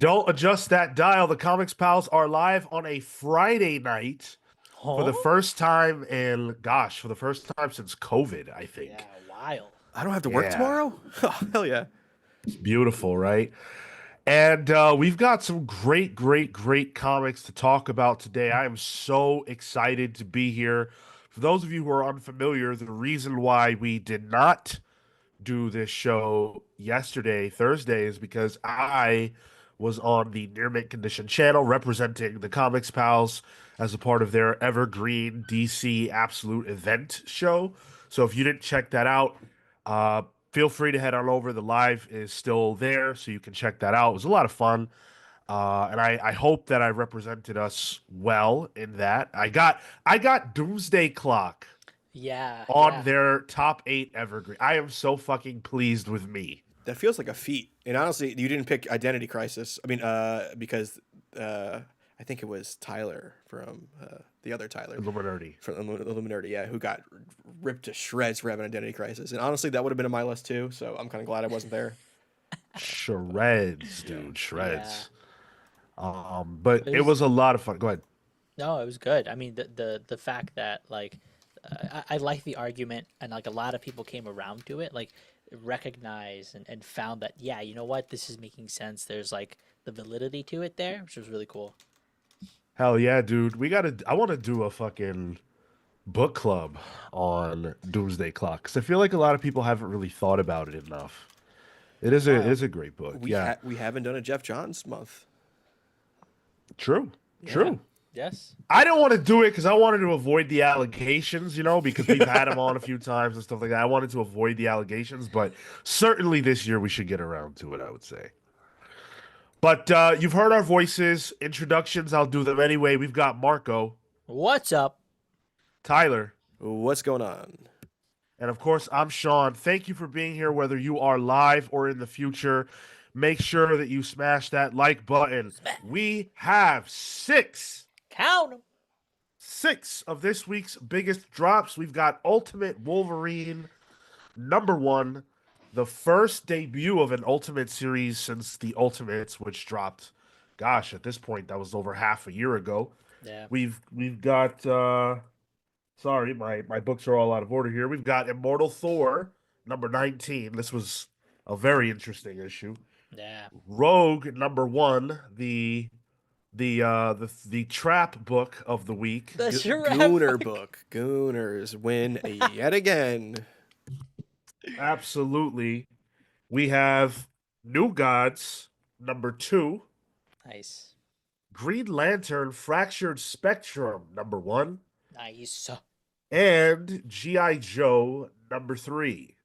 Don't adjust that dial. The Comics Pals are live on a Friday night for the Huh? first time for the first time since COVID, I think. Yeah, wild. I don't have to work Yeah, tomorrow? Oh, hell yeah. it's beautiful, right? And we've got some great comics to talk about today. I am so excited to be here. For those of you who are unfamiliar, the reason why we did not do this show yesterday, Thursday, is because I was on the Near Mint Condition channel representing the Comics Pals as a part of their Evergreen DC Absolute event show. So if you didn't check that out, uh, feel free to head on over. The live is still there, so you can check that out. It was a lot of fun. And I hope that I represented us well in that. I got Doomsday Clock Yeah, on yeah. their top 8 evergreen. I am so fucking pleased with me. That feels like a feat. And honestly, you didn't pick Identity Crisis. I mean, because I think it was Tyler from the other Tyler Illuminati. from Illuminati, yeah, who got ripped to shreds for having Identity Crisis. And honestly, that would have been on my list too. So I'm kind of glad I wasn't there. Shreds, Yeah. dude, Yeah. shreds. But It it was was a lot of fun. Go ahead. no, it was good. I mean, the fact that like I like the argument, and like a lot of people came around to it, like recognized and found that yeah, you know what, this is making sense. There's like the validity to it there, which was really cool. Hell yeah, dude. I want to do a fucking book club on Doomsday Clock because I feel like a lot of people haven't really thought about it enough. It Wow. is a great book. We Yeah. we haven't done a Jeff Johns month. True. Yeah. True. Yes. I didn't want to do it because I wanted to avoid the allegations, because we've had him on a few times and stuff like that. I wanted to avoid the allegations, but certainly this year we should get around to it, I would say. But you've heard our voices, introductions. I'll do them anyway. We've got Marco, What's up? Tyler, What's going on? and of course, I'm Sean. Thank you for being here, whether you are live or in the future. Make sure that you smash that like button. Smack. We have Count 'em. six of this week's biggest drops. We've got Ultimate Wolverine #1, the first debut of an Ultimate series since the Ultimates, which dropped, gosh, at this point that was over half a year ago. Yeah. We've got sorry, my books are all out of order here. We've got Immortal Thor #19. This was a very interesting issue. Yeah. Rogue #1, the trap book of the week. The giraffe. Gooner book. Gooners win yet again. Absolutely. We have New Gods #2, Nice. Green Lantern Fractured Spectrum #1, Nice. and G.I. Joe #3.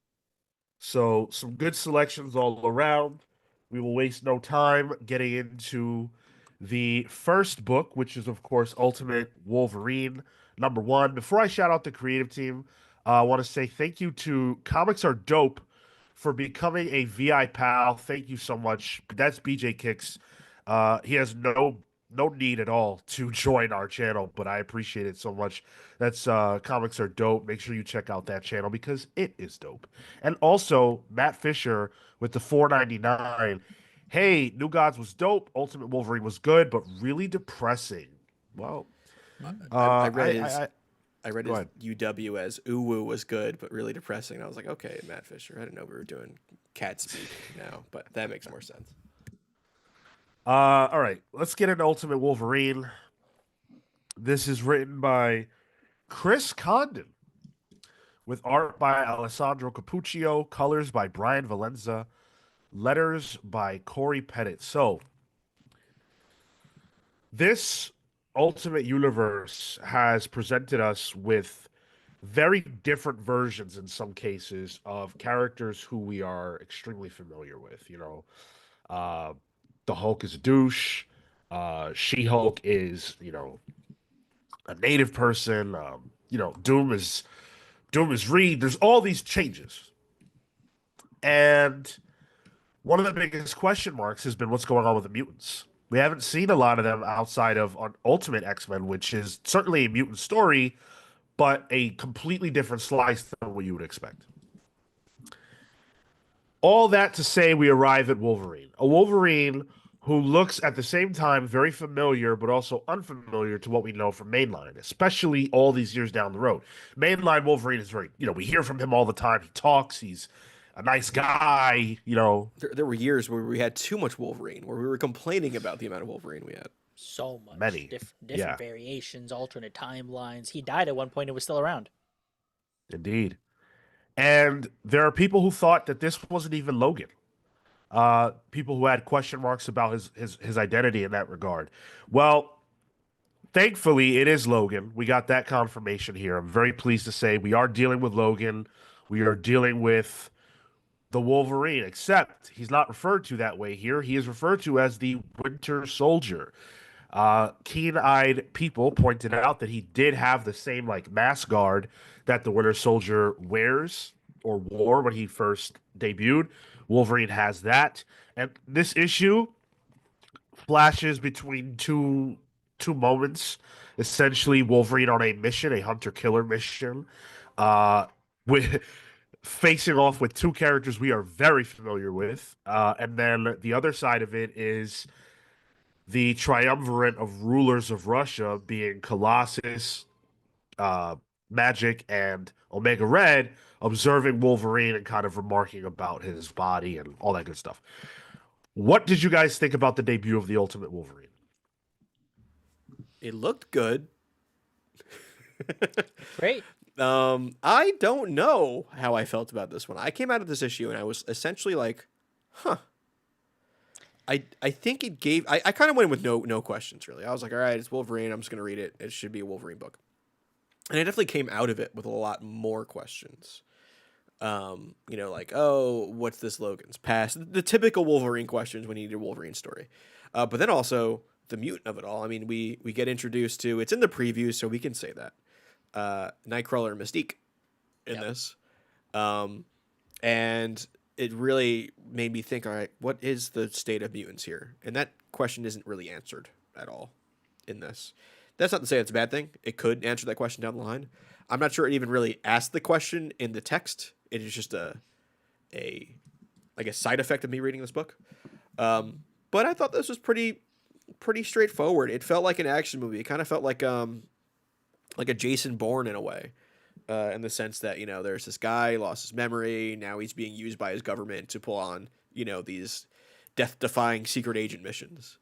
So some good selections all around. We will waste no time getting into the first book, which is of course Ultimate Wolverine #1. Before I shout out the creative team, I want to say thank you to Comics Are Dope for becoming a VI pal. Thank you so much. That's BJ Kicks. He has no need at all to join our channel, but I appreciate it so much. That's Comics Are Dope. Make sure you check out that channel because it is dope. And also Matt Fisher with the 4.99. Hey, New Gods was dope. Ultimate Wolverine was good, but really depressing. Well, I uh, read I, his I, I read go his ahead. UW as Uwu was good, but really depressing. And I was like, okay, Matt Fisher. I didn't know we were doing cat speak now, but that makes more sense. All right, let's get into Ultimate Wolverine. This is written by Chris Condon with art by Alessandro Capuccio, colors by Brian Valenza, letters by Corey Pettit. So, this Ultimate Universe has presented us with very different versions in some cases of characters who we are extremely familiar with. Uh, the Hulk is a douche. She-Hulk is, a native person. Doom is Reed. There's all these changes. And one of the biggest question marks has been what's going on with the mutants. We haven't seen a lot of them outside of on Ultimate X-Men, which is certainly a mutant story, but a completely different slice than what you would expect. All that to say, we arrive at Wolverine. A Wolverine who looks at the same time very familiar but also unfamiliar to what we know from mainline, especially all these years down the road. Mainline Wolverine is very, we hear from him all the time. He talks, he's a nice guy. There were years where we had too much Wolverine, where we were complaining about the amount of Wolverine we had. So much Many. different Yeah, variations, alternate timelines. He died at one point and was still around. indeed. And there are people who thought that this wasn't even Logan. People who had question marks about his identity in that regard. Well, thankfully, it is Logan. We got that confirmation here. I'm very pleased to say we are dealing with Logan. We are dealing with the Wolverine, except he's not referred to that way here. He is referred to as the Winter Soldier. Keen-eyed people pointed out that he did have the same like mask guard that the Winter Soldier wears or wore when he first debuted. Wolverine has that, and this issue flashes between two moments. Essentially, Wolverine on a mission, a hunter-killer mission, uh, with facing off with two characters we are very familiar with, and then the other side of it is the triumvirate of rulers of Russia, being Colossus, uh, Magic, and Omega Red, observing Wolverine and kind of remarking about his body and all that good stuff. What did you guys think about the debut of the Ultimate Wolverine? It looked good. Great. I don't know how I felt about this one. I came out of this issue and I was essentially like, huh. I think it gave I kind of went with no questions really. I was like, all right, it's Wolverine. I'm just gonna read it. It should be a Wolverine book. And I definitely came out of it with a lot more questions. Like, oh, what's this Logan's past? The typical Wolverine questions when you need a Wolverine story. But then also the mutant of it all. I mean, we get introduced to it's in the preview, so we can say that. Nightcrawler and Mystique in this. And it really made me think, all right, what is the state of mutants here? And that question isn't really answered at all in this. That's not to say it's a bad thing. It could answer that question down the line. I'm not sure it even really asked the question in the text. It is just a side effect of me reading this book. But I thought this was pretty straightforward. It felt like an action movie. It kind of felt like a Jason Bourne in a way, in the sense that there's this guy lost his memory. Now he's being used by his government to pull on these death-defying secret agent missions.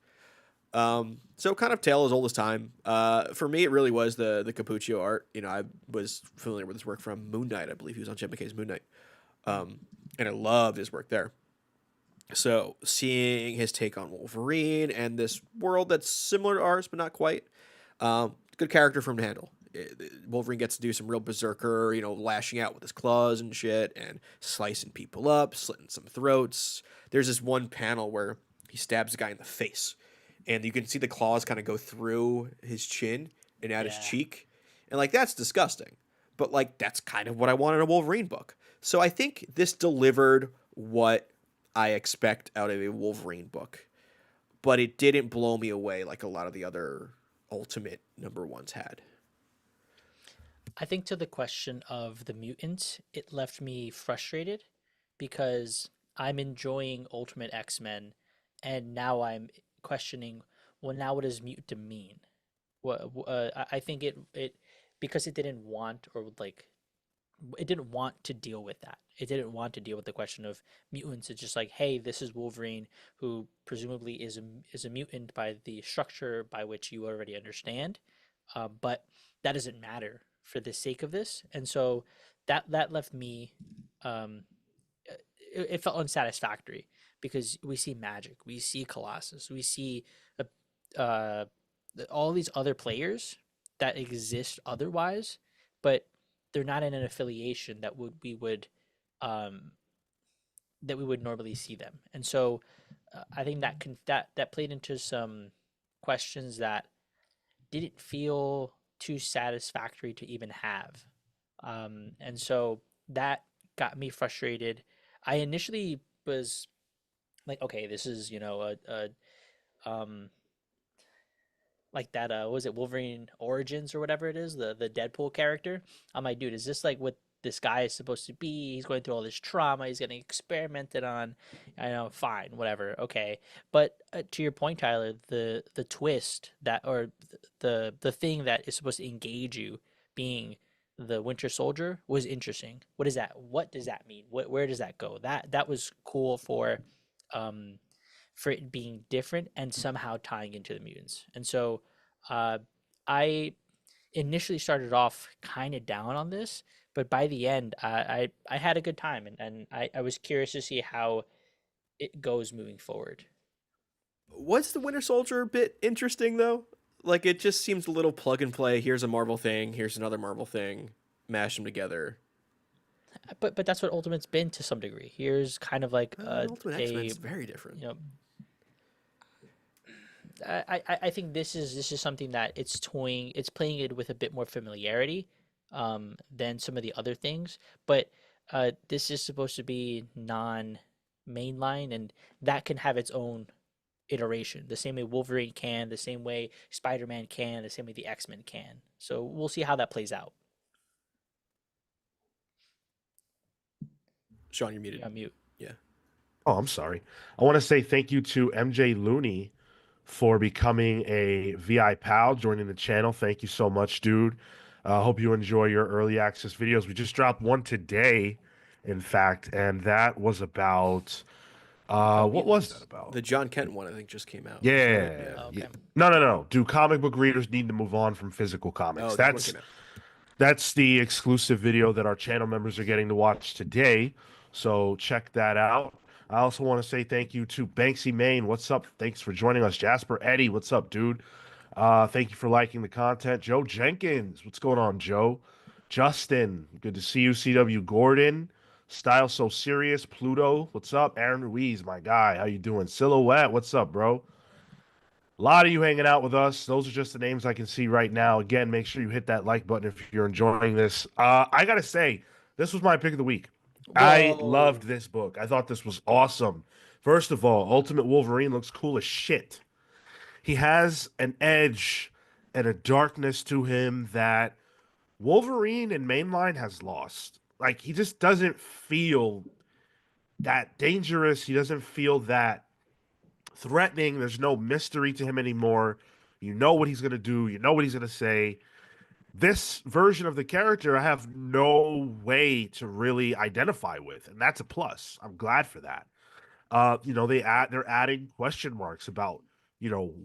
So kind of tale as old as time. For me, it really was the Cappuccio art. I was familiar with his work from Moon Knight. I believe he was on Jim McKay's Moon Knight. And I loved his work there. So seeing his take on Wolverine and this world that's similar to ours, but not quite. Good character for him to handle. Wolverine gets to do some real berserker, lashing out with his claws and shit and slicing people up, slitting some throats. There's this one panel where he stabs a guy in the face. And you can see the claws kind of go through his chin and out his cheek. And, that's disgusting. But, that's kind of what I want in a Wolverine book. So I think this delivered what I expect out of a Wolverine book. But it didn't blow me away like a lot of the other Ultimate #1s had. I think to the question of the mutants, it left me frustrated because I'm enjoying Ultimate X-Men and now I'm questioning, well, now what does mutant mean? I think it because it didn't want it didn't want to deal with that. It didn't want to deal with the question of mutants. It's just like, hey, this is Wolverine, who presumably is a mutant by the structure by which you already understand, but that doesn't matter for the sake of this, and so that left me. Um, it felt unsatisfactory because we see Magic, we see Colossus, we see uh, all these other players that exist otherwise, but they're not in an affiliation um, that we would normally see them. And so I think that played into some questions that didn't feel too satisfactory to even have. And so that got me frustrated. I initially was like, okay, this is, like that what was it, Wolverine Origins or whatever it is, the Deadpool character. I'm like, dude, is this like what this guy is supposed to be. He's going through all this trauma. He's getting experimented on. I know, fine, whatever, okay. But to your point, Tyler, the twist that, or the thing that is supposed to engage you, being the Winter Soldier, was interesting. What is that? What does that mean? Where does that go? That was cool um, for it being different and somehow tying into the mutants. And so, uh, I initially started off kind of down on this, but by the end, I had a good time, and I was curious to see how it goes moving forward. Was the Winter Soldier bit interesting though? Like it just seems a little plug and play. Here's a Marvel thing. Here's another Marvel thing. Mash them together. But that's what Ultimate's been to some degree. Here's kind of like Ultimate X Men's very different. you know, I think this is something that it's playing it with a bit more familiarity than some of the other things, but this is supposed to be non-mainline, and that can have its own iteration, the same way Wolverine can, the same way Spider-Man can, the same way the X-Men can. So we'll see how that plays out. Sean, you're muted. Yeah, mute. Yeah. Oh, I'm sorry. I want to say thank you to MJ Looney for becoming a VI pal, joining the channel. Thank you so much, dude. Hope you enjoy your early access videos. We just dropped one today, in fact, and that was about what was that about? The John Kent one I think just came out. Yeah, Right? Yeah. Oh, yeah. okay. No. Do comic book readers need to move on from physical comics? Oh, that one came out. That's the exclusive video that our channel members are getting to watch today. So check that out. I also want to say thank you to Banksy Main. What's up? Thanks for joining us. Jasper Eddie, what's up, dude? Thank you for liking the content. Joe Jenkins, what's going on, Joe? Justin, good to see you. CW Gordon, Style So Serious. Pluto, what's up? Aaron Ruiz, my guy, how you doing? Silhouette, what's up, bro? A lot of you hanging out with us. Those are just the names I can see right now. Again, make sure you hit that like button if you're enjoying this. I gotta say, this was my pick of the week. I loved this book. I thought this was awesome. First of all, Ultimate Wolverine looks cool as shit. He has an edge and a darkness to him that Wolverine in mainline has lost. Like, he just doesn't feel that dangerous. He doesn't feel that threatening. There's no mystery to him anymore. You know what he's going to do, you know what he's going to say. This version of the character I have no way to really identify with, and that's a plus. I'm glad for that. They're adding question marks about,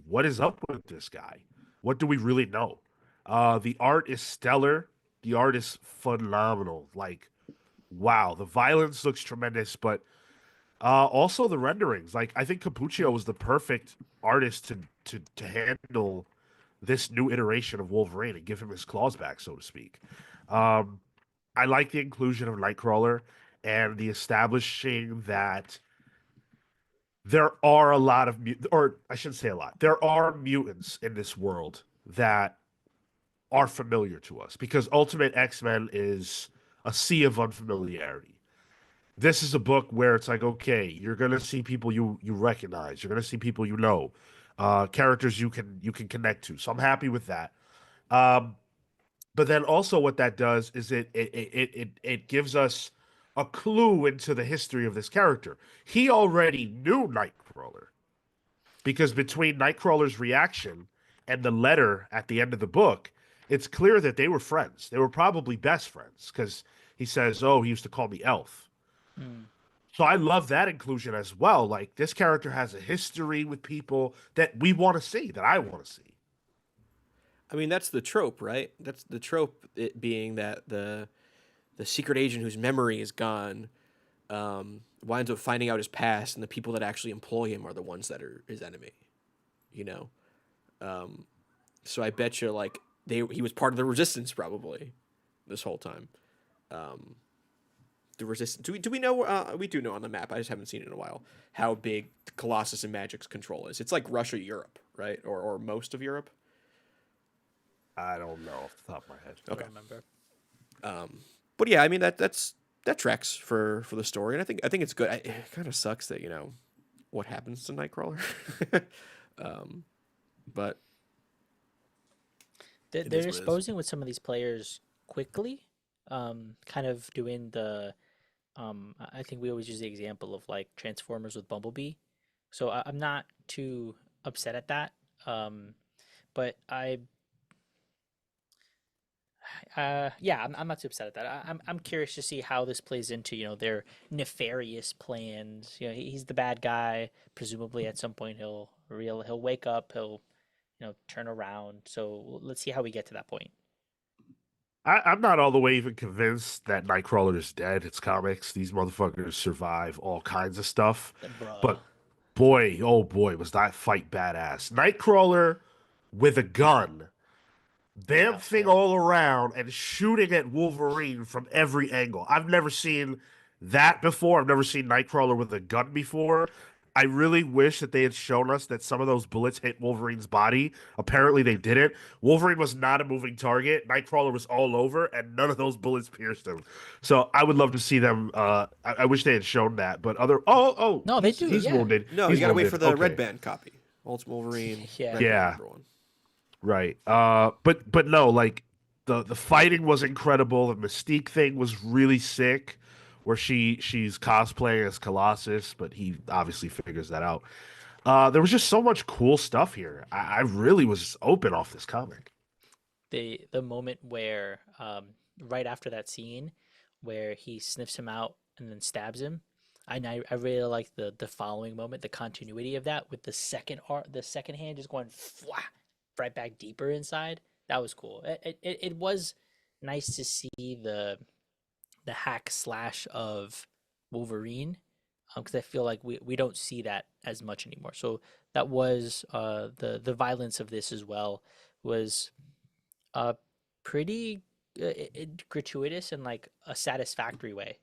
what is up with this guy? What do we really know? The art is stellar. The art is phenomenal. Like, wow, the violence looks tremendous, but also the renderings. Like, I think Capuccio was the perfect artist to handle this new iteration of Wolverine and give him his claws back, so to speak. I like the inclusion of Nightcrawler and the establishing that there are a lot of or I shouldn't say a lot. There are mutants in this world that are familiar to us because Ultimate X-Men is a sea of unfamiliarity. This is a book where it's like, okay, you're gonna see people you recognize, you're gonna see people characters you can connect to. So I'm happy with that. Um, but then also what that does is it gives us a clue into the history of this character. He already knew Nightcrawler because between Nightcrawler's reaction and the letter at the end of the book, it's clear that they were friends. They were probably best friends because he says, "Oh, he used to call me Elf." Hmm. So I love that inclusion as well. Like, this character has a history with people that we want to see, that I want to see. I mean, that's the trope, right? That's the trope, it being that the secret agent whose memory is gone winds up finding out his past, and the people that actually employ him are the ones that are his enemy. You know, so I bet you like he was part of the resistance probably this whole time. The resistance. Do we know? We do know on the map. I just haven't seen it in a while. How big Colossus and Magic's control is? It's like Russia, Europe, right, or most of Europe. I don't know off the top of my head. I Okay. don't remember. But yeah, I mean that tracks for the story, and I think it's good. It kind of sucks that what happens to Nightcrawler, but They're is what it is. disposing with some of these players quickly. kind of doing the I think we always use the example of like Transformers with Bumblebee. So I'm not too upset at that. Um, but yeah, I'm not too upset at that. I'm curious to see how this plays into, their nefarious plans. He's the bad guy. Presumably, at some point, he'll wake up. He'll turn around. So let's see how we get to that point. I'm not all the way even convinced that Nightcrawler is dead. It's comics. These motherfuckers survive all kinds of stuff. Bruh. But boy, oh boy, was that fight badass. Nightcrawler with a gun, Yeah, that was bamfing cool. all around and shooting at Wolverine from every angle. I've never seen that before. I've never seen Nightcrawler with a gun before. I really wish that they had shown us that some of those bullets hit Wolverine's body. Apparently, they didn't. Wolverine was not a moving target. Nightcrawler was all over, and none of those bullets pierced him. So I would love to see them. I wish they had shown that. But No, they do, he's yeah. wounded. No, He's you gotta wait wounded. for the Okay. Red Band copy. Ultimate Wolverine. Yeah. Red Yeah. Band number 1. Right. But no, like the fighting was incredible. The Mystique thing was really sick, where she's cosplaying as Colossus, but he obviously figures that out. There was just so much cool stuff here. I really was open off this comic. The moment where right after that scene where he sniffs him out and then stabs him. I really like the following moment, the continuity of that with the second hand just going fwah, right back deeper inside. That was cool. It was nice to see the hack slash of Wolverine, because I feel like we don't see that as much anymore. So that was the violence of this as well was uh pretty gratuitous in like a satisfactory way.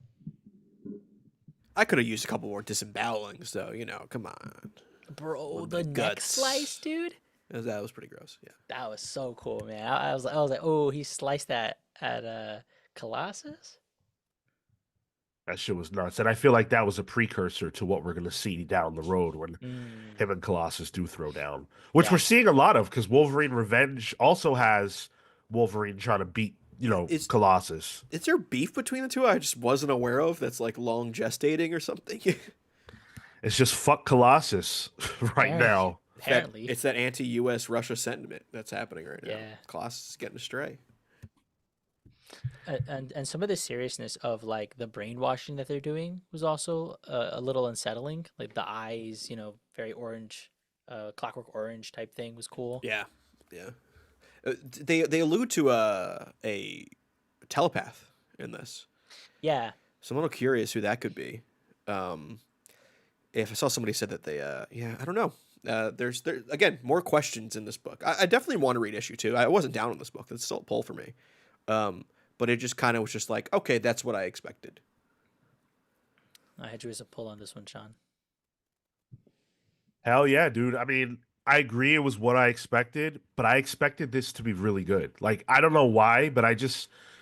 I could have used a couple more disembowelings, though. Come on. Bro, Little the bit of neck guts. slice, dude. That was pretty gross. Yeah. That was so cool, man. I was like, oh, he sliced that at Colossus. That shit was nuts, and I feel like that was a precursor to what we're gonna see down the road when Mm, him and Colossus do throw down, which yeah, we're seeing a lot of because Wolverine Revenge also has Wolverine trying to beat Is Colossus. is there beef between the two I just wasn't aware of that's like long gestating or something? It's just fuck Colossus right apparently, now. apparently. It's that anti-US Russia sentiment that's happening right now. Yeah. Colossus is getting astray. And some of the seriousness of like the brainwashing that they're doing was also a little unsettling. Like the eyes, very orange, Clockwork Orange type thing was cool. Yeah. Yeah. They allude to a telepath in this. Yeah, So I'm a little curious who that could be. If I saw somebody said that they, I don't know. There's again more questions in this book. I definitely want to read issue 2. I wasn't down on this book. That's still a pull for me. But it just kind of was just like, okay, that's what I expected. I had you as a pull on this one, Sean. Hell yeah, dude. I mean, I agree it was what I expected, but I expected this to be really good. Like, I don't know why, but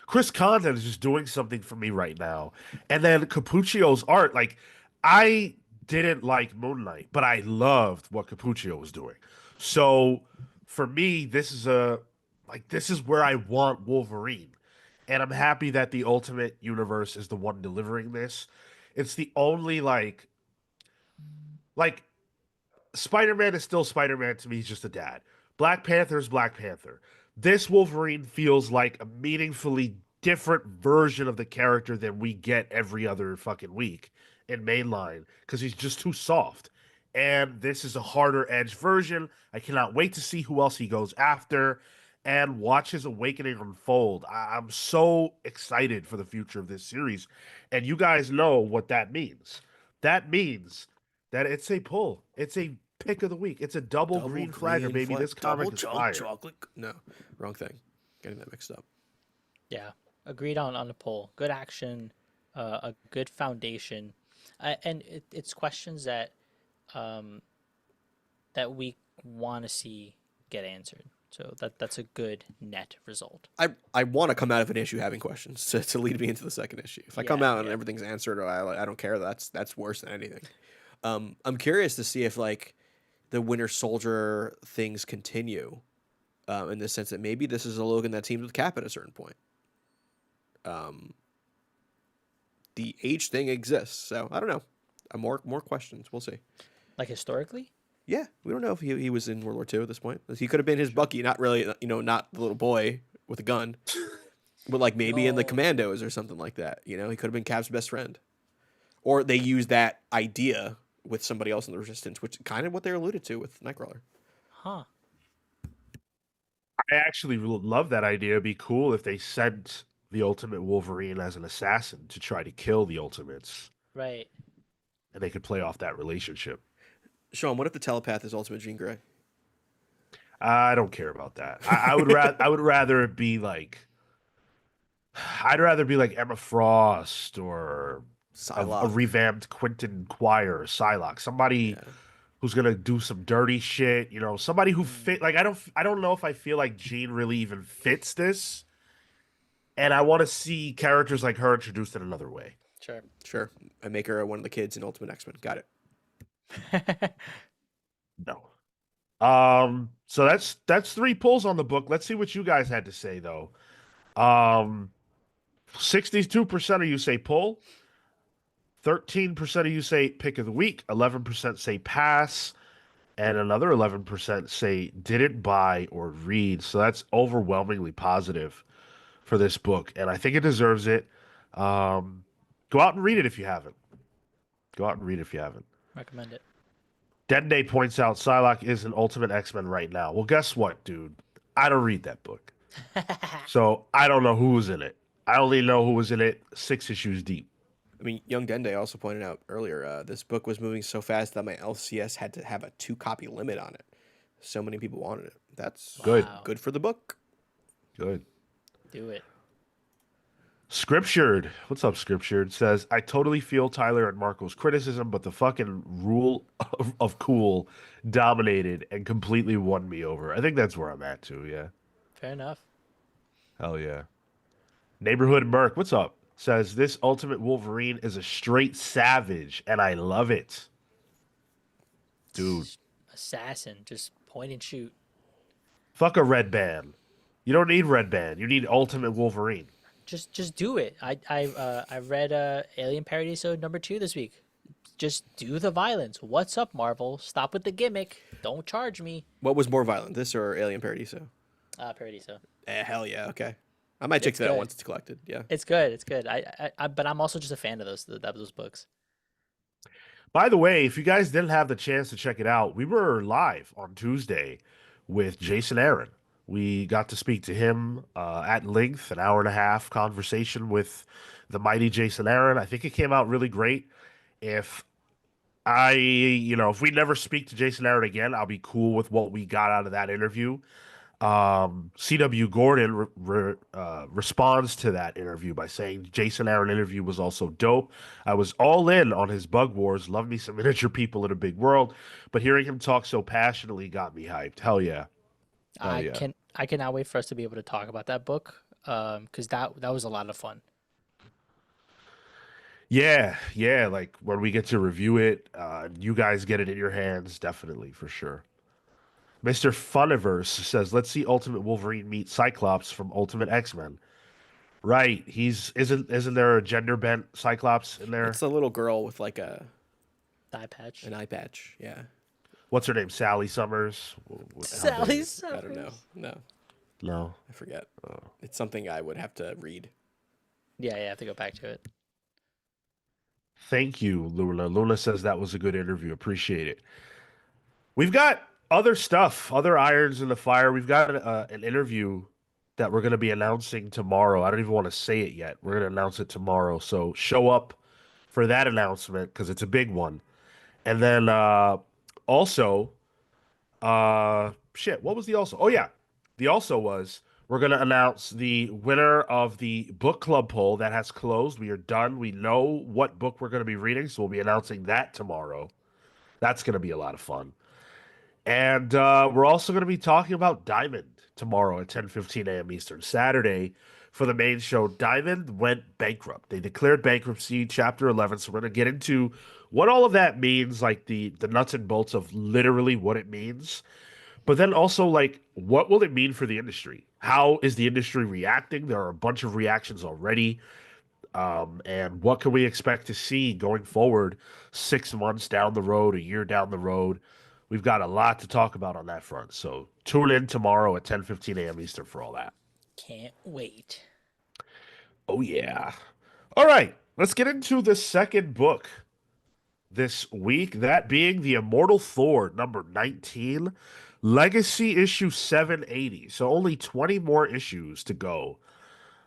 Chris Condon is just doing something for me right now. And then Capuccio's art, like, I didn't like Moon Knight, but I loved what Capuccio was doing. So for me, this is where I want Wolverine. And I'm happy that the Ultimate Universe is the one delivering this. It's the only like Spider-Man is still Spider-Man to me. He's just a dad. Black Panther is Black Panther. This Wolverine feels like a meaningfully different version of the character than we get every other fucking week in mainline because he's just too soft. And this is a harder edge version. I cannot wait to see who else he goes after and watch his awakening unfold. I'm so excited for the future of this series. And you guys know what that means. That means that it's a pull. It's a pick of the week. It's a double green flagger, baby. This comic is fire. Chocolate. No, wrong thing. Getting that mixed up. Yeah, agreed on the poll. Good action, a good foundation, and it's questions that that we want to see get answered. So that's a good net result. I want to come out of an issue having questions to lead me into the second issue. If I come out and everything's answered, or I don't care. That's worse than anything. I'm curious to see if like the Winter Soldier things continue, in the sense that maybe this is a Logan that teams with Cap at a certain point. the age thing exists. So I don't know. More questions. We'll see. Like historically? Yeah, we don't know if he was in World War II at this point. He could have been his Bucky, not really, not the little boy with a gun, but like maybe in the No. Commandos or something like that. He could have been Cap's best friend, or they used that idea with somebody else in the Resistance, which is kind of what they alluded to with Nightcrawler. Huh. I actually would love that idea. It'd be cool if they sent the Ultimate Wolverine as an assassin to try to kill the Ultimates, Right. and they could play off that relationship. Sean, what if the telepath is Ultimate Jean Grey? I don't care about that. I would rather it be like, I'd rather be like Emma Frost or a Psylocke. revamped Quentin Quire or Psylocke, somebody Yeah. who's gonna do some dirty shit. Somebody who fit. Like I don't know if I feel like Jean really even fits this, and I want to see characters like her introduced in another way. Sure. Sure. I make her one of the kids in Ultimate X-Men. Got it. No. So that's 3 pulls on the book. Let's see what you guys had to say though. 62% of you say pull, 13% of you say pick of the week, 11% say pass, and another 11% say didn't buy or read. So that's overwhelmingly positive for this book, and I think it deserves it. Go out and read it if you haven't. Go out and read it if you haven't. Recommend it. Dende points out Psylocke is an Ultimate X-Men right now. Well, guess what, dude? I don't read that book. So I don't know who was in it. I only know who was in it 6 issues deep. I mean, Young Dende also pointed out earlier, this book was moving so fast that my LCS had to have a 2-copy limit on it. So many people wanted it. That's Good. Wow. good for the book. Good. Do it. Scriptured. What's up, Scriptured? Says, I totally feel Tyler and Marco's criticism, but the fucking rule of cool dominated and completely won me over. I think that's where I'm at, too, yeah. Fair enough. Hell yeah. Neighborhood Merc, what's up? Says, this Ultimate Wolverine is a straight savage, and I love it. Dude, Assassin. Just point and shoot. fuck a red band. You don't need red band. You need Ultimate Wolverine. Just do it. I read Alien Paradiso #2 this week. Just do the violence. What's up, Marvel? Stop with the gimmick. Don't charge me. What was more violent, this or Alien Paradiso? Paradiso. Hell yeah, okay. I might check It's that out good. once it's collected. Yeah. It's good. It's good. But I'm also just a fan of those books. By the way, if you guys didn't have the chance to check it out, we were live on Tuesday with Jason Aaron. We got to speak to him at length, an hour and a half conversation with the mighty Jason Aaron. I think it came out really great. If if we never speak to Jason Aaron again, I'll be cool with what we got out of that interview. CW Gordon responds to that interview by saying Jason Aaron interview was also dope. I was all in on his Bug Wars. Love me some miniature people in a big world, but hearing him talk so passionately got me hyped. Hell yeah. Oh, yeah. I cannot wait for us to be able to talk about that book. Because that was a lot of fun. Yeah, like when we get to review it, you guys get it in your hands, definitely, for sure. Mr. Funiverse says, let's see Ultimate Wolverine meet Cyclops from Ultimate X-Men. Right. Isn't there a gender bent Cyclops in there? It's a little girl with like Eye patch. an eye patch. Yeah. What's her name? Sally Summers? Sally I don't know. No, No. I forget. It's something I would have to read. Yeah, I have to go back to it. Thank you, Luna. Luna says that was a good interview. Appreciate it. We've got other stuff, other irons in the fire. We've got an interview that we're going to be announcing tomorrow. I don't even want to say it yet. We're going to announce it tomorrow. So show up for that announcement because it's a big one. And then also, what was the also? Oh, yeah. The also was we're going to announce the winner of the book club poll that has closed. We are done. We know what book we're going to be reading, so we'll be announcing that tomorrow. That's going to be a lot of fun. And we're also going to be talking about Diamond tomorrow at 10:15 a.m. Eastern. Saturday for the main show, Diamond went bankrupt. They declared bankruptcy, Chapter 11. So we're going to get into what all of that means, like the nuts and bolts of literally what it means. But then also, like, what will it mean for the industry? how is the industry reacting? There are a bunch of reactions already. And what can we expect to see going forward 6 months down the road, a year down the road? We've got a lot to talk about on that front. So tune in tomorrow at 10:15 a.m. Eastern for all that. Can't wait. Oh, yeah. All right, let's get into the second book this week, that being The Immortal Thor, number 19, Legacy issue 780. So only 20 more issues to go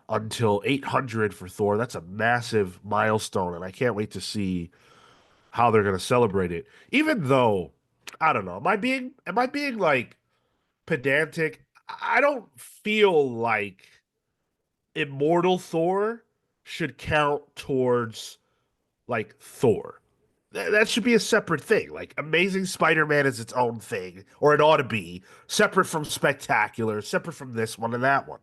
until 800 for Thor. That's a massive milestone, and I can't wait to see how they're going to celebrate it. Even though, I don't know, am I being like pedantic? I don't feel like Immortal Thor should count towards like Thor. That should be a separate thing. Like Amazing Spider-Man is its own thing, or it ought to be separate from Spectacular, separate from this one and that one.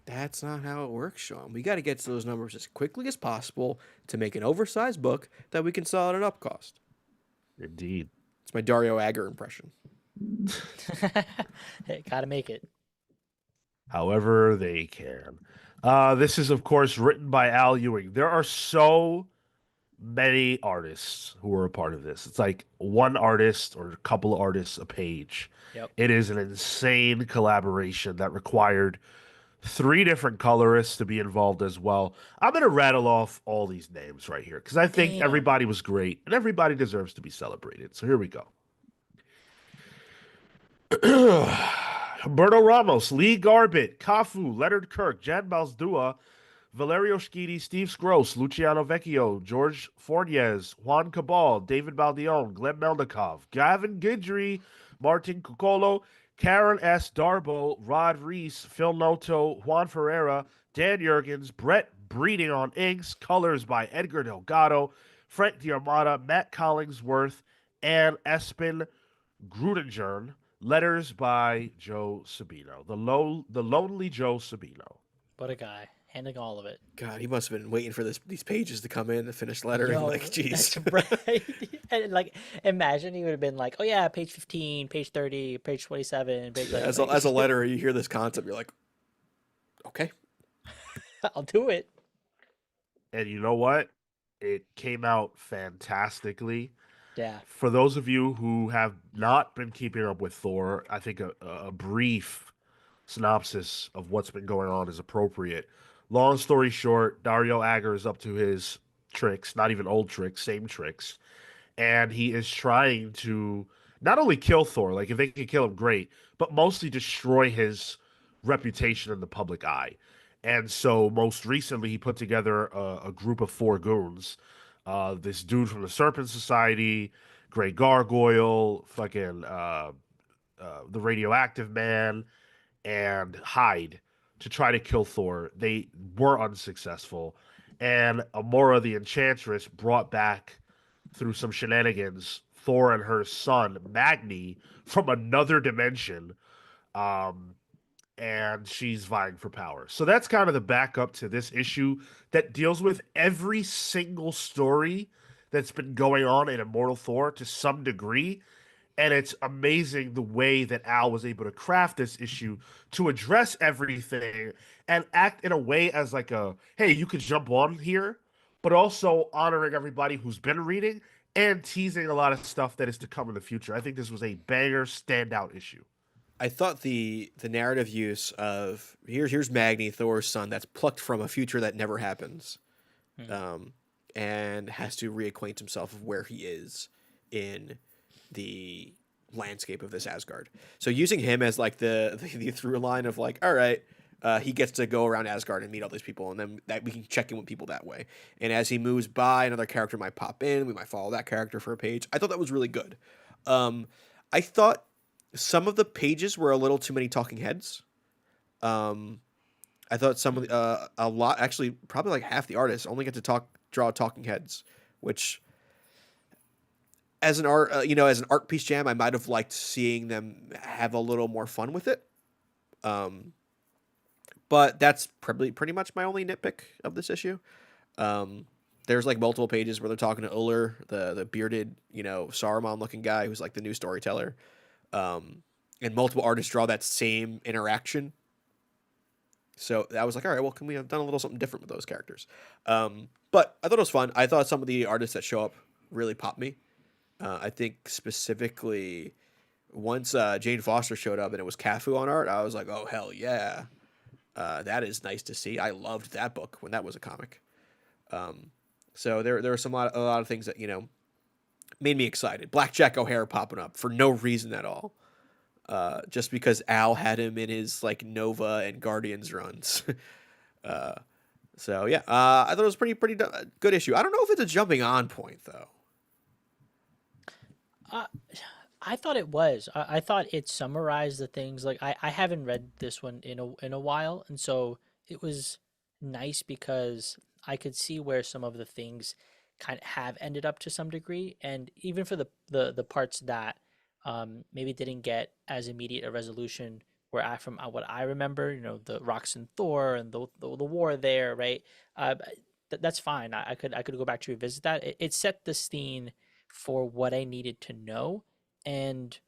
That's not how it works, Sean. We got to get to those numbers as quickly as possible to make an oversized book that we can sell at an up cost. Indeed. It's my Dario Agger impression. Hey, gotta make it. However they can. This is, of course, written by Al Ewing. There are so many artists who are a part of this. It's like one artist or a couple of artists a page. Yep. It is an insane collaboration that required 3 different colorists to be involved as well. I'm going to rattle off all these names right here because I think Damn. everybody was great and everybody deserves to be celebrated. So here we go. Humberto Ramos, Lee Garbett, Cafu, Leonard Kirk, Jan Balzdua, Valerio Schiti, Steve Scroce, Luciano Vecchio, George Fornes, Juan Cabal, David Baldion, Glenn Melnikov, Gavin Guidry, Martin Cucolo, Karen S. Darbo, Rod Reese, Phil Noto, Juan Ferreira, Dan Jurgens, Brett Breeding on inks, colors by Edgar Delgado, Frank Diarmata, Matt Collingsworth, and Espen Grudengern. Letters by Joe Sabino, the lonely Joe Sabino. What a guy. Handling all of it. God, he must have been waiting for these pages to come in, the finished lettering. Yo, Like, jeez. that's right. And like, imagine he would have been like, oh yeah, page 15, page 30, page 27, page like, As a letterer, you hear this concept, you're like, okay. I'll do it. And you know what? It came out fantastically. Yeah. For those of you who have not been keeping up with Thor, I think a brief synopsis of what's been going on is appropriate. Long story short, Dario Agger is up to his tricks, not even old tricks, same tricks. And he is trying to not only kill Thor, like if they can kill him, great, but mostly destroy his reputation in the public eye. And so most recently, he put together a group of 4 goons. This dude from the Serpent Society, Grey Gargoyle, fucking the Radioactive Man, and Hyde to try to kill Thor. They were unsuccessful. And Amora the Enchantress brought back, through some shenanigans, Thor and her son, Magni, from another dimension. Um, and she's vying for power. So that's kind of the backup to this issue that deals with every single story that's been going on in Immortal Thor to some degree. And it's amazing the way that Al was able to craft this issue to address everything and act in a way as like a, hey, you could jump on here, but also honoring everybody who's been reading and teasing a lot of stuff that is to come in the future. I think this was a banger standout issue. I thought the narrative use of here's Magni, Thor's son, that's plucked from a future that never happens, and has to reacquaint himself of where he is in the landscape of this Asgard. So using him as like the through line of like, all right, he gets to go around Asgard and meet all these people, and then that we can check in with people that way. And as he moves by, another character might pop in. We might follow that character for a page. I thought that was really good. I thought some of the pages were a little too many talking heads. I thought some of a lot, actually, probably like half the artists only get to draw talking heads, which as an art, as an art piece jam, I might have liked seeing them have a little more fun with it. But that's probably pretty much my only nitpick of this issue. There's like multiple pages where they're talking to Uller, the bearded, Saruman looking guy who's like the new storyteller. And multiple artists draw that same interaction So I was like, all right, well, can we have done a little something different with those characters? But I thought it was fun. I thought some of the artists that show up really popped me. I think specifically once Jane Foster showed up and it was Cafu on art, I was like, oh hell yeah, that is nice to see. I loved that book when that was a comic. So there were a lot of things that made me excited. Black Jack O'Hare popping up for no reason at all. Just because Al had him in his like Nova and Guardians runs. uh, so yeah, I thought it was good issue. I don't know if it's a jumping on point though. Uh, I thought it was. I thought it summarized the things. Like I haven't read this one in a while, and so it was nice because I could see where some of the things kind of have ended up to some degree, and even for the parts that maybe didn't get as immediate a resolution. Where I from what I remember, the rocks and Thor and the war there, right? That's fine. I could go back to revisit that. It set the scene for what I needed to know and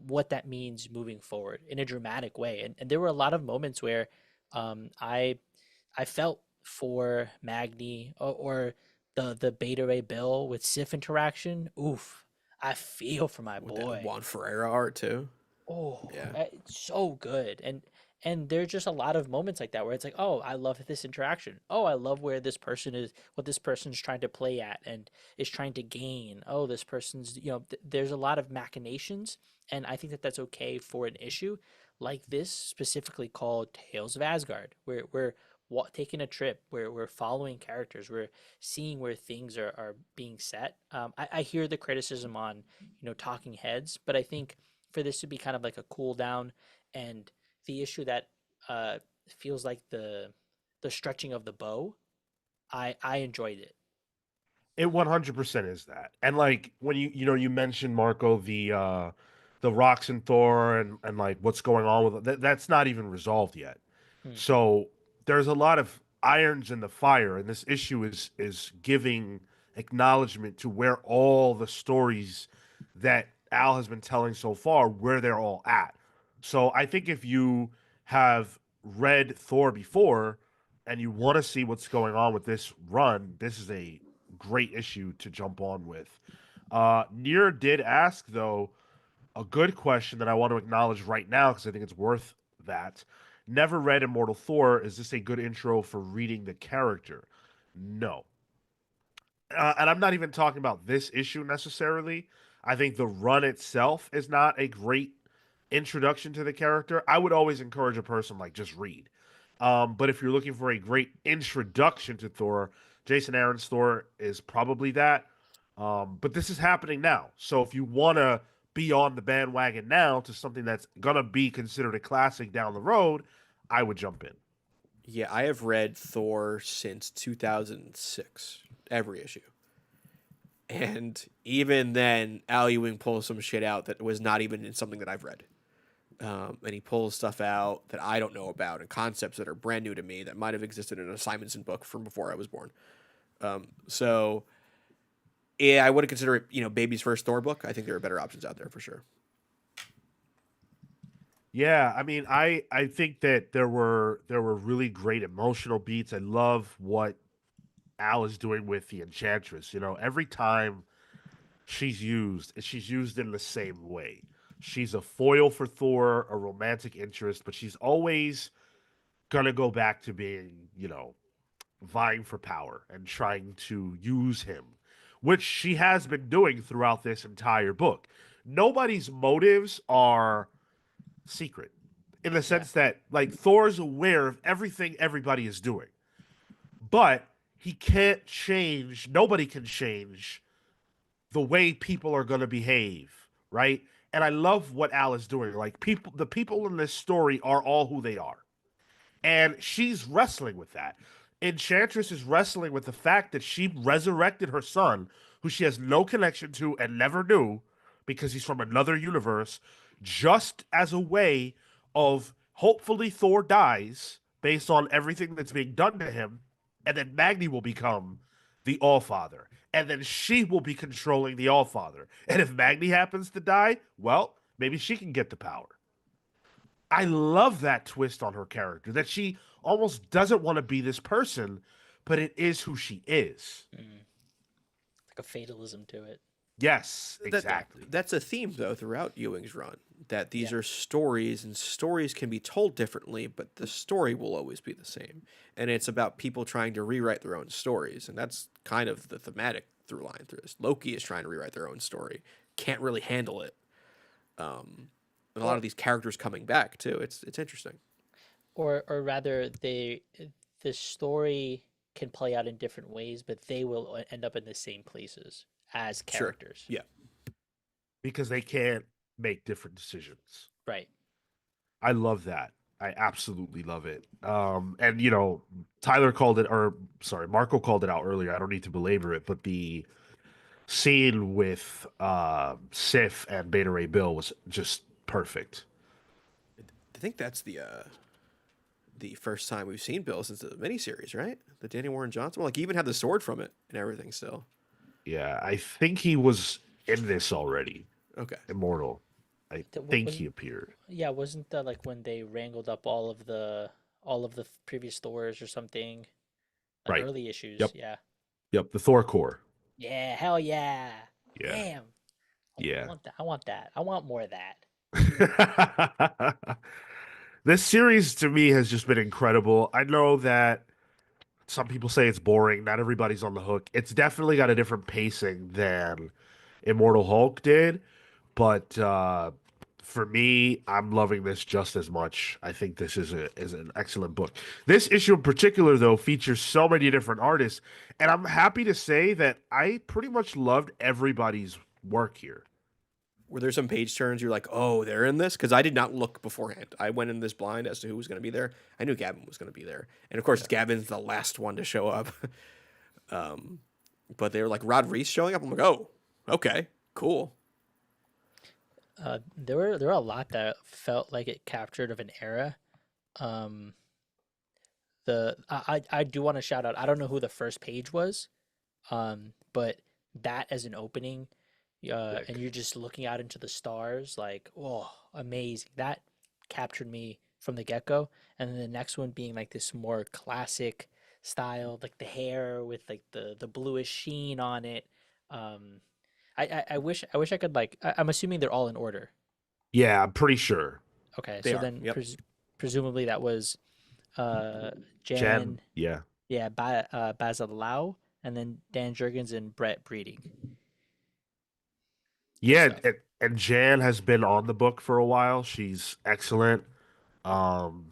what that means moving forward in a dramatic way. And there were a lot of moments where I felt for Magni or the Beta Ray Bill with Sif interaction. Oof, I feel for my With that boy. Juan Ferreira art too. Oh, Yeah. it's so good. And there's just a lot of moments like that where it's like, oh, I love this interaction. Oh, I love where this person is, what this person's trying to play at and is trying to gain. Oh, this person's, there's a lot of machinations, and I think that that's okay for an issue like this, specifically called Tales of Asgard, where we're taking a trip, where we're following characters, we're seeing where things are being set. I hear the criticism on, talking heads, but I think for this to be kind of like a cool down and the issue that uh feels like the stretching of the bow, I enjoyed it. It 100% is that. And like when you mentioned Marco the rocks and Thor and like what's going on with it, that's not even resolved yet. Hmm. So there's a lot of irons in the fire, and this issue is giving acknowledgement to where all the stories that Al has been telling so far, where they're all at. So I think if you have read Thor before and you want to see what's going on with this run, this is a great issue to jump on with. Near did ask though a good question that I want to acknowledge right now because I think it's worth that. Never read Immortal Thor. Is this a good intro for reading the character? No. And I'm not even talking about this issue necessarily. I think the run itself is not a great introduction to the character. I would always encourage a person like just read. But if you're looking for a great introduction to Thor, Jason Aaron's Thor is probably that. But this is happening now. So if you want to be on the bandwagon now to something that's going to be considered a classic down the road, I would jump in. Yeah, I have read Thor since 2006, every issue. And even then, Al Ewing pulls some shit out that was not even in something that I've read. And he pulls stuff out that I don't know about and concepts that are brand new to me that might have existed in a Simonson book from before I was born. So, yeah, I wouldn't consider it, baby's first Thor book. I think there are better options out there for sure. Yeah, I mean, I think that there were really great emotional beats. I love what Al is doing with the Enchantress. Every time she's used in the same way. She's a foil for Thor, a romantic interest, but she's always gonna go back to being, vying for power and trying to use him, which she has been doing throughout this entire book. Nobody's motives are secret in the Yeah. sense that like Thor's aware of everything everybody is doing, but he can't change, nobody can change the way people are going to behave, right? And I love what Al is doing. Like the people in this story are all who they are, and she's wrestling with that. Enchantress is wrestling with the fact that she resurrected her son, who she has no connection to and never knew because he's from another universe, just as a way of hopefully Thor dies based on everything that's being done to him, and then Magni will become the All Father. And then she will be controlling the All Father. And if Magni happens to die, well, maybe she can get the power. I love that twist on her character, that she almost doesn't want to be this person, but it is who she is. Mm. Like a fatalism to it. Yes, That exactly. that's a theme though throughout Ewing's run. That these Yeah. are stories, and stories can be told differently, but the story will always be the same. And it's about people trying to rewrite their own stories, and that's kind of the thematic through line through this. Loki is trying to rewrite their own story, can't really handle it. And a lot Or of these characters coming back too. It's interesting. or rather the story can play out in different ways, but they will end up in the same places as Sure. characters. Yeah. Because they can't make different decisions. Right. I love that. I absolutely love it. And you know, Tyler called it, or sorry, Marco called it out earlier. I don't need to belabor it, but the scene with Sif and Beta Ray Bill was just perfect. I think that's the first time we've seen Bill since the miniseries, right? The Danny Warren Johnson. Well, like he even had the sword from it and everything still. Yeah, I think he was in this already. Okay. Immortal. I That think was he appeared. Yeah, wasn't that like when they wrangled up all of the previous Thors or something? Like Right. early issues. Yep. Yeah. Yep. The Thor core. Yeah, hell yeah. Yeah. Damn. I Yeah. want that. I want that. I want more of that. This series to me has just been incredible. I know that some people say it's boring. Not everybody's on the hook. It's definitely got a different pacing than Immortal Hulk did, but for me, I'm loving this just as much. I think this is an excellent book. This issue in particular, though, features so many different artists, and I'm happy to say that I pretty much loved everybody's work here. Were there some page turns you're like, oh, they're in this? Because I did not look beforehand. I went in this blind as to who was going to be there. I knew Gavin was going to be there, and of course, Gavin's the last one to show up. um, but they were like Rod Reese showing up. I'm like, oh, okay, cool. There were a lot that felt like it captured of an era. Um, I do want to shout out. I don't know who the first page was, but that as an opening, and you're just looking out into the stars, like, oh, amazing. That captured me from the get go. And then the next one being like this more classic style, like the hair with like the bluish sheen on it. Um, I wish I could like. I'm assuming they're all in order. Yeah, I'm pretty sure. Okay, They so are. then Yep. presumably that was uh Jen, Jan, yeah. yeah, Basil Lau, and then Dan Jurgens and Brett Breeding. Good Yeah, stuff. and Jan has been on the book for a while. She's excellent. Um,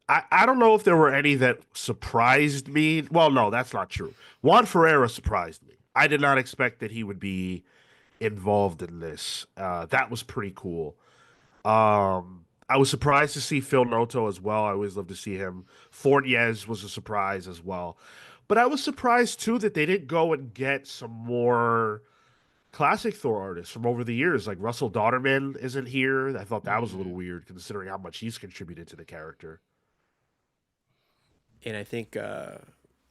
I don't know if there were any that surprised me. Well, no, that's not true. Juan Ferreira surprised me. I did not expect that he would be involved in this. That was pretty cool. I was surprised to see Phil Noto as well. I always love to see him. Fornez was a surprise as well. But I was surprised too that they didn't go and get some more classic Thor artists from over the years. Like Russell Dauterman isn't here. I thought that was a little Mm, weird considering how much he's contributed to the character. And I think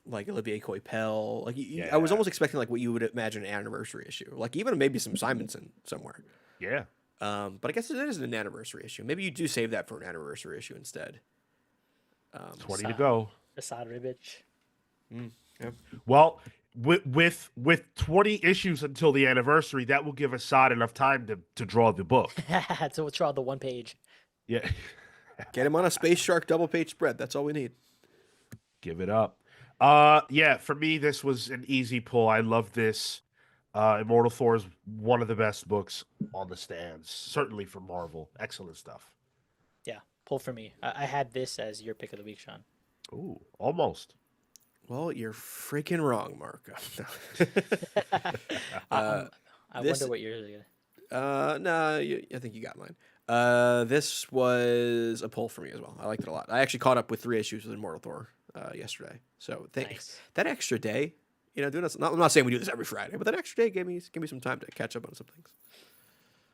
like Olivier Coipel, like I was Yeah. almost expecting like what you would imagine an anniversary issue, like even maybe some Simonson somewhere. Yeah. But I guess it is an anniversary issue. Maybe you do save that for an anniversary issue instead. 20 to Assad, go. Assad Ribic. Yeah. Well, with 20 issues until the anniversary, that will give Assad enough time to draw the book. So we'll draw the one page. Yeah. Get him on a Space Shark double page spread. That's all we need. Give it up. Yeah, for me this was an easy pull. I love this. Immortal Thor is one of the best books on the stands, certainly from Marvel. Excellent stuff. Yeah, pull for me. I had this as your pick of the week, Sean. Ooh, almost. Well, you're freaking wrong, Marco. I, I this- wonder what yours is. Nah, I think you got mine. This was a pull for me as well. I liked it a lot. I actually caught up with 3 issues with Immortal Thor yesterday. So Nice. that extra day, doing this. I'm not saying we do this every Friday, but that extra day gave me some time to catch up on some things.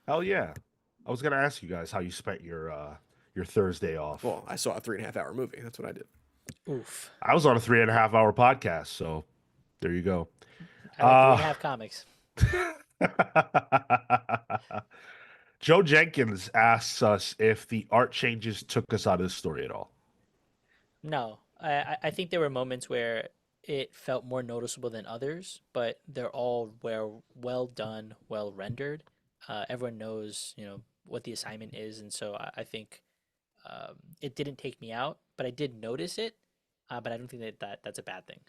Hell yeah. I was gonna ask you guys how you spent your Thursday off. Well, I saw a 3.5 hour movie. That's what I did. Oof. I was on a 3.5 hour podcast, so there you go. I like 3.5 comics. Joe Jenkins asks us if the art changes took us out of the story at all. No, I think there were moments where it felt more noticeable than others, but they're all well done, well rendered. Everyone knows, what the assignment is, and so I think it didn't take me out, but I did notice it. But I don't think that's a bad thing.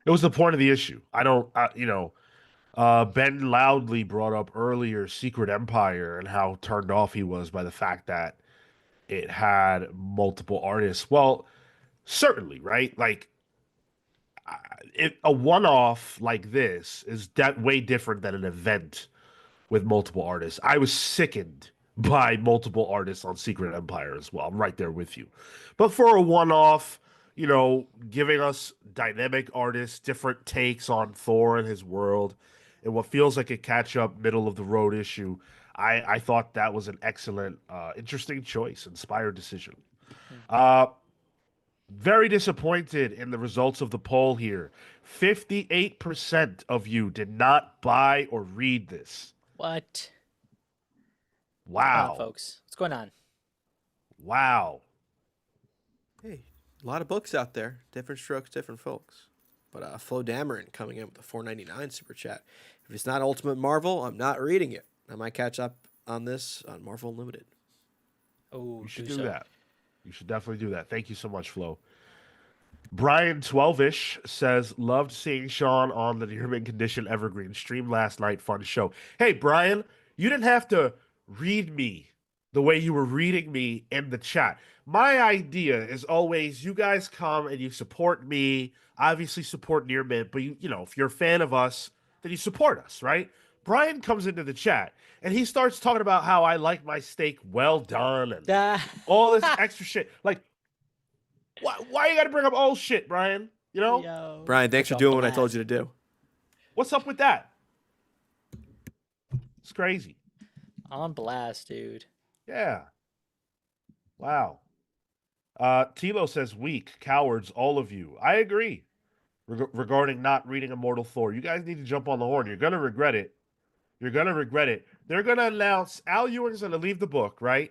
It was the point of the issue. I don't, Ben loudly brought up earlier Secret Empire and how turned off he was by the fact that it had multiple artists. Well, certainly, right? Like, a one-off like this is that way different than an event with multiple artists. I was sickened by multiple artists on Secret Empire as well. I'm right there with you. But for a one-off, giving us dynamic artists, different takes on Thor and his world, and what feels like a catch-up, middle-of-the-road issue, I thought that was an excellent, interesting choice, inspired decision. Uh, Very disappointed in the results of the poll here. 58% of you did not buy or read this. What? What's going on, Wow. folks? What's going on? Wow. Hey, a lot of books out there. Different strokes, different folks. But Flo Dameron coming in with a $4.99 super chat. If it's not Ultimate Marvel, I'm not reading it. I might catch up on this on Marvel Unlimited. Oh, You should do do so. that. You should definitely do that. Thank you so much, Flo. Brian 12ish says, loved seeing Sean on the Human Condition Evergreen stream last night. Fun show. Hey, Brian, you didn't have to read me the way you were reading me in the chat. My idea is always you guys come and you support me, obviously support Near Mint, but if you're a fan of us, then you support us, right? Brian comes into the chat and he starts talking about how I like my steak well done and all this extra shit. Like, why you got to bring up old shit, Brian? Yo. Brian, thanks for Put you on doing what I told blast. you to do. What's up with that? It's crazy. On blast, dude. Yeah. Wow. Tilo says weak, cowards, all of you. I agree regarding not reading Immortal Thor. You guys need to jump on the horn. You're gonna regret it. You're gonna regret it. They're gonna announce Al Ewing's gonna leave the book, right?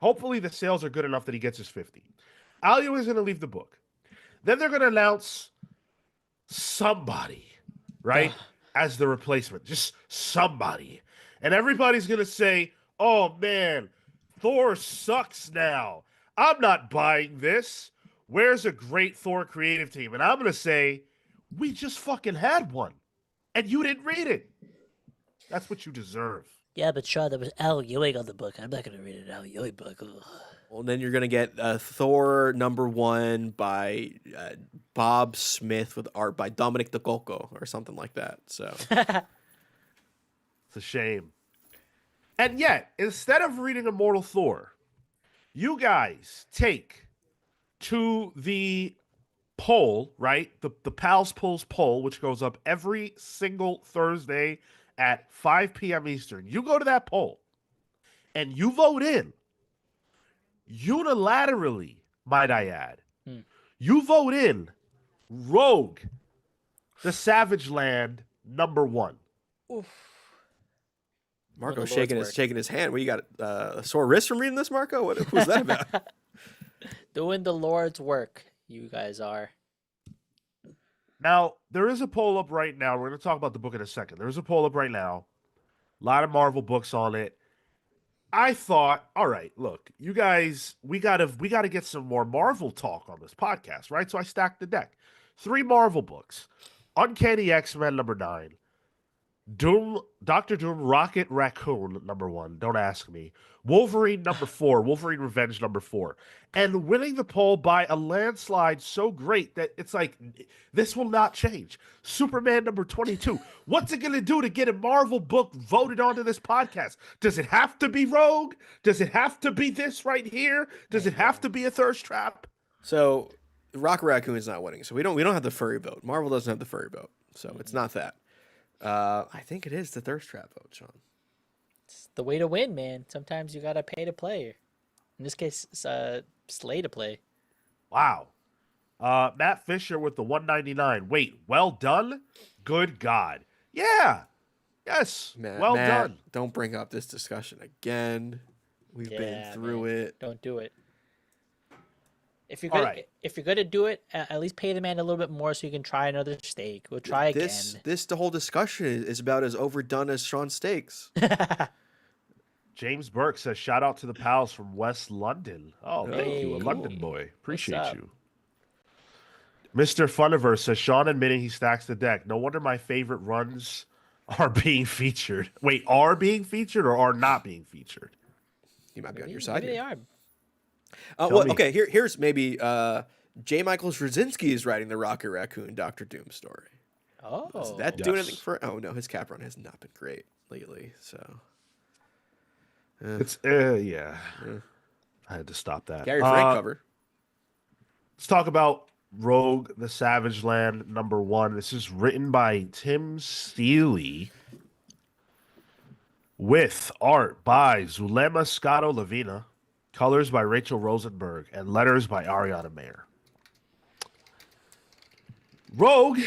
Hopefully the sales are good enough that he gets his 50. Al Ewing's gonna leave the book. Then they're gonna announce somebody, right, as the replacement. Just somebody. And everybody's going to say, oh, man, Thor sucks now. I'm not buying this. Where's a great Thor creative team? And I'm going to say, we just fucking had one. And you didn't read it. That's what you deserve. Yeah, but Sean, there was Al Ewing on the book. I'm not going to read an Al Ewing book. Ugh. Well, then you're going to get Thor #1 by Bob Smith with art by Dominic DeColco or something like that. So It's a shame. And yet, instead of reading Immortal Thor, you guys take to the poll, right? The Pals Polls poll, which goes up every single Thursday at 5 p.m. Eastern. You go to that poll and you vote in unilaterally, might I add. You vote in Rogue, the Savage Land #1. Oof. Marco's For the Lord's shaking his hand. What, you got a sore wrist from reading this, Marco? What was that about? Doing the Lord's work, you guys are. Now, there is a poll up right now. We're going to talk about the book in a second. There's a poll up right now. A lot of Marvel books on it. I thought, all right, look, you guys, we gotta get some more Marvel talk on this podcast, right? So I stacked the deck. 3 Marvel books. Uncanny X-Men #9. Doom, Doctor Doom, Rocket Raccoon #1. Don't ask me. Wolverine #4. Wolverine Revenge #4. And winning the poll by a landslide so great that it's like, this will not change. Superman #22. What's it going to do to get a Marvel book voted onto this podcast? Does it have to be Rogue? Does it have to be this right here? Does it have to be a thirst trap? So Rocket Raccoon is not winning. So we don't have the furry vote. Marvel doesn't have the furry vote. So it's not that. I think it is the thirst trap vote, Sean. It's the way to win, man. Sometimes you got to pay to play. In this case, it's slay to play. Wow. Matt Fisher with the 199. Wait, well done? Good God. Yeah. Yes. Matt, Well done. don't bring up this discussion again. We've been Yeah, through man. it. Don't do it. All right. If you're gonna do it, at least pay the man a little bit more so you can try another steak. We'll try again. The whole discussion is about as overdone as Sean Steaks. James Burke says, shout out to the pals from West London. Oh, thank you. A Hey, London boy. what's Appreciate up? you. Mr. Funiverse says, Sean admitting he stacks the deck. No wonder my favorite runs are being featured. Wait, are being featured or are not being featured? He might be on Maybe, your side maybe they here. are. Tell me. Okay, here's maybe J. Michael Straczynski is writing the Rocket Raccoon Doctor Doom story. Oh, Does that do Yes. anything for? Oh no, his cap run has not been great lately. So It's, yeah. I had to stop that. Gary Frank cover. Let's talk about Rogue the Savage Land #1. This is written by Tim Seeley with art by Zulema Scotto Lavina, colors by Rachel Rosenberg, and letters by Ariana Mayer. Rogue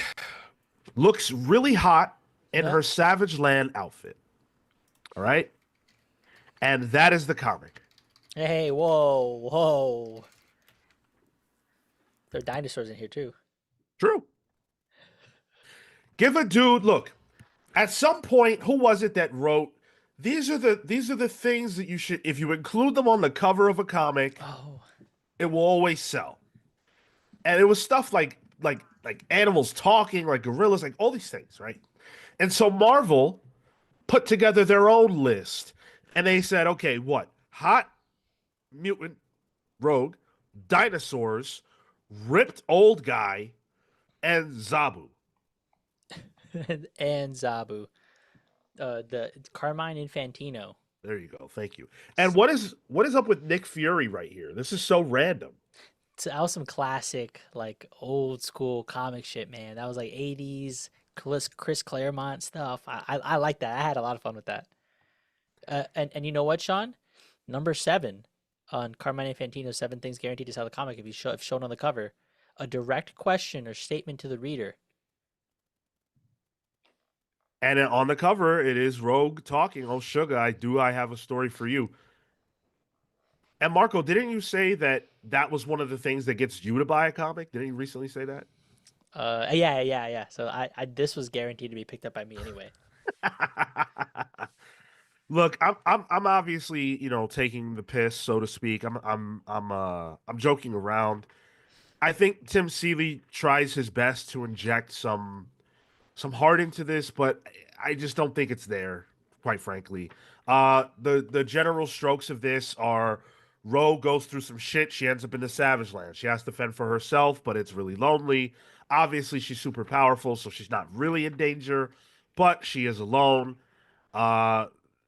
looks really hot in her Savage Land outfit. All right? And that is the comic. hey, whoa. There are dinosaurs in here too. True. Give a dude look. At some point, who was it that wrote these are the things that you should, if you include them on the cover of a comic, Oh, it will always sell. And it was stuff like animals talking, like gorillas, like all these things, right? And so Marvel put together their own list, and they said, okay, what? Hot mutant rogue, dinosaurs, ripped old guy, and Zabu. and Zabu, the Carmine Infantino. There you go. Thank you. And what is up with Nick Fury right here? This is so random. That was some classic, like old school comic shit, man. That was like '80s Chris Claremont stuff. I like that. I had a lot of fun with that. And you know what, Sean? Number 7 on Carmine Infantino's 7 Things Guaranteed to Sell the Comic. If shown on the cover, a direct question or statement to the reader. And on the cover, it is Rogue talking. Oh, sugar, I have a story for you. And Marco, didn't you say that was one of the things that gets you to buy a comic? Didn't you recently say that? Yeah. So I this was guaranteed to be picked up by me anyway. Look, I'm obviously, taking the piss, so to speak. I'm joking around. I think Tim Seeley tries his best to inject some heart into this, but I just don't think it's there, quite frankly. The general strokes of this are Rogue goes through some shit. She ends up in the Savage Land. She has to fend for herself, but it's really lonely. Obviously, she's super powerful, so she's not really in danger, but she is alone.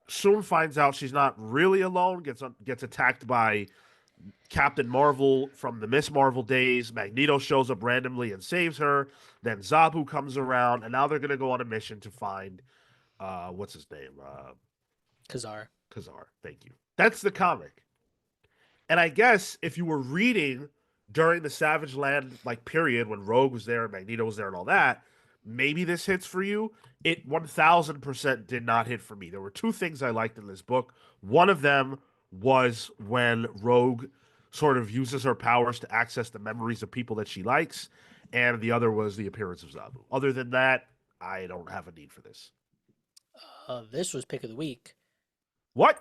Soon finds out she's not really alone. Gets attacked by Captain Marvel from the Miss Marvel days. Magneto shows up randomly and saves her. Then Zabu comes around, and now they're gonna go on a mission to find what's his name? Kazar. Kazar. Thank you. That's the comic. And I guess if you were reading during the Savage Land period when Rogue was there and Magneto was there and all that, maybe this hits for you. It 1000% did not hit for me. There were 2 things I liked in this book. One of them was when Rogue sort of uses her powers to access the memories of people that she likes, and the other was the appearance of Zabu. Other than that, I don't have a need for this. This was pick of the week. What?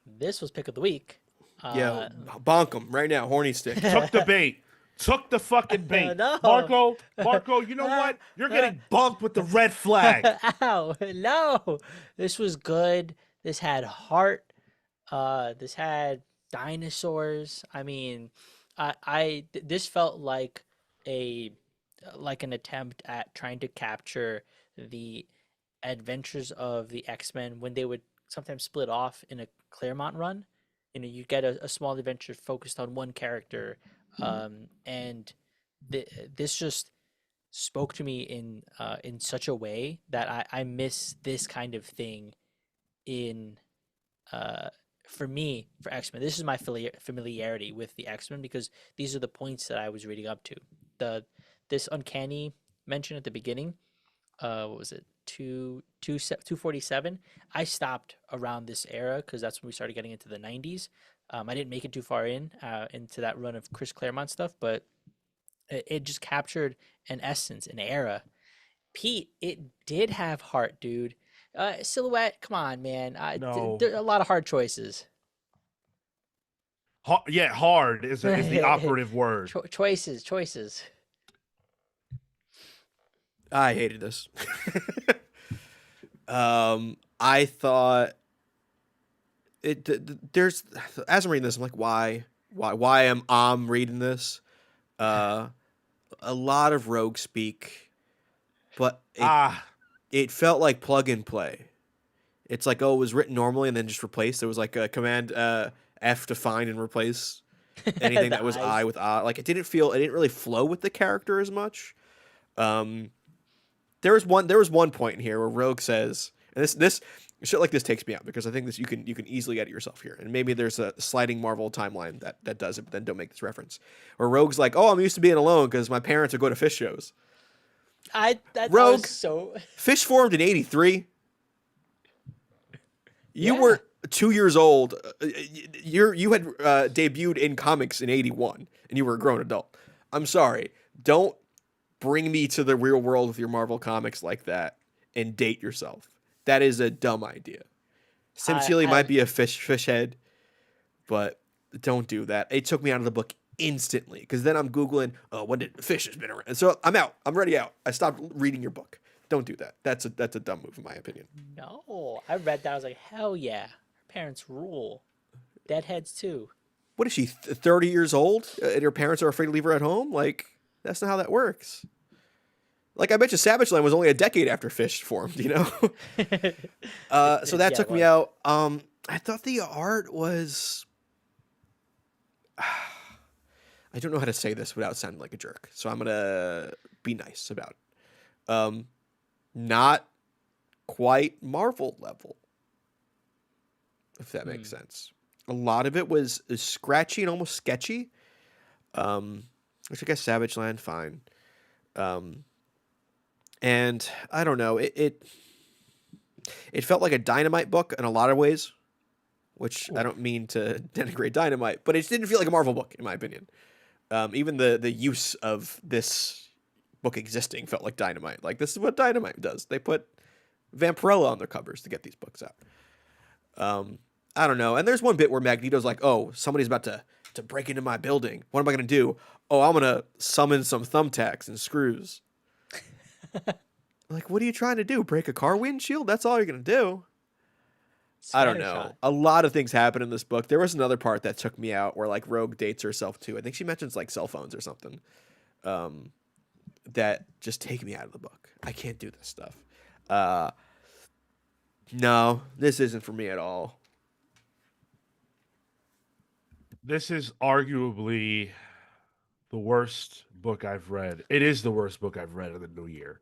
This was pick of the week. Yeah, bonk him right now, horny stick. Took the bait. Took the fucking bait. No. Marco, you know what? You're getting bumped with the red flag. Ow, no. This was good. This had heart. This had dinosaurs. I mean, this felt like an attempt at trying to capture the adventures of the X-Men when they would sometimes split off in a Claremont run. You get a small adventure focused on one character, and this just spoke to me in such a way that I miss this kind of thing in for me, for X-Men. This is my familiarity with the X-Men because these are the points that I was reading up to. This uncanny mention at the beginning, what was it, 247. I stopped around this era because that's when we started getting into the 90s. I didn't make it too far into that run of Chris Claremont stuff, but it just captured an essence, an era. Pete, it did have heart, dude. Silhouette, come on, man. No. There are a lot of hard choices. Yeah, hard is the operative word. Choices. I hated this. I thought there's as I'm reading this, I'm like, why am I reading this? A lot of rogue speak, but it felt like plug and play. It's like, oh, it was written normally and then just replaced. There was like a command F to find and replace anything that was I with I. Like it didn't really flow with the character as much. There was one point in here where Rogue says, and this shit like this takes me out because I think this you can easily edit yourself here, and maybe there's a sliding Marvel timeline that does it, but then don't make this reference. Where Rogue's like, oh, I'm used to being alone because my parents would go to fish shows. Rogue so Fish formed in '83. You Yeah. were 2 years old. You had debuted in comics in '81, and you were a grown adult. I'm sorry. Don't bring me to the real world with your Marvel comics like that and date yourself. That is a dumb idea. Sim Sealy might be a fish head, but don't do that. It took me out of the book instantly because then I'm Googling, oh, when did Fish has been around? And so I'm out. I'm already out. I stopped reading your book. Don't do that. That's a dumb move in my opinion. No, I read that. I was like, hell yeah. Her parents rule. Deadheads too. What is she, 30 years old? And her parents are afraid to leave her at home? Like, that's not how that works. Like, I bet you Savage Land was only a decade after Fish formed, you know? So that took me out. I thought the art was... I don't know how to say this without sounding like a jerk, so I'm going to be nice about it. Not quite Marvel level, if that makes sense. A lot of it was scratchy and almost sketchy, which I guess Savage Land, fine. And I don't know, it felt like a Dynamite book in a lot of ways, which I don't mean to denigrate Dynamite, but it didn't feel like a Marvel book, in my opinion. Even the use of this book existing felt like Dynamite. Like, this is what Dynamite does. They put Vampirella on their covers to get these books out. I don't know. And there's one bit where Magneto's like, oh, somebody's about to break into my building. What am I going to do? Oh, I'm going to summon some thumbtacks and screws. Like, what are you trying to do? Break a car windshield? That's all you're going to do. I don't know. Shot. A lot of things happen in this book. There was another part that took me out where, like, Rogue dates herself, too. I think she mentions, like, cell phones or something. That just take me out of the book. I can't do this stuff. No, this isn't for me at all. This is arguably the worst book I've read. It is the worst book I've read in the new year.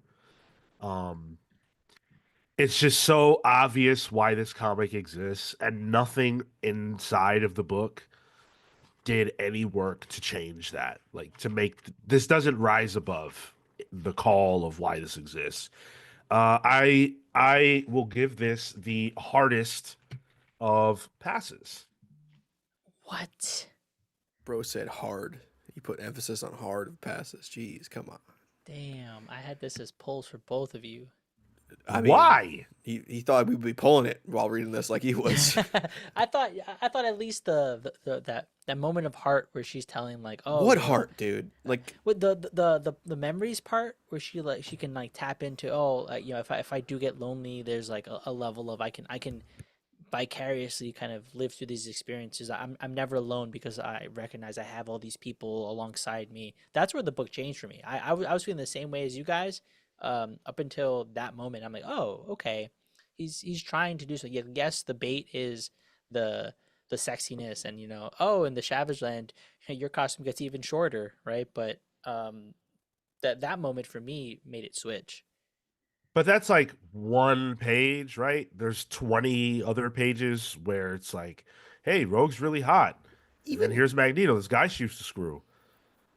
It's just so obvious why this comic exists, and nothing inside of the book did any work to change that. Like, to make this doesn't rise above the call of why this exists. I will give this the hardest of passes. What? Bro said hard. He put emphasis on hard of passes. Jeez, come on. Damn, I had this as polls for both of you. I mean, Why? He thought we'd be pulling it while reading this like he was. I thought at least that moment of heart where she's telling like, oh, What heart, dude? Like, with the memories part where she can like tap into, oh, if I do get lonely, there's like a level of I can vicariously kind of live through these experiences. I'm never alone because I recognize I have all these people alongside me. That's where the book changed for me. I was feeling the same way as you guys. Up until that moment, I'm like, oh, okay, he's trying to do so. Yeah, yes, the bait is the sexiness, and in the Savage Land, your costume gets even shorter, right? But that moment for me made it switch. But that's like one page, right? There's 20 other pages where it's like, hey, Rogue's really hot. And then here's Magneto. This guy shoots the screw.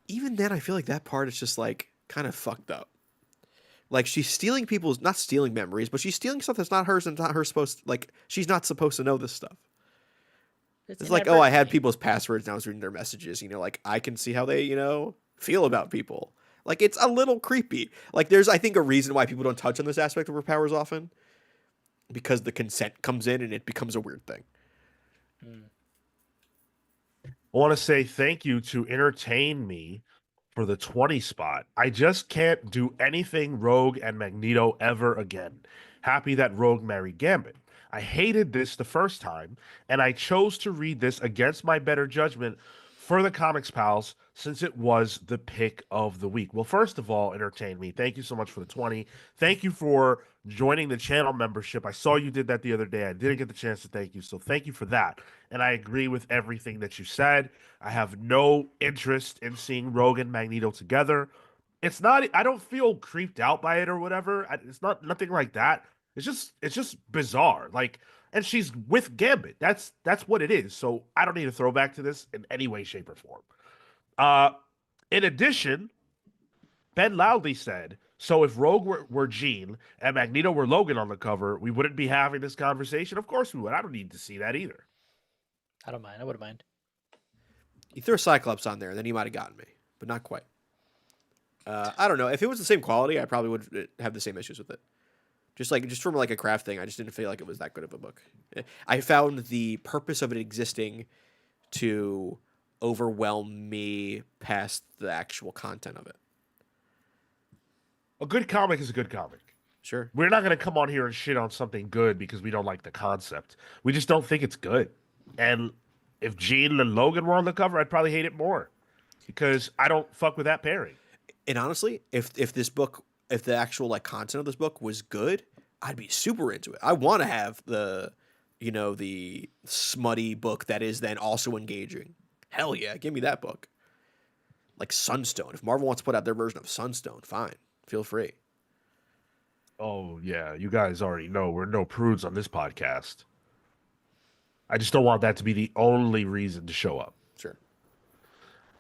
even then, I feel like that part is just like kind of fucked up. Like she's stealing people's not stealing memories, but she's stealing stuff that's not hers and not her supposed like she's not supposed to know this stuff. It's like, oh, I had inadvertently. people's passwords and I was reading their messages, like I can see how they, feel about people. Like it's a little creepy. Like there's I think a reason why people don't touch on this aspect of her powers often. Because the consent comes in and it becomes a weird thing. Mm. I want to say thank you to entertain me for the 20 spot. I just can't do anything Rogue and Magneto ever again. Happy that Rogue married Gambit. I hated this the first time, and I chose to read this against my better judgment for the Comics Pals since it was the pick of the week. Well, first of all, entertain me. Thank you so much for the 20. Thank you for joining the channel membership. I saw you did that the other day. I didn't get the chance to thank you, so thank you for that. And I agree with everything that you said. I have no interest in seeing Rogue and Magneto together. It's not. I don't feel creeped out by it or whatever. It's not nothing like that. It's just bizarre. Like, and she's with Gambit. That's what it is. So I don't need a throwback to this in any way, shape, or form. Uh, in addition, Ben loudly said, "So if Rogue were Jean and Magneto were Logan on the cover, we wouldn't be having this conversation." Of course we would. I don't need to see that either. I don't mind. I wouldn't mind. You threw a Cyclops on there, and then you might have gotten me, but not quite. I don't know. If it was the same quality, I probably would have the same issues with it. Just from like a craft thing, I just didn't feel like it was that good of a book. I found the purpose of it existing to overwhelm me past the actual content of it. A good comic is a good comic. Sure. We're not going to come on here and shit on something good because we don't like the concept. We just don't think it's good. And if Jean and Logan were on the cover, I'd probably hate it more because I don't fuck with that pairing. And honestly, if the actual like content of this book was good, I'd be super into it. I want to have the smutty book that is then also engaging. Hell yeah, give me that book. Like Sunstone. If Marvel wants to put out their version of Sunstone, fine. Feel free. Oh, yeah. You guys already know we're no prudes on this podcast. I just don't want that to be the only reason to show up. Sure.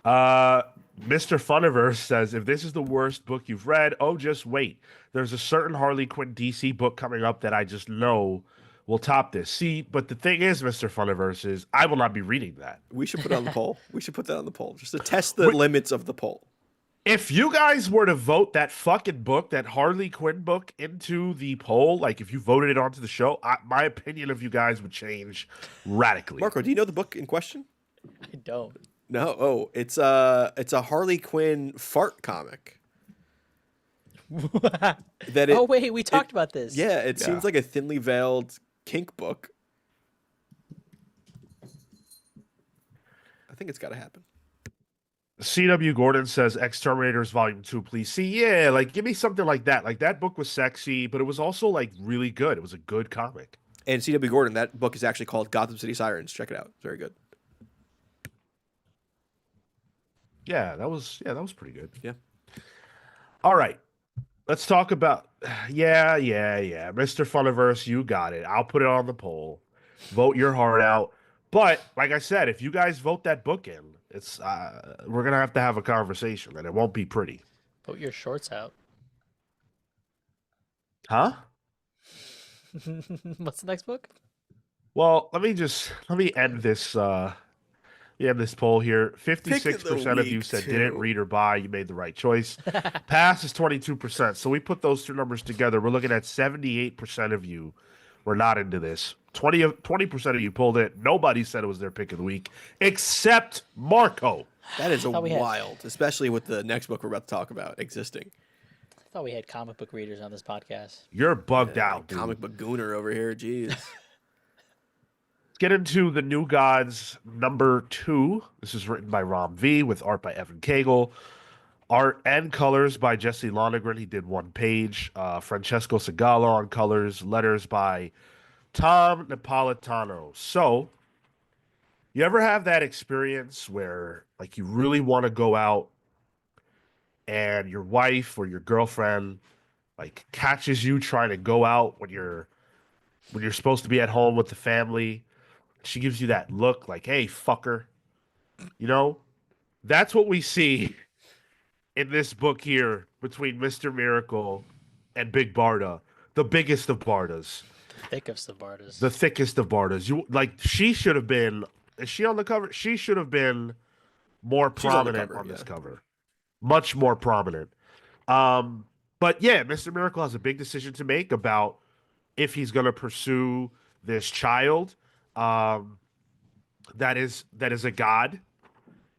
Mr. Funiverse says, if this is the worst book you've read, oh, just wait. There's a certain Harley Quinn DC book coming up that I just know will top this. See, but the thing is, Mr. Funiverse, is I will not be reading that. We should put it on the poll. We should put that on the poll just to test the limits of the poll. If you guys were to vote that fucking book, that Harley Quinn book, into the poll, like if you voted it onto the show, my opinion of you guys would change radically. Marco, do you know the book in question? I don't. No. Oh, it's a Harley Quinn fart comic. Oh wait, we talked about this. Yeah, it seems like a thinly veiled kink book. I think it's got to happen. CW Gordon says Exterminators Volume 2, please. See, yeah, like give me something like that. Like that book was sexy, but it was also like really good. It was a good comic. And CW Gordon, that book is actually called Gotham City Sirens. Check it out. It's very good. Yeah, that was pretty good. Yeah. All right. Let's talk about yeah. Mr. Funiverse, you got it. I'll put it on the poll. Vote your heart out. But like I said, if you guys vote that book in, it's we're gonna have a conversation, and it won't be pretty. Vote your shorts out. Huh? What's the next book? Well, let me end this poll here. 56% of you said didn't read or buy. You made the right choice. Pass is 22%. So we put those two numbers together. We're looking at 78% of you were not into this. 20% of you pulled it. Nobody said it was their pick of the week except Marco. That is wild, especially with the next book we're about to talk about existing. I thought we had comic book readers on this podcast. You're bugged out, dude. Comic book gooner over here. Jeez. Let's get into the New Gods #2. This is written by Rom V with art by Evan Cagle. Art and colors by Jesse Lonergan. He did one page. Francesco Segala on colors. Letters by Tom Napolitano. So, you ever have that experience where like you really want to go out and your wife or your girlfriend like catches you trying to go out when you're supposed to be at home with the family? She gives you that look like, "Hey, fucker." You know? That's what we see in this book here between Mr. Miracle and Big Barda, the biggest of Bardas, The thickest of the artists. thickest of Bardas. You like she should have been. Is she on the cover? She should have been more She's on the prominent cover, on yeah. this cover, much more prominent. Um, but yeah, Mr. Miracle has a big decision to make about if he's going to pursue this child. Um, that is a god,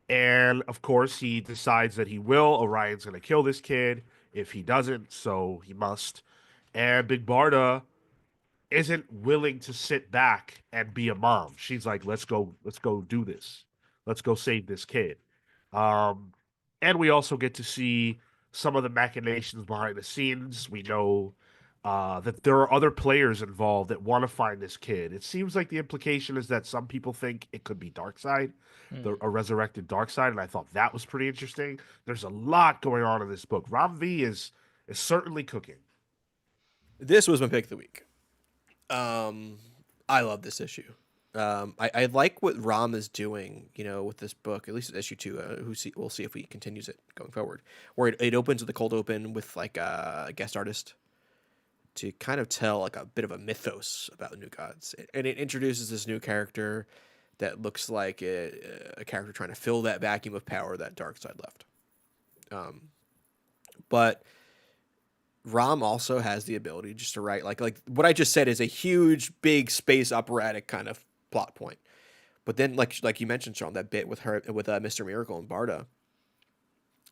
and of course he decides that he will. Orion's going to kill this kid if he doesn't, so he must. And Big Barda isn't willing to sit back and be a mom. She's like, let's go do this. Let's go save this kid. Um, and we also get to see some of the machinations behind the scenes. We know that there are other players involved that want to find this kid. It seems like the implication is that some people think it could be Darkseid, Hmm. a resurrected Darkseid, and I thought that was pretty interesting. There's a lot going on in this book. Ram V is certainly cooking. This was my pick of the week. Um, I love this issue. I like what Ram is doing, with this book, at least issue 2. We'll see if he continues it going forward. Where it opens with a cold open with like a guest artist to kind of tell like a bit of a mythos about the New Gods, and it introduces this new character that looks like a character trying to fill that vacuum of power that Darkseid left. Um, but Rom also has the ability just to write like what I just said is a huge, big space operatic kind of plot point. But then like you mentioned, Sean, that bit with her with Mr. Miracle and Barda,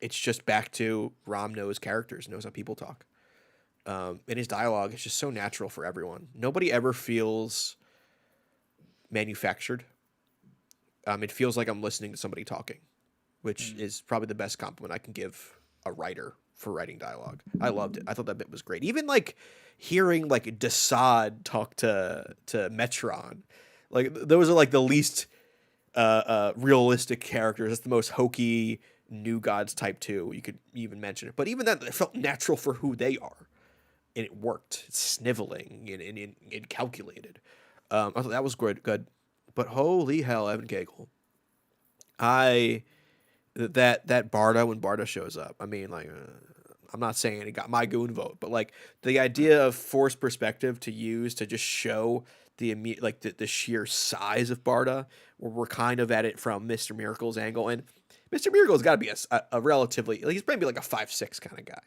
it's just back to Rom knows characters, knows how people talk. And his dialogue is just so natural for everyone. Nobody ever feels manufactured. It feels like I'm listening to somebody talking, which Hmm. is probably the best compliment I can give a writer for writing dialogue. I loved it. I thought that bit was great. Even like hearing like Desaad talk to Metron, like those are like the least realistic characters. That's the most hokey New Gods type 2. You could even mention it, but even that it felt natural for who they are, and it worked. It's sniveling and calculated. I thought that was good. But holy hell, Evan Kegel. I that Barda when Barda shows up. I mean, like, I'm not saying it got my goon vote, but like the idea of forced perspective to use to just show the sheer size of Barda, where we're kind of at it from Mister Miracle's angle, and Mister Miracle's got to be a relatively like he's maybe like a 5'6" kind of guy.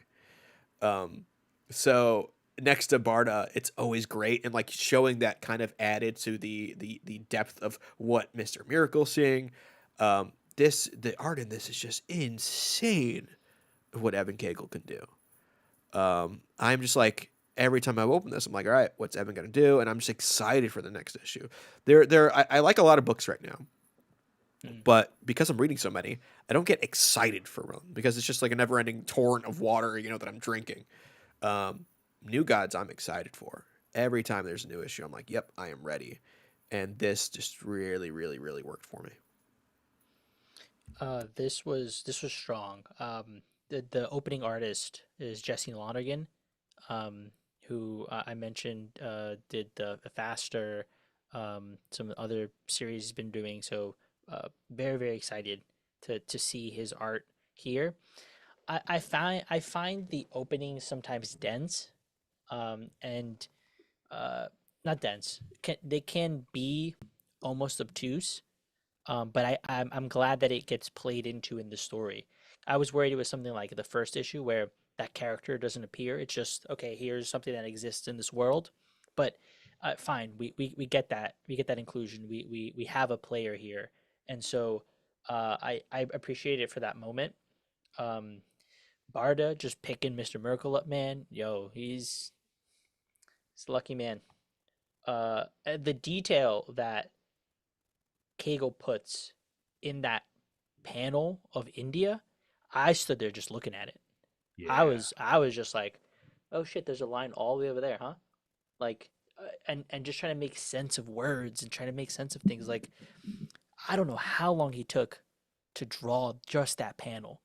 So next to Barda, it's always great, and like showing that kind of added to the depth of what Mister Miracle's seeing. The art in this is just insane. What Evan Kegel can do. I'm just like every time I open this, I'm like, all right, what's Evan gonna do? And I'm just excited for the next issue. I like a lot of books right now, Hmm. but because I'm reading so many, I don't get excited for them because it's just like a never-ending torrent of water, that I'm drinking. Um, New Gods, I'm excited for. Every time there's a new issue, I'm like, yep, I am ready. And this just really, really, really worked for me. This was strong. The opening artist is Jesse Lonergan, um, who I mentioned did the Faster, some other series he's been doing. So very very excited to see his art here. I find the opening sometimes dense, and uh, not dense. They can be almost obtuse, but I'm glad that it gets played into in the story. I was worried it was something like the first issue where that character doesn't appear. It's just okay. Here's something that exists in this world, but fine. We get that. We get that inclusion. We have a player here, and so I appreciate it for that moment. Um, Barda just picking Mr. Miracle up, man. Yo, he's a lucky man. The detail that Kegel puts in that panel of India, I stood there just looking at it. I Yeah. was I was just like, oh shit, there's a line all the way over there, huh? Like, and just trying to make sense of words and trying to make sense of things. Like, I don't know how long he took to draw just that panel.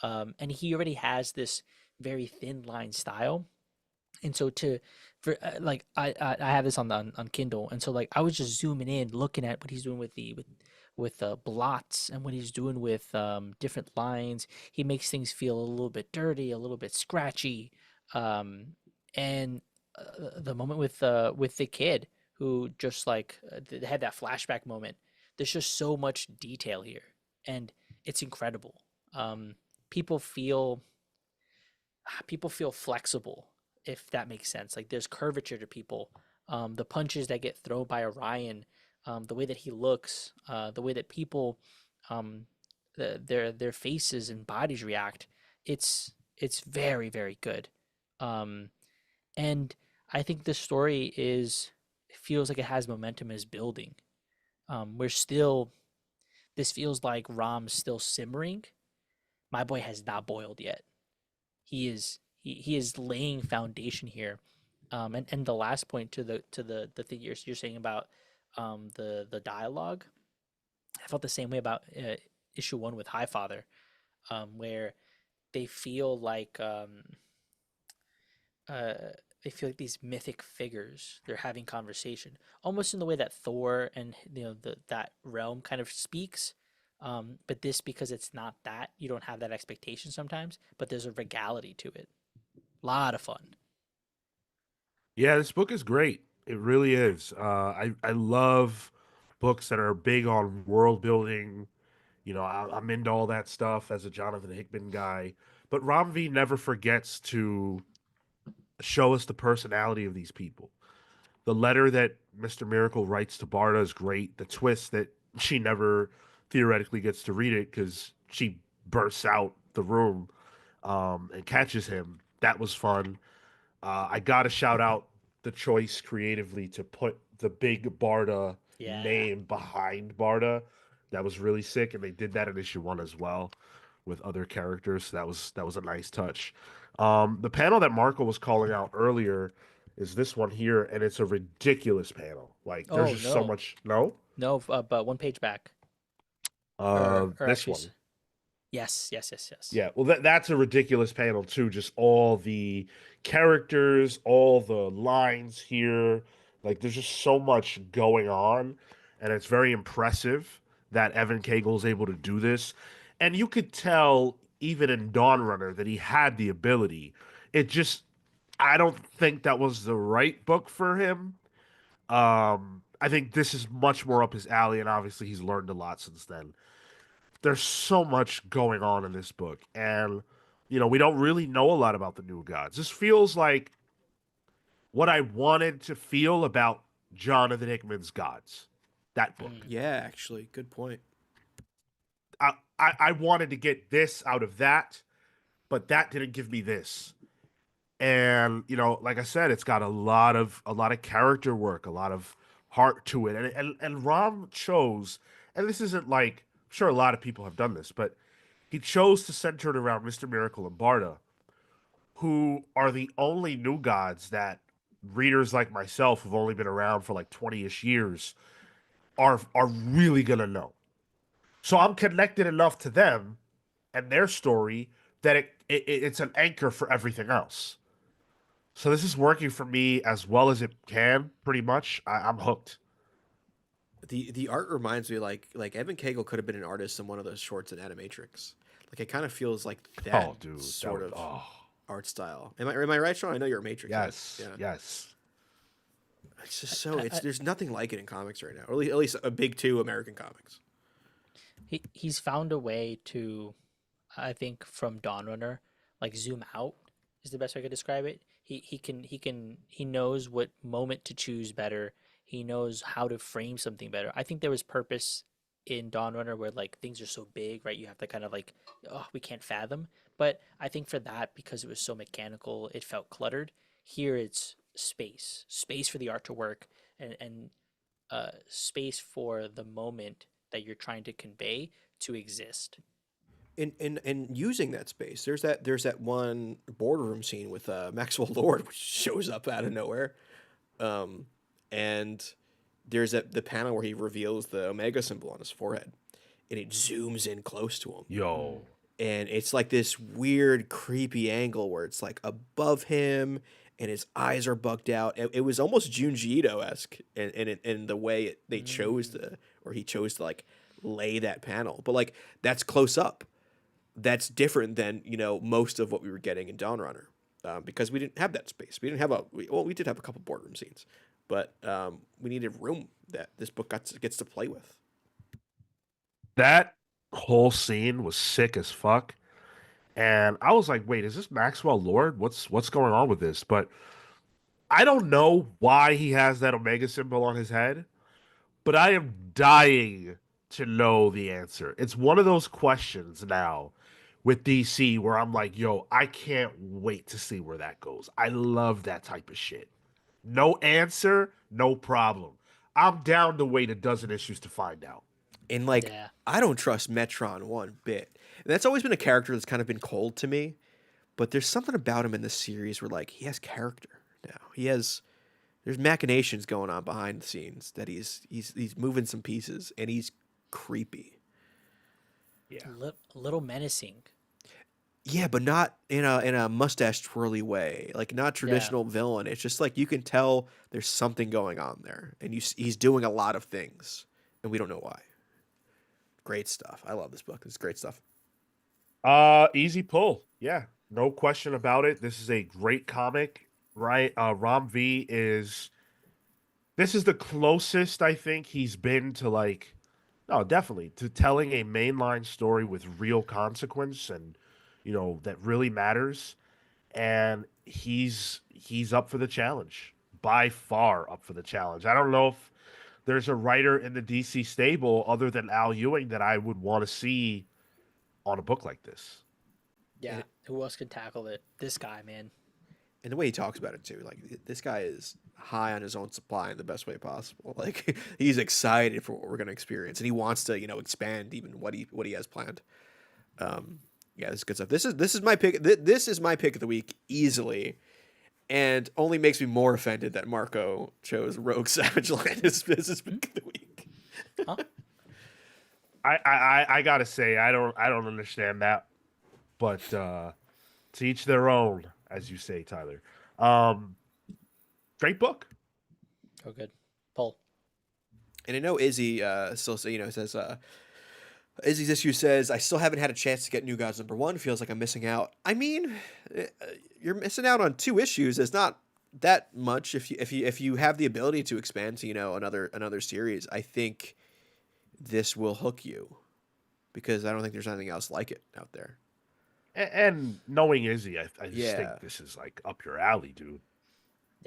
And he already has this very thin line style, and so to for like I have this on Kindle, and so like I was just zooming in looking at what he's doing with the blots and what he's doing with different lines. He makes things feel a little bit dirty, a little bit scratchy, And the moment with the kid who just like had that flashback moment. There's just so much detail here, and it's incredible. Um, people feel people feel flexible, if that makes sense. Like there's curvature to people. The punches that get thrown by Orion, the way that he looks, the way that people, um, their faces and bodies react. It's very very good. Um, and I think the story is feels like it has momentum, is building. We're still this feels like Rom's still simmering. My boy has not boiled yet. He is laying foundation here. And the last point to the thing you're saying about the dialogue, I felt the same way about issue one with Highfather, where they feel like uh, they feel like these mythic figures. They're having conversation, almost in the way that Thor and that realm kind of speaks. But this, because it's not that, you don't have that expectation sometimes. But there's a regality to it. A lot of fun. Yeah, this book is great. It really is. I love books that are big on world building. I'm into all that stuff as a Jonathan Hickman guy. But Ram V never forgets to show us the personality of these people. The letter that Mr. Miracle writes to Barda is great. The twist that she never theoretically gets to read it because she bursts out the room and catches him. That was fun. I got to shout out the choice creatively to put the big Barda Yeah. name behind Barda. That was really sick, and they did that in issue one as well with other characters. So that was a nice touch. The panel that Marco was calling out earlier is this one here, and it's a ridiculous panel. Like there's Oh just so no, much. No, no, but one page back, or this actually, one. yes, yes, yes, yes. Yeah, well, that's a ridiculous panel too. Just all the characters, all the lines here. Like, there's just so much going on, and it's very impressive that Evan Cagle is able to do this. And you could tell, even in Dawn Runner, that he had the ability. It just, I don't think that was the right book for him. I think this is much more up his alley, and obviously he's learned a lot since then. There's so much going on in this book, and we don't really know a lot about the new gods. This feels like what I wanted to feel about Jonathan Hickman's gods. That book. Mm. Yeah, actually, good point. I wanted to get this out of that, but that didn't give me this. And like I said, it's got a lot of character work, a lot of heart to it, and Rom chose, and this isn't like, I'm sure a lot of people have done this, but he chose to center it around Mr. Miracle and Barda, who are the only new gods that readers like myself, who've only been around for like 20-ish years, are really gonna know. So I'm connected enough to them and their story that it's an anchor for everything else. So this is working for me as well as it can, pretty much. I'm hooked. The art reminds me like Evan Cagle could have been an artist in one of those shorts in Animatrix. Like it kind of feels like that Oh, dude, sort of oh, art style. Am I right, Sean? I know you're a Matrix head. yes, Yeah. yes. It's just so I, it's I, there's nothing like it in comics right now, or at least a big two American comics. he's found a way to, I think, from Dawn Runner, like zoom out is the best way I could describe it. He knows what moment to choose better. He knows how to frame something better. I think there was purpose in Dawn Runner where like things are so big, right? You have to kind of like, oh, we can't fathom. But I think for that, because it was so mechanical, it felt cluttered. Here it's space for the art to work, and space for the moment that you're trying to convey to exist. And using that space, there's that one boardroom scene with Maxwell Lord, which shows up out of nowhere, and there's the panel where he reveals the Omega symbol on his forehead, and it zooms in close to him, Yo, and it's like this weird, creepy angle where it's like above him, and his eyes are bugged out. It was almost Junji Ito esque in the way they chose Mm. to, or he chose to like lay that panel, but like that's close up. That's different than most of what we were getting in Dawn Runner. because we didn't have that space. We didn't have we did have a couple boardroom scenes, but we needed room that this book gets to play with. That whole scene was sick as fuck. And I was like, wait, is this Maxwell Lord? What's going on with this? But I don't know why he has that Omega symbol on his head, but I am dying to know the answer. It's one of those questions now with DC where I'm like, yo, I can't wait to see where that goes. I love that type of shit. No answer, no problem. I'm down to wait a dozen issues to find out. And like, Yeah. I don't trust Metron one bit. And that's always been a character that's kind of been cold to me. But there's something about him in this series where like he has character now. There's machinations going on behind the scenes that he's moving some pieces and he's creepy. Yeah. A little menacing. Yeah, but not in a mustache twirly way, like not traditional villain. It's just like you can tell there's something going on there, and he's doing a lot of things, and we don't know why. Great stuff. I love this book. It's great stuff. Easy pull. Yeah, no question about it. This is a great comic, right? Rom V this is the closest I think he's been to like, oh, definitely to telling a mainline story with real consequence and, that really matters. And he's up for the challenge, by far up for the challenge. I don't know if there's a writer in the DC stable other than Al Ewing that I would want to see on a book like this. Yeah. Who else could tackle it? This guy, man. And the way he talks about it too, like this guy is high on his own supply in the best way possible. Like he's excited for what we're going to experience, and he wants to, expand even what he has planned. Yeah, this is good stuff. This is my pick. This is my pick of the week easily, and only makes me more offended that Marco chose Rogue Savage Land as his pick of the week. Huh? I gotta say I don't understand that, but to each their own, as you say, Tyler. Great book. Oh, good. Paul. And I know Izzy still says Izzy's issue says I still haven't had a chance to get New Gods #1. Feels like I'm missing out. I mean, you're missing out on 2 issues. It's not that much if you have the ability to expand to another series. I think this will hook you because I don't think there's anything else like it out there. And knowing Izzy, I just think this is like up your alley, dude.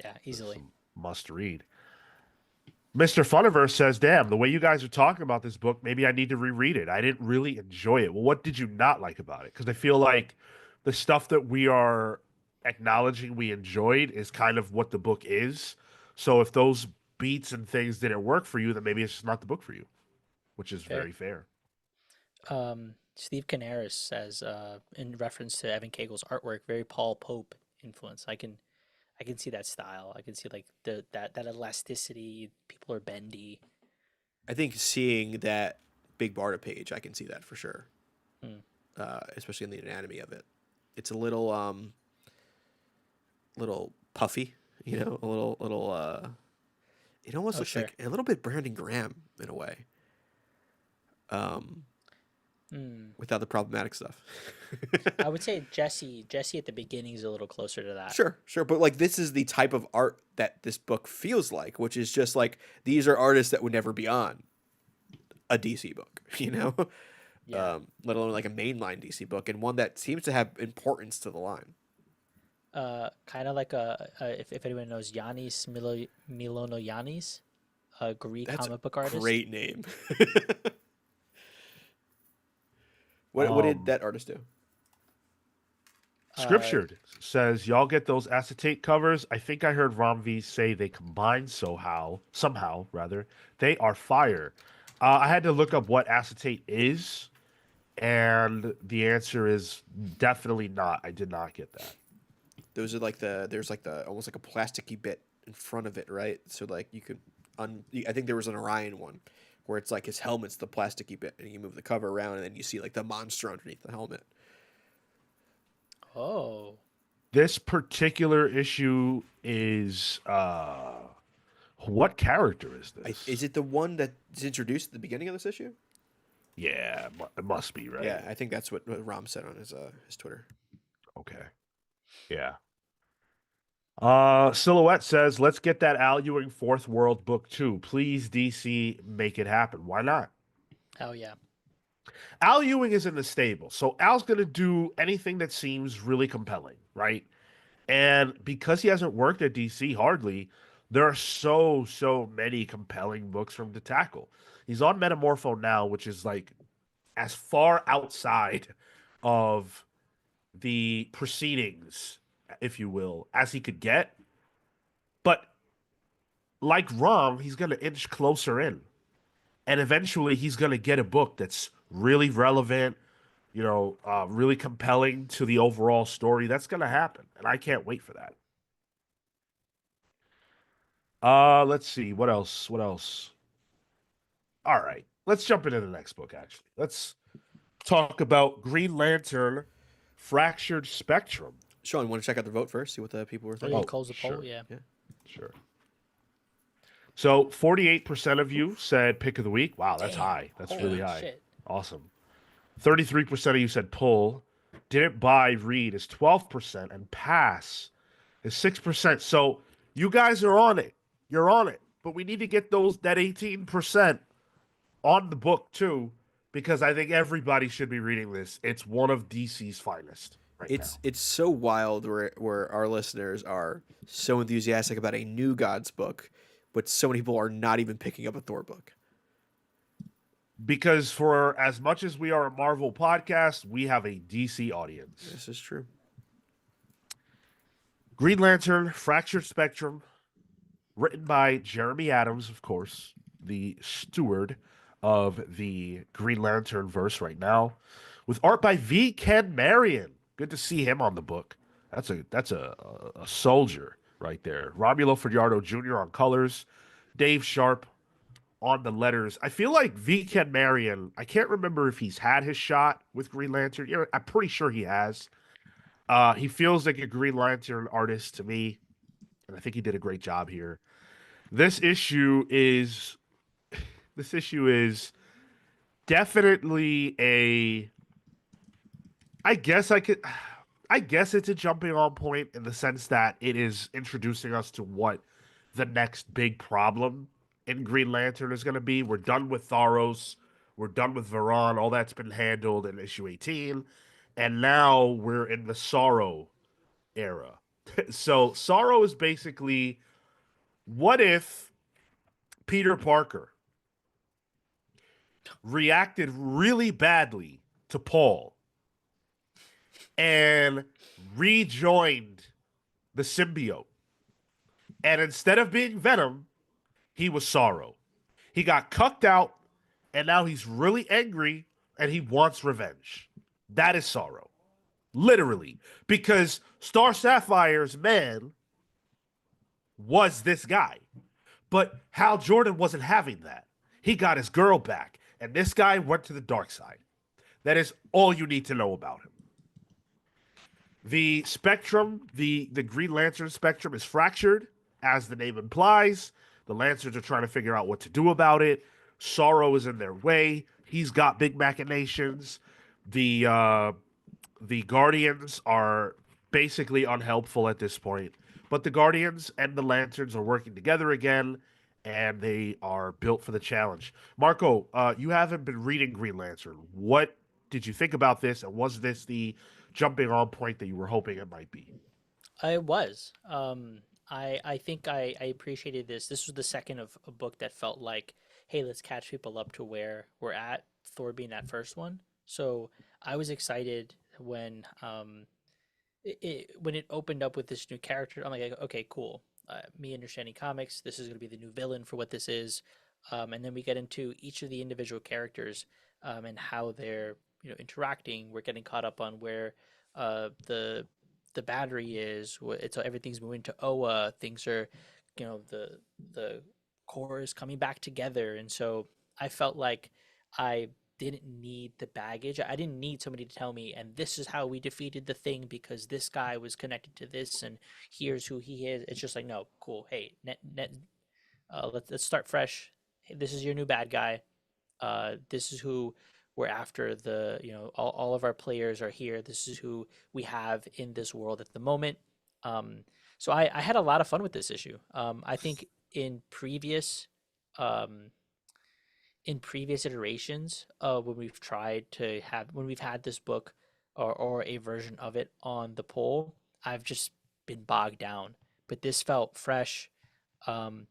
Yeah, easily. Must read. Mr. Funiverse says, damn, the way you guys are talking about this book, maybe I need to reread it. I didn't really enjoy it. Well, what did you not like about it? Because I feel like the stuff that we are acknowledging we enjoyed is kind of what the book is. So if those beats and things didn't work for you, then maybe it's just not the book for you, which is very fair. Steve Canaris says, in reference to Evan Cagle's artwork, very Paul Pope influence. I can see that style. I can see like that elasticity. People are bendy. I think seeing that Big Barda page, I can see that for sure. Especially in the anatomy of it. It's a little puffy, a little it almost looks like a little bit Brandon Graham in a way. Without the problematic stuff. I would say Jesse at the beginning is a little closer to that. Sure. But like this is the type of art that this book feels like, which is just like these are artists that would never be on a DC book, Yeah. let alone like a mainline DC book and one that seems to have importance to the line. Kind of like if anyone knows Yanis Milono, a Greek comic book artist. Great name. What did that artist do? Scriptured says, y'all get those acetate covers? I think I heard Rom V say they combine somehow, rather. They are fire. I had to look up what acetate is, and the answer is definitely not. I did not get that. Those are like there's like the almost like a plasticky bit in front of it, right? So like you could I think there was an Orion one where it's like his helmet's the plasticky bit, and you move the cover around, and then you see like the monster underneath the helmet. Oh. This particular issue is what character is this? Is it the one that's introduced at the beginning of this issue? Yeah, it must be, right? Yeah, I think that's what Rom said on his Twitter. Okay. Yeah. Silhouette says, let's get that Al Ewing Fourth World Book 2. Please, DC, make it happen. Why not? Hell yeah. Al Ewing is in the stable, so Al's going to do anything that seems really compelling, right? And because he hasn't worked at DC hardly, there are so many compelling books from to tackle. He's on Metamorpho now, which is like as far outside of the proceedings, if you will, as he could get. But like Rom, he's going to inch closer in. And eventually he's going to get a book that's really relevant, really compelling to the overall story. That's going to happen. And I can't wait for that. Let's see. What else? What else? All right. Let's jump into the next book, actually. Let's talk about Green Lantern Fractured Spectrum. Sean, want to check out the vote first? See what the people were Oh, thinking. yeah, close the poll. sure. Yeah. Sure. So 48% of you said pick of the week. Wow, that's Damn. high. That's Holy really high. shit. Awesome. 33% of you said pull. Didn't buy, read is 12%, and pass is 6%. So you guys are on it. You're on it. But we need to get that 18% on the book too, because I think everybody should be reading this. It's one of DC's finest right now. It's so wild where our listeners are so enthusiastic about a new Gods book, but so many people are not even picking up a Thor book. Because for as much as we are a Marvel podcast, we have a DC audience. This is true. Green Lantern, Fractured Spectrum, written by Jeremy Adams, of course, the steward of the Green Lantern verse right now, with art by V. Ken Marion. Good to see him on the book. That's a soldier right there. Romulo Fajardo Jr. on colors, Dave Sharp on the letters. I feel like V. Ken Marion, I can't remember if he's had his shot with Green Lantern. I'm pretty sure he has. He feels like a Green Lantern artist to me, and I think he did a great job here. This issue is definitely I guess it's a jumping on point in the sense that it is introducing us to what the next big problem in Green Lantern is going to be. We're done with Tharos. We're done with Varan. All that's been handled in issue 18. And now we're in the Sorrow era. So Sorrow is basically, what if Peter Parker reacted really badly to Paul and rejoined the symbiote? And instead of being Venom, he was Sorrow. He got cucked out, and now he's really angry and he wants revenge. That is Sorrow. Literally. Because Star Sapphire's man was this guy. But Hal Jordan wasn't having that. He got his girl back, and this guy went to the dark side. That is all you need to know about him. The spectrum, the Green Lantern spectrum is fractured, as the name implies. The Lancers are trying to figure out what to do about it. Sorrow is in their way. He's got big machinations. The Guardians are basically unhelpful at this point. But the Guardians and the Lanterns are working together again, and they are built for the challenge. Marco, you haven't been reading Green Lantern. What did you think about this, and was this the jumping on point that you were hoping it might be? I was. I think I appreciated this. This was the second of a book that felt like, hey, let's catch people up to where we're at. Thor being that first one. So I was excited when when it opened up with this new character. I'm like, okay, cool. Me understanding comics, this is going to be the new villain for what this is. And then we get into each of the individual characters and how they're interacting. We're getting caught up on where the battery is. It's everything's moving to Oa. Things are, the core is coming back together, and so I felt like I didn't need the baggage. I didn't need somebody to tell me, and this is how we defeated the thing because this guy was connected to this, and here's who he is. It's just like, no, cool. Hey, let's start fresh. Hey, this is your new bad guy. This is who we're after. All of our players are here. This is who we have in this world at the moment. So I had a lot of fun with this issue. I think um, in previous iterations, when we've tried to have when we've had this book or a version of it on the poll, I've just been bogged down. But this felt fresh, and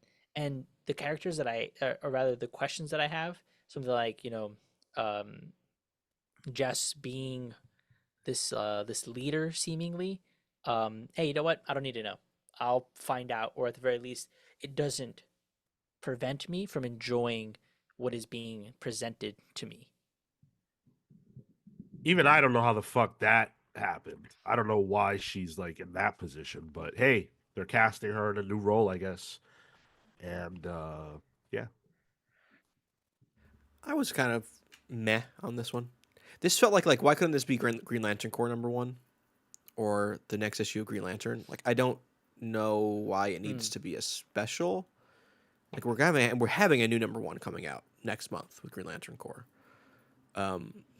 the characters that or rather the questions that I have, something like um, Jess being this leader seemingly. Hey, you know what? I don't need to know. I'll find out, or at the very least, it doesn't prevent me from enjoying what is being presented to me. Even I don't know how the fuck that happened. I don't know why she's like in that position, but hey, they're casting her in a new role, I guess. And yeah. I was kind of meh on this one. This felt like why couldn't this be Green Lantern Corps #1 or the next issue of Green Lantern? Like I don't know why it needs to be a special. Like we're having a new #1 coming out next month with Green Lantern Corps.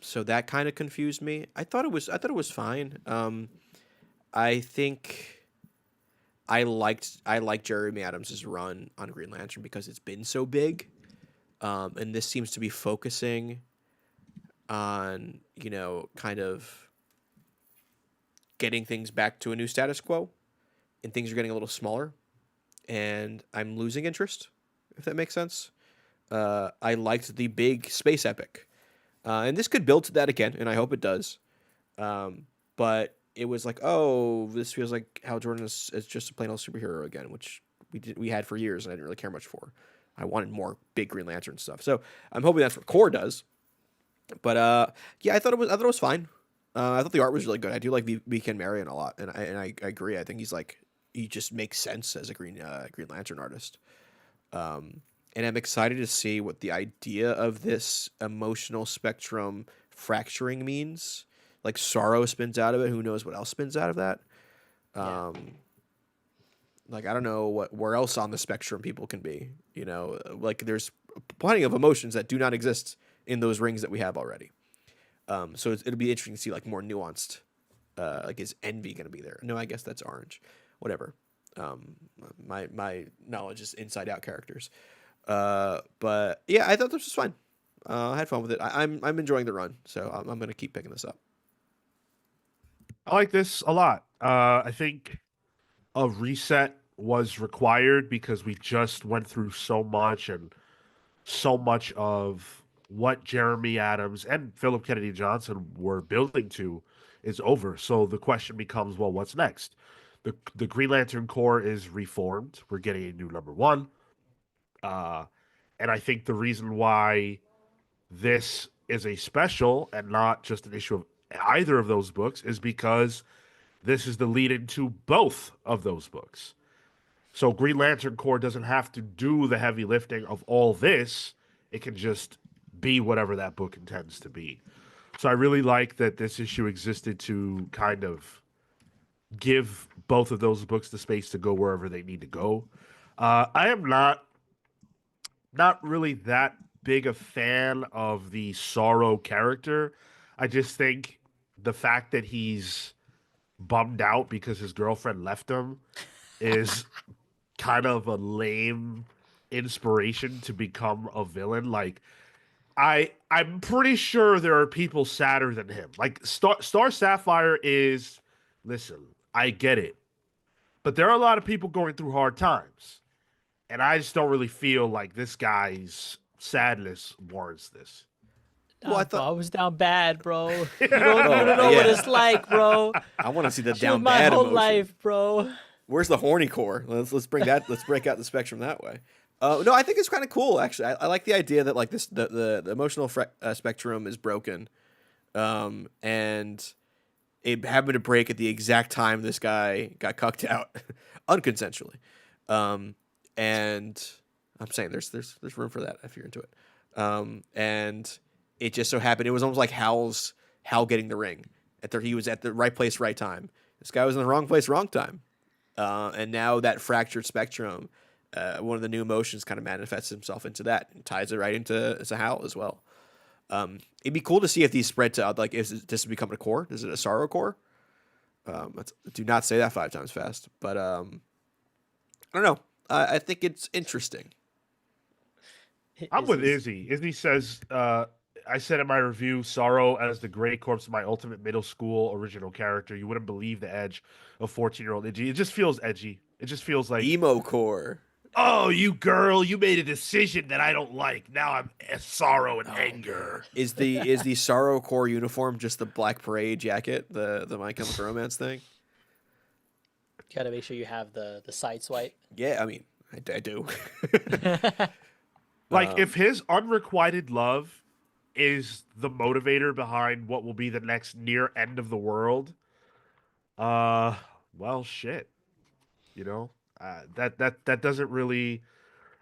So that kind of confused me. I thought it was fine. I think I liked Jeremy Adams' run on Green Lantern because it's been so big. And this seems to be focusing on, kind of getting things back to a new status quo, and things are getting a little smaller, and I'm losing interest, if that makes sense. I liked the big space epic, and this could build to that again, and I hope it does. But it was like, oh, this feels like Hal Jordan is just a plain old superhero again, which we had for years, and I didn't really care much for. I wanted more big Green Lantern stuff, so I'm hoping that's what Core does. But yeah, I thought it was fine. I thought the art was really good. I do like Weekend Marion a lot, and I agree. I think he just makes sense as a Green Lantern artist. And I'm excited to see what the idea of this emotional spectrum fracturing means. Like sorrow spins out of it. Who knows what else spins out of that? Yeah. Like I don't know where else on the spectrum people can be. Like there's plenty of emotions that do not exist in those rings that we have already. So it'll be interesting to see like more nuanced. Like is envy going to be there? No, I guess that's orange. Whatever. My knowledge is inside out characters. But yeah, I thought this was fine. I had fun with it. I'm enjoying the run, so I'm going to keep picking this up. I like this a lot. I think a reset was required because we just went through so much, and so much of what Jeremy Adams and Philip Kennedy Johnson were building to is over. So the question becomes, well, what's next? The Green Lantern Corps is reformed. We're getting a new #1. And I think the reason why this is a special and not just an issue of either of those books is because this is the lead into both of those books. So Green Lantern Corps doesn't have to do the heavy lifting of all this. It can just be whatever that book intends to be. So I really like that this issue existed to kind of give both of those books the space to go wherever they need to go. I am not really that big a fan of the Sorrow character. I just think the fact that he's bummed out because his girlfriend left him is kind of a lame inspiration to become a villain. Like I'm pretty sure there are people sadder than him. Like Star Sapphire is listen, I get it. But there are a lot of people going through hard times. And I just don't really feel like this guy's sadness warrants this. Well, I was down bad, bro. You Oh, don't know what yeah. it's like, bro. I want to see the She was down my bad whole emotion. life, bro. Where's the horny core? Let's break out the spectrum that way. No, I think it's kind of cool actually. I like the idea that like the emotional spectrum is broken, and it happened to break at the exact time this guy got cucked out, unconsensually, and I'm saying there's room for that if you're into it, and it just so happened it was almost like Hal getting the ring he was at the right place right time. This guy was in the wrong place wrong time. And now that fractured spectrum, one of the new emotions kind of manifests himself into that and ties it right into Hal as well. It'd be cool to see if these spread to like, does this become a core? Is it a sorrow core? Do not say that 5 times fast. But I don't know. I think it's interesting. I'm with Izzy's Izzy. Izzy says, I said in my review, Sorrow as the Grey Corpse, my ultimate middle school original character. You wouldn't believe the edge of 14-year-old Izzy. It just feels edgy. It just feels like, Emo core. oh, you girl, you made a decision that I don't like. Now I'm sorrow and Oh, anger. Is the Sorrow core uniform just the Black Parade jacket, the My Chemical Romance thing? you gotta make sure you have the side swipe. Yeah, I mean, I do. Like, if Um, his unrequited love is the motivator behind what will be the next near end of the world, uh, well, shit. You know, that doesn't really.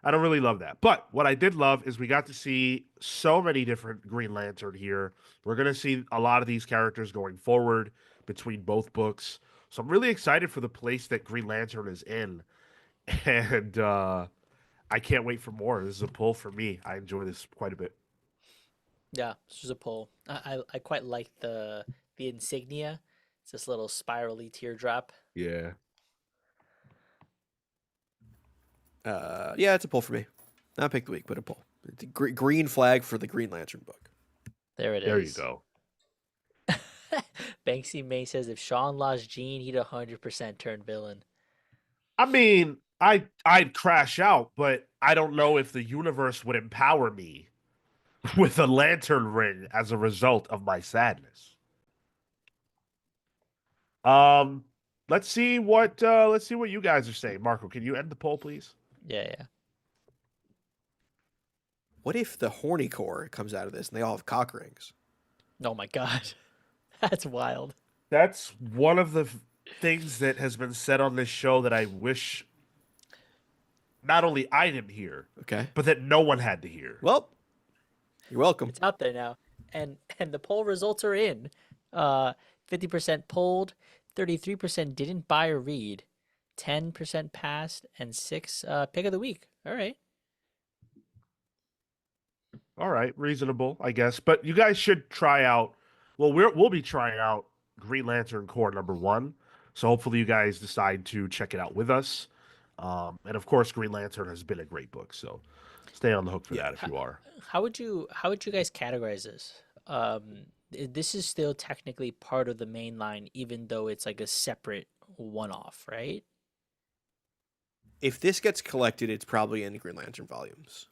I don't really love that. But what I did love is we got to see so many different Green Lantern here. We're gonna see a lot of these characters going forward between both books. So I'm really excited for the place that Green Lantern is in, and I can't wait for more. This is a pull for me. I enjoy this quite a bit. Yeah, this was a pull. I quite like the insignia. It's this little spirally teardrop. Yeah. yeah, it's a pull for me. Not pick the week, but a pull. It's a green flag for the Green Lantern book. There it There you is. go. Banksy May says if Sean lost Jean, he'd 100% turn villain. I mean, I'd crash out, but I don't know if the universe would empower me with a lantern ring as a result of my sadness. Um, let's see what you guys are saying. Marco, can you end the poll, please? Yeah. What if the horny core comes out of this and they all have cock rings? Oh my god. That's wild. That's one of the things that has been said on this show that I wish not only I didn't hear, Okay. but that no one had to hear. Well, you're welcome. It's out there now. And the poll results are in. 50% polled, 33% didn't buy or read, 10% passed, and 6 pick of the week. All right. All right, reasonable, I guess. But you guys should try out. Well, we'll be trying out Green Lantern Core #1. So hopefully you guys decide to check it out with us. And of course, Green Lantern has been a great book, so stay on the hook for Yeah. that if you are. How would you guys categorize this? This is still technically part of the main line, even though it's like a separate one-off, right? If this gets collected, it's probably in Green Lantern volumes.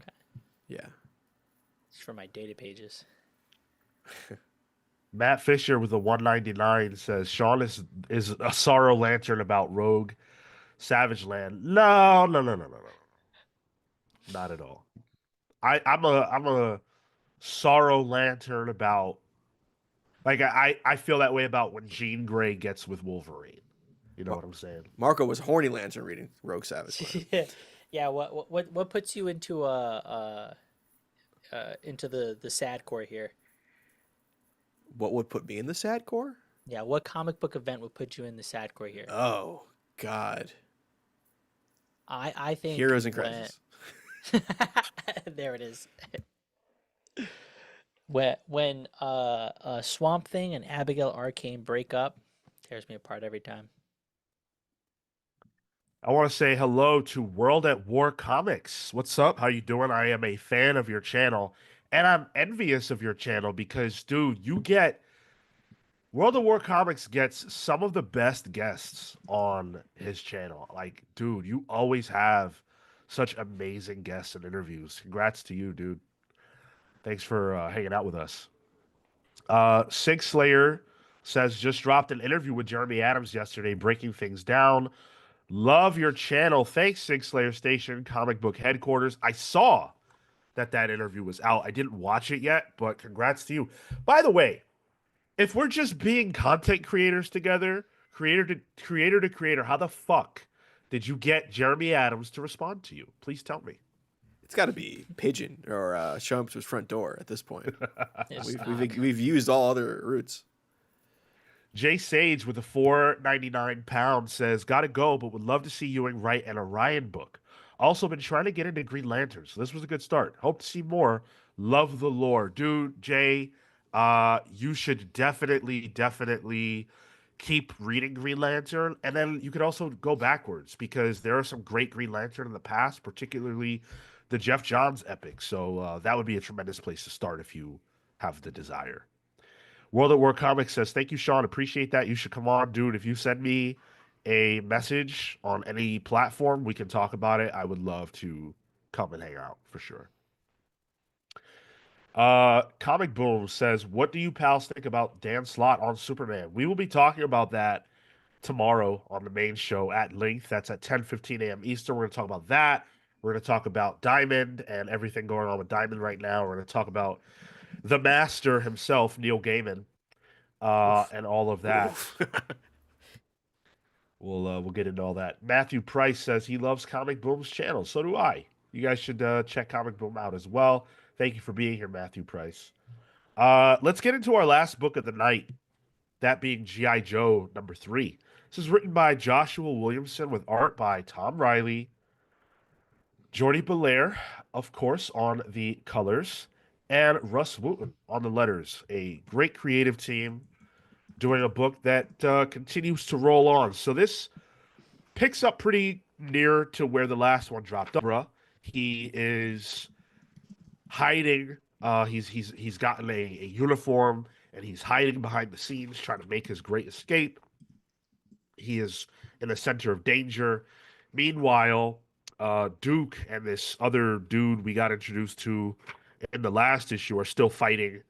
Okay. Yeah. It's for my data pages. Matt Fisher with a 199 says Sean is a Sorrow Lantern about Rogue Savage Land. No, no, no, no, no, no, not at all. I'm a Sorrow Lantern about like I feel that way about when Jean Grey gets with Wolverine. You know what I'm saying? Marco was horny Lantern reading Rogue Savage Land. Yeah. What puts you into into the sad core here? What would put me in the sad core? Yeah. What comic book event would put you in the sad core here? Oh, God. I think Heroes in when- Crisis. there it is. When Swamp Thing and Abigail Arcane break up, tears me apart every time. I want to say hello to World at War Comics. What's up? How you doing? I am a fan of your channel, and I'm envious of your channel because, dude, you get World at War Comics gets some of the best guests on his channel. Like, dude, you always have such amazing guests and interviews. Congrats to you, dude. Thanks for hanging out with us. Six Slayer says just dropped an interview with Jeremy Adams yesterday, breaking things down. Love your channel. Thanks, Six Slayer Station, comic book headquarters. I saw that interview was out. I didn't watch it yet, but congrats to you. By the way, if we're just being content creators together, creator to creator, how the fuck did you get Jeremy Adams to respond to you? Please tell me. It's got to be Pigeon or show him to his front door at this point. It's We've used all other routes. Jay Sage with a 4.99 pound says, "Gotta go, but would love to see Ewing write an Orion book. Also been trying to get into Green Lantern, so this was a good start. Hope to see more. Love the lore, dude. Jay, You should definitely keep reading Green Lantern, and then you could also go backwards because there are some great Green Lantern in the past, particularly the Jeff Johns epic. So that would be a tremendous place to start if you have the desire. World at War Comics says, "Thank you, Sean. Appreciate that. You should come on, dude. If you send me a message on any platform, we can talk about it. I would love to come and hang out for sure." Comic Boom says, "What do you pals think about Dan Slott on Superman?" We will be talking about that tomorrow on the main show at length. That's at 10:15 a.m. Eastern. We're going to talk about that. We're going to talk about Diamond and everything going on with Diamond right now. We're going to talk about the master himself, Neil Gaiman, Oof. and all of that. Oof. We'll get into all that. Matthew Price says he loves Comic Boom's channel. So do I. You guys should check Comic Boom out as well. Thank you for being here, Matthew Price. Let's get into our last book of the night, that being G.I. Joe #3. This is written by Joshua Williamson with art by Tom Riley, Jordi Belair, of course, on the colors, and Russ Wooten on the letters. A great creative team doing a book that continues to roll on. So this picks up pretty near to where the last one dropped. He is hiding. He's gotten a uniform and he's hiding behind the scenes, trying to make his great escape. He is in the center of danger. Meanwhile, Duke and this other dude we got introduced to in the last issue are still fighting.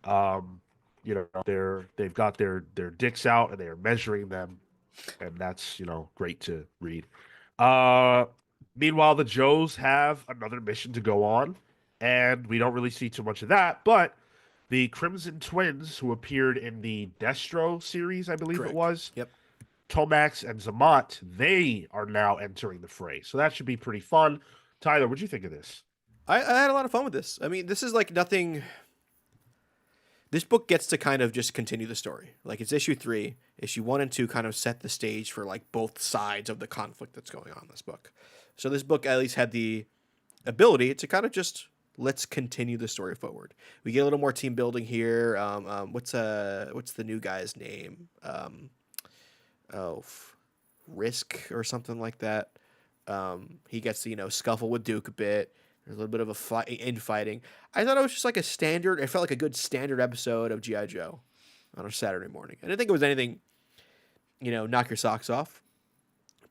Um, they've got their dicks out and they're measuring them, and that's great to read. Uh, Meanwhile, the Joes have another mission to go on, and we don't really see too much of that. But the Crimson Twins, who appeared in the Destro series, I believe it Correct. was, Yep. Tomax and Zamat, they are now entering the fray. So that should be pretty fun. Tyler, what'd you think of this? I had a lot of fun with this. I mean, this is like nothing. This book gets to kind of just continue the story. Like it's issue 3, issue 1 and 2 kind of set the stage for like both sides of the conflict that's going on in this book. So this book at least had the ability to kind of just let's continue the story forward. We get a little more team building here. What's the new guy's name? Risk or something like that. He gets to scuffle with Duke a bit. There's a little bit of a infighting. I thought it was just like a standard. It felt like a good standard episode of G.I. Joe on a Saturday morning. I didn't think it was anything, knock your socks off.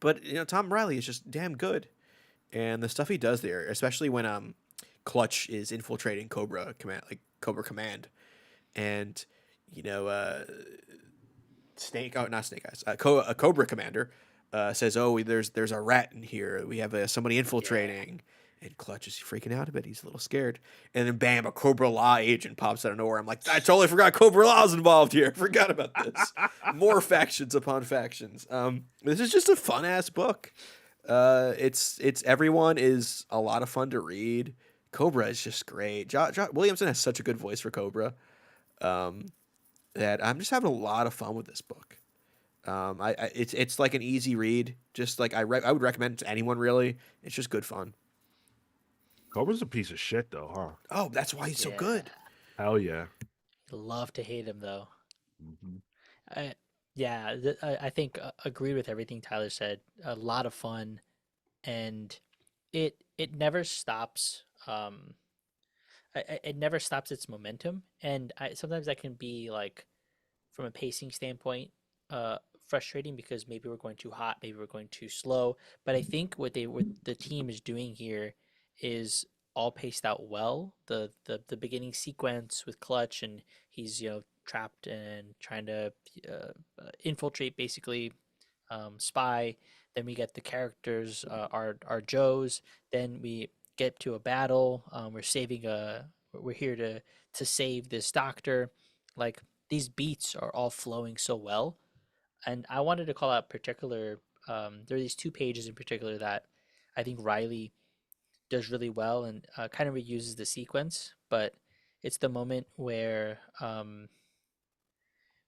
But Tom Riley is just damn good, and the stuff he does there, especially when Clutch is infiltrating Cobra Command, and not Snake Eyes, a Cobra Commander says, "Oh, there's a rat in here. We have somebody infiltrating." Yeah. And Clutch is freaking out a bit. He's a little scared. And then bam, a Cobra Law agent pops out of nowhere. I'm like, I totally forgot Cobra Law's involved here. Forgot about this. More factions upon factions. This is just a fun ass book. It's everyone is a lot of fun to read. Cobra is just great. Williamson has such a good voice for Cobra. That I'm just having a lot of fun with this book. It's like an easy read. Just like I would recommend it to anyone really. It's just good fun. Cobra's a piece of shit, though, huh? Oh, that's why he's so good. Hell yeah. Love to hate him though. Mm-hmm. I think agreed with everything Tyler said. A lot of fun, and it never stops. It never stops its momentum, and sometimes that can be like, from a pacing standpoint, frustrating because maybe we're going too hot, maybe we're going too slow. But I think what the team is doing here is all paced out well. The beginning sequence with Clutch, and he's trapped and trying to infiltrate, basically, spy. Then we get the characters, our Joes. Then we get to a battle. We're here to save this doctor. Like, these beats are all flowing so well, and I wanted to call out particular. There are these 2 pages in particular that I think Riley does really well, and kind of reuses the sequence, but it's the moment where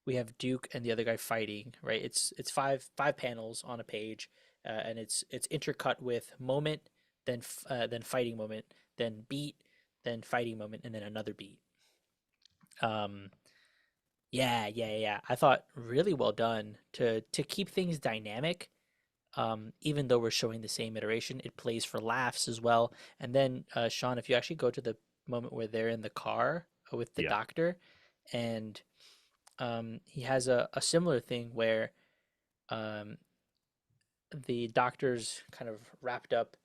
we have Duke and the other guy fighting. Right, it's five panels on a page, and it's intercut with moment, then fighting moment, then beat, then fighting moment, and then another beat. Um, yeah. I thought really well done to keep things dynamic. Even though we're showing the same iteration, it plays for laughs as well. And then, Sean, if you actually go to the moment where they're in the car with the Yeah. doctor, and he has a similar thing where um, the doctor's kind of wrapped up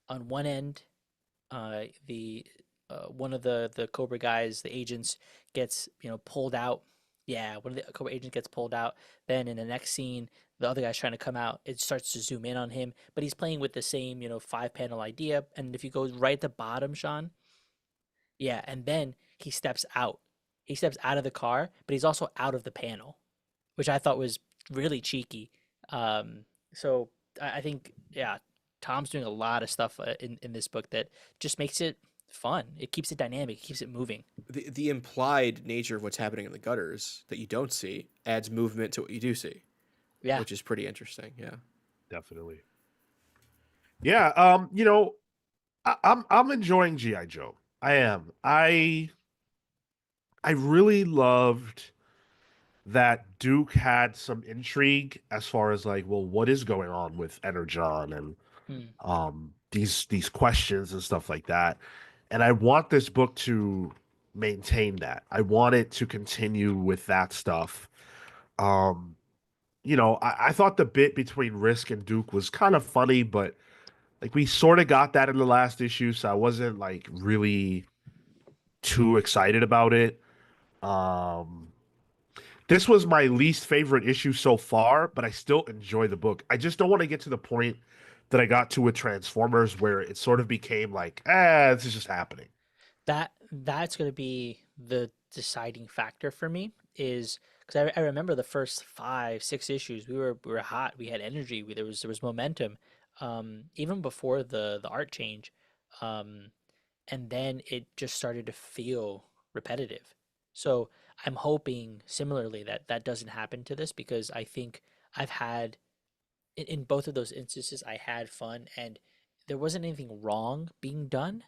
on one end. The One of the Cobra guys, the agents, gets pulled out. Yeah, one of the Cobra agents gets pulled out. Then in the next scene, the other guy's trying to come out. It starts to zoom in on him, but he's playing with the same 5 panel idea. And if you go right at the bottom, Sean, yeah, and then he steps out. He steps out of the car, but he's also out of the panel, which I thought was really cheeky. So I think, yeah, Tom's doing a lot of stuff in this book that just makes it fun. It keeps it dynamic, it keeps it moving. The implied nature of what's happening in the gutters that you don't see adds movement to what you do see, Yeah, which is pretty interesting. Yeah. Definitely. Yeah. I'm enjoying GI Joe. I am. I really loved that Duke had some intrigue as far as like, well, what is going on with Energon and mm, these questions and stuff like that. And I want this book to maintain that. I want it to continue with that stuff. Um, I thought the bit between Risk and Duke was kind of funny, but like we sort of got that in the last issue, so I wasn't like really too excited about it. Um, this was my least favorite issue so far, but I still enjoy the book. I just don't want to get to the point that I got to with Transformers where it sort of became like, this is just happening. that's going to be the deciding factor for me, is because I remember the first 5 6 issues, we were hot, we had energy, there was momentum, even before the art change. um and then it just started to feel repetitive. So I'm hoping similarly that that doesn't happen to this, because I think I've had in both of those instances I had fun, and there wasn't anything wrong being done.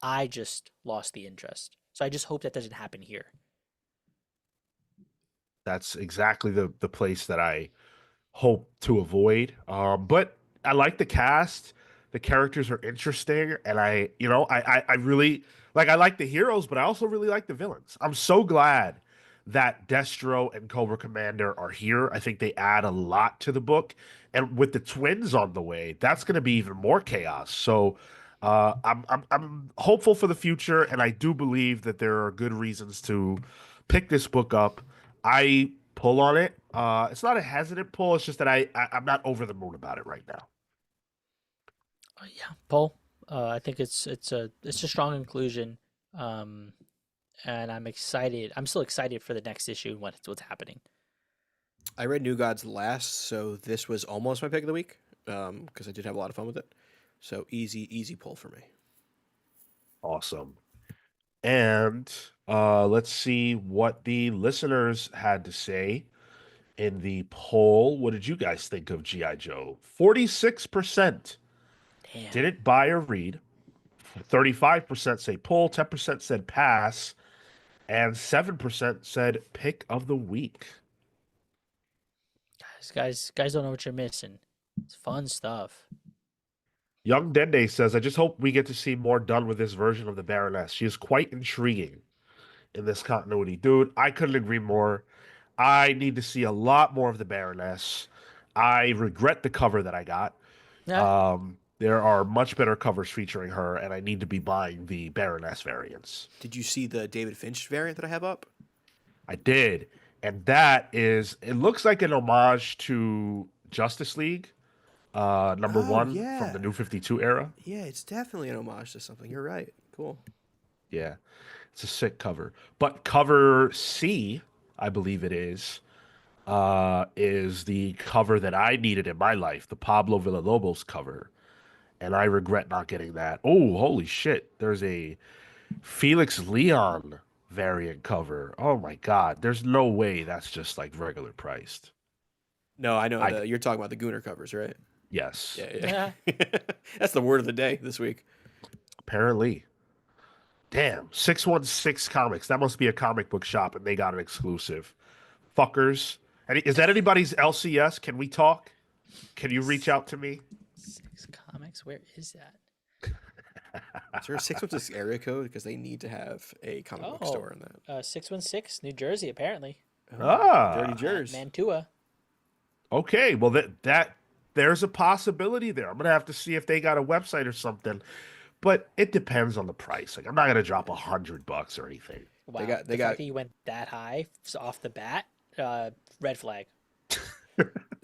I just lost the interest. So I just hope that doesn't happen here. That's exactly the place that I hope to avoid. But I like the cast. The characters are interesting, and I really like. I like the heroes, but I also really like the villains. I'm so glad that Destro and Cobra Commander are here. I think they add a lot to the book, and with the twins on the way, that's going to be even more chaos. So. I'm hopeful for the future, and I do believe that there are good reasons to pick this book up. I pull on it. It's not a hesitant pull. It's just that I'm not over the moon about it right now. Yeah, Paul. I think it's a strong inclusion, um, and I'm excited. I'm still excited for the next issue and what's happening. I read New Gods last, so this was almost my pick of the week because I did have a lot of fun with it. So easy pull for me. Awesome. And let's see what the listeners had to say in the poll. What did you guys think of G.I. Joe? 46% Damn, didn't buy or read. 35% say pull. 10% said pass. And 7% said pick of the week. guys don't know what you're missing. It's fun stuff. Young Dende says, I just hope we get to see more done with this version of the Baroness. She is quite intriguing in this continuity. Dude, I couldn't agree more. I need to see a lot more of the Baroness. I regret the cover that I got. Yeah, There are much better covers featuring her, and I need to be buying the Baroness variants. Did you see the David Finch variant that I have up? I did. And it looks like an homage to Justice League, number Oh one from the yeah, New 52 era. yeah. It's definitely an homage to something. You're right. Cool. Yeah. It's a sick cover. But cover C, I believe it is the cover that I needed in my life, the Pablo Villalobos cover. And I regret not getting that. Oh, holy shit. There's a Felix Leon variant cover. Oh my God. There's no way that's just like regular priced. No, I know I you're talking about the Gooner covers, right? Yes. Yeah, yeah. yeah. That's the word of the day this week. Apparently. Damn, 616 Comics. That must be a comic book shop, and they got an exclusive. Fuckers. Is that anybody's LCS? Can we talk? Can you reach out to me? 6 Comics. Where is that? Is there a 616 area code? Because they need to have a comic book store in that. 616, New Jersey, apparently. Dirty At Jers. Mantua. Okay, well that there's a possibility there. I'm gonna have to see if they got a website or something, but it depends on the price. Like I'm not gonna drop $100 or anything. Wow. got- the fact that you went that high off the bat, red flag.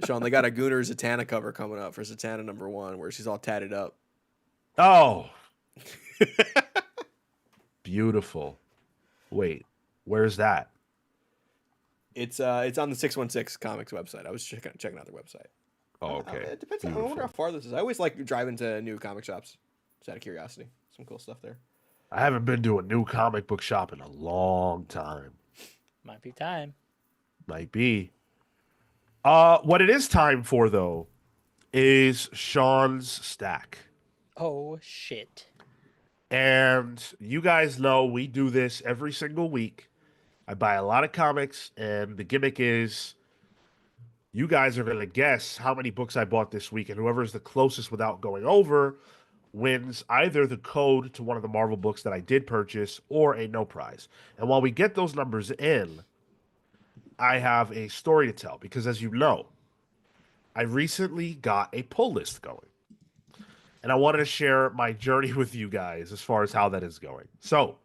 Sean, they got a Gunnar Zatanna cover coming up for Zatanna #1 where she's all tatted up. Oh, beautiful. Wait, where's that? It's on the 616 Comics website. I was checking out their website. Oh, okay. It depends. I Beautiful. wonder how far this is. I always like driving to new comic shops. Just out of curiosity. Some cool stuff there. I haven't been to a new comic book shop in a long time. Might be time. Might be. What it is time for though is Sean's stack. Oh, shit. And you guys know we do this every single week. I buy a lot of comics, and the gimmick is you guys are going to guess how many books I bought this week, and whoever is the closest without going over wins either the code to one of the Marvel books that I did purchase or a no prize. And while we get those numbers in, I have a story to tell because, as you know, I recently got a pull list going. And I wanted to share my journey with you guys as far as how that is going. So,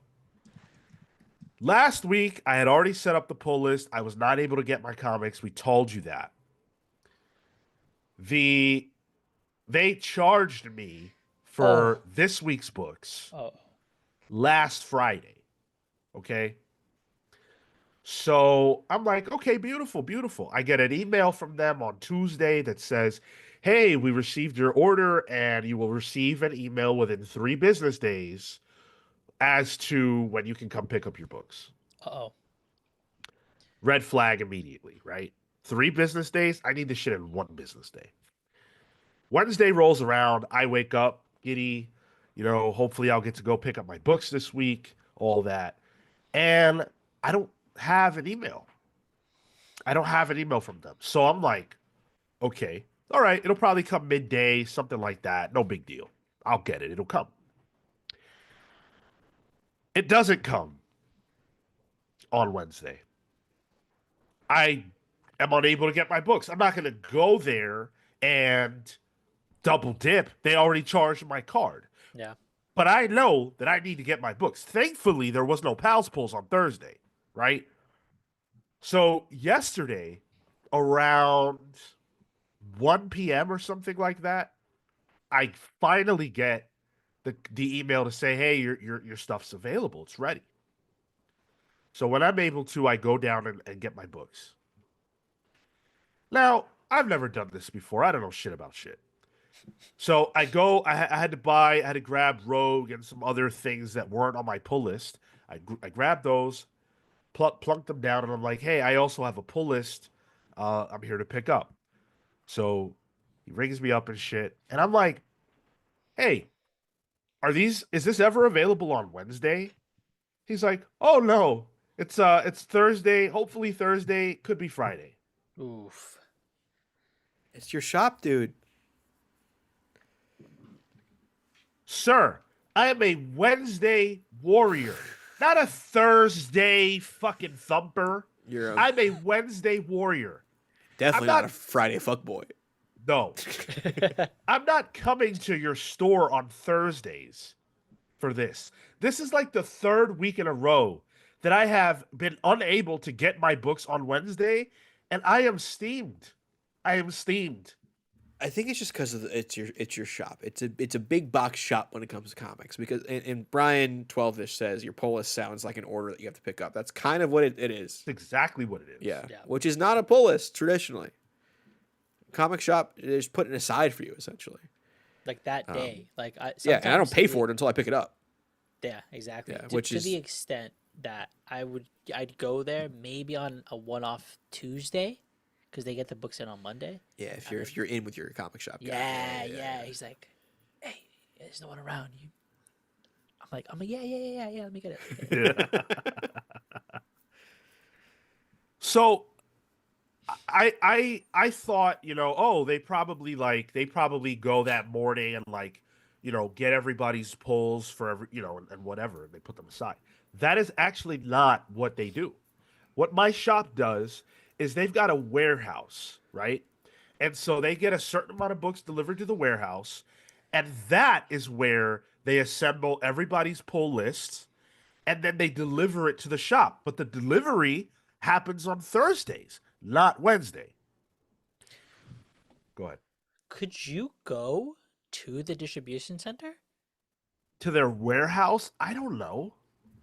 last week, I had already set up the pull list. I was not able to get my comics. We told you that. They charged me for this week's books Oh. last Friday. Okay? So I'm like, okay, beautiful, beautiful. I get an email from them on Tuesday that says, hey, we received your order and you will receive an email within 3 business days as to when you can come pick up your books. Uh-oh. Red flag immediately, right? 3 business days. I need this shit in 1 business day. Wednesday rolls around. I wake up, giddy. Hopefully I'll get to go pick up my books this week, all that. And I don't have an email. I don't have an email from them. So I'm like, okay, all right, it'll probably come midday, something like that. No big deal. I'll get it. It'll come. It doesn't come on Wednesday. I am unable to get my books. I'm not going to go there and double dip. They already charged my card. Yeah. But I know that I need to get my books. Thankfully, there was no Pals Pulls on Thursday, right? So yesterday, around 1 p.m. or something like that, I finally get the email to say, hey, your stuff's available. It's ready. So when I'm able to, I go down and get my books. Now, I've never done this before. I don't know shit about shit. So I go, I had to grab Rogue and some other things that weren't on my pull list. I grabbed those, plunked them down, and I'm like, hey, I also have a pull list. I'm here to pick up. So he rings me up and shit. And I'm like, hey, is this ever available on Wednesday? He's like, oh no, it's Thursday, hopefully Thursday, could be Friday. Oof. It's your shop, dude. Sir, I am a Wednesday warrior, not a Thursday fucking thumper. I'm a Wednesday warrior. Definitely not a Friday fuckboy. No. I'm not coming to your store on Thursdays for this. This is like the 3rd week in a row that I have been unable to get my books on Wednesday, and I am steamed. I am steamed. I think it's just because it's your shop. It's a big box shop when it comes to comics. Because and Brian 12ish says your pull list sounds like an order that you have to pick up. That's kind of what it is. That's exactly what it is. Yeah. Yeah. Which is not a pull list traditionally. Comic shop is putting aside for you essentially. Like that day. And And I don't pay sometimes for it until I pick it up. Yeah, exactly. Yeah, To the extent that I'd go there maybe on a one-off Tuesday because they get the books in on Monday. Yeah, if you're in with your comic shop guy. Yeah. He's like, hey, there's no one around. I'm like, yeah. Let me get it. So I thought, oh, they probably go that morning and get everybody's pulls for and whatever, and they put them aside. That is actually not what they do. What my shop does is they've got a warehouse, right? And so they get a certain amount of books delivered to the warehouse, and that is where they assemble everybody's pull lists, and then they deliver it to the shop. But the delivery happens on Thursdays, not Wednesday. Go ahead. Could you go to the distribution center? To their warehouse? I don't know.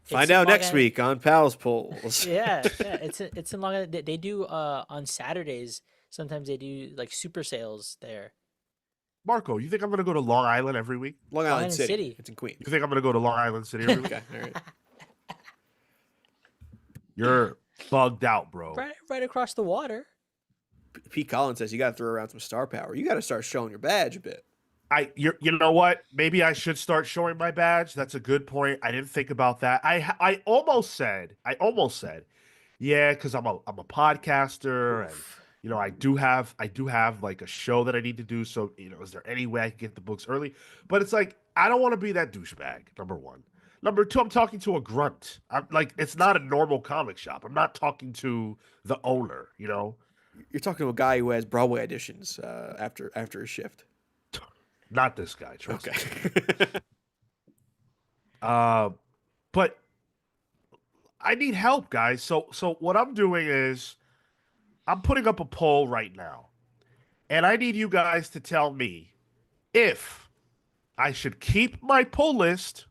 Find in out Long next Island. week on Pals Polls. Yeah. It's in Long Island. They do on Saturdays. Sometimes they do like super sales there. Marco, you think I'm going to go to Long Island every week? Long Long Island Island City. City. It's in Queens. You think I'm going to go to Long Island City every week? Okay, all right. You're bugged out, bro. Right across the water. Pete Collins says you got to throw around some star power. You got to start showing your badge a bit. You know what? Maybe I should start showing my badge. That's a good point. I didn't think about that. I almost said, yeah, because I'm a podcaster, Oof. and I do have like a show that I need to do. So is there any way I can get the books early? But it's like I don't want to be that douchebag. Number one. Number two, I'm talking to a grunt. I'm like, it's not a normal comic shop. I'm not talking to the owner. You're talking to a guy who has Broadway auditions after his shift. Not this guy. Trust me. Okay. But I need help, guys. So what I'm doing is I'm putting up a poll right now, and I need you guys to tell me if I should keep my pull list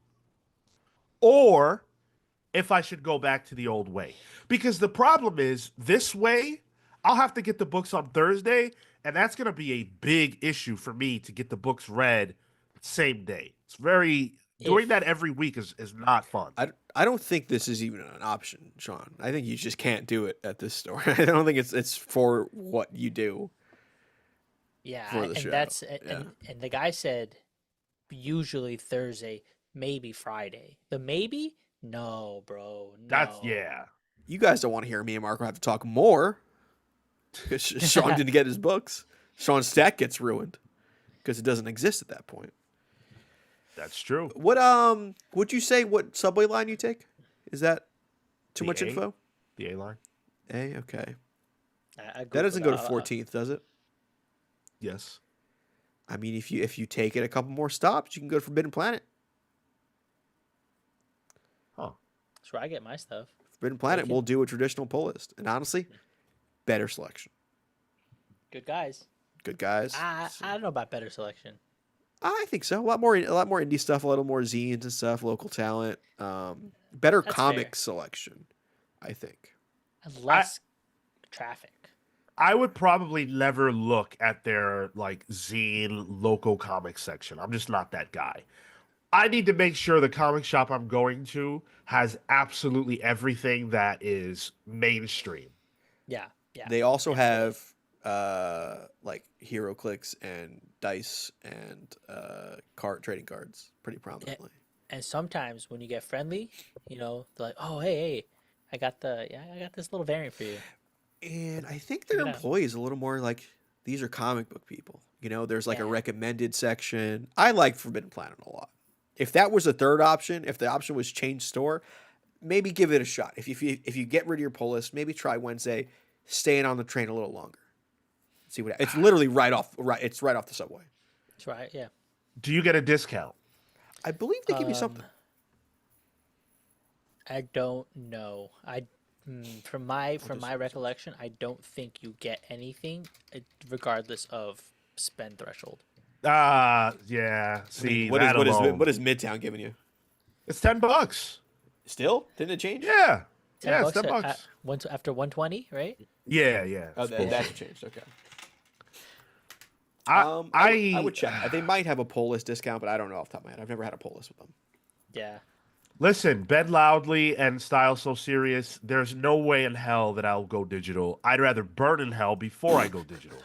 or if I should go back to the old way. Because the problem is this way, I'll have to get the books on Thursday, and that's going to be a big issue for me to get the books read same day. It's doing that every week is not fun. I don't think this is even an option, Sean. I think you just can't do it at this store. I don't think it's for what you do. Yeah, For the and show. that's Yeah. and the guy said usually Thursday, maybe Friday. The maybe? No, bro. No. That's yeah. You guys don't want to hear me and Marco have to talk more because Sean didn't get his books. Sean's stack gets ruined because it doesn't exist at that point. That's true. What would you say? What subway line you take? Is that too The much A? info? The A line? A, okay. I That doesn't go to Googled, 14th, does it? Yes. I mean, if you take it a couple more stops, you can go to Forbidden Planet. Huh. That's where I get my stuff. Forbidden Planet Okay. will do a traditional pull list, and honestly, better selection. Good guys. Good guys. I don't know about better selection. I think so. A lot more indie stuff, a little more zines and stuff, local talent, better That's comic fair. selection. I think. And less traffic. I would probably never look at their zine local comic section. I'm just not that guy. I need to make sure the comic shop I'm going to has absolutely everything that is mainstream. Yeah. They also have hero clicks and dice and trading cards pretty prominently. And sometimes when you get friendly, they're like, "Oh, hey, I got this little variant for you." And I think their Check it out. employees a little more like these are comic book people. There's a Yeah. recommended section. I like Forbidden Planet a lot. If that was a third option, if the option was change store, maybe give it a shot. If you get rid of your pull list, maybe try Wednesday, staying on the train a little longer. See what it's literally it's right off the subway. That's right. Yeah. Do you get a discount? I believe they give you something. I don't know. From my recollection, I don't think you get anything, regardless of spend threshold. Yeah. See, What that alone. is Midtown giving you? It's $10. Still? Didn't it change? Yeah. Yeah, it's $10 $10. After 120, right? Yeah. Oh, that's changed. Okay. I would check. They might have a poll list discount, but I don't know off the top of my head. I've never had a poll list with them. Yeah. Listen, Ben Loudly and Style So Serious, there's no way in hell that I'll go digital. I'd rather burn in hell before I go digital.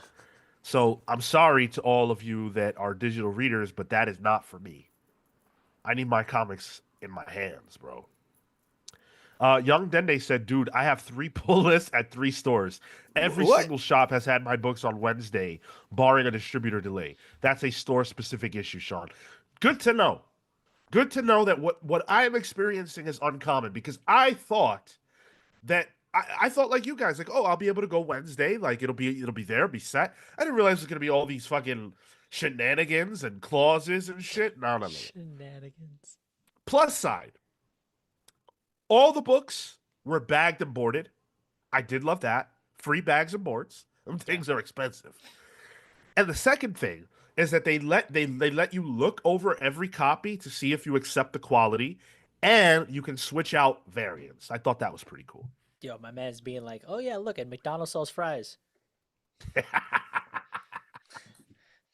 So I'm sorry to all of you that are digital readers, but that is not for me. I need my comics in my hands, bro. Young Dende said, dude, I have 3 pull lists at 3 stores. Every What? single shop has had my books on Wednesday, barring a distributor delay. That's a store-specific issue, Sean. Good to know. Good to know that what I am experiencing is uncommon because I thought that I thought like you guys, like, oh, I'll be able to go Wednesday, like it'll be there, be set. I didn't realize there's gonna be all these fucking shenanigans and clauses and shit. No. Shenanigans. Plus side, all the books were bagged and boarded. I did love that. Free bags and boards. Them things are expensive. And the second thing is that they let you look over every copy to see if you accept the quality, and you can switch out variants. I thought that was pretty cool. Yo, my man's being like, oh yeah, look, at McDonald's sells fries.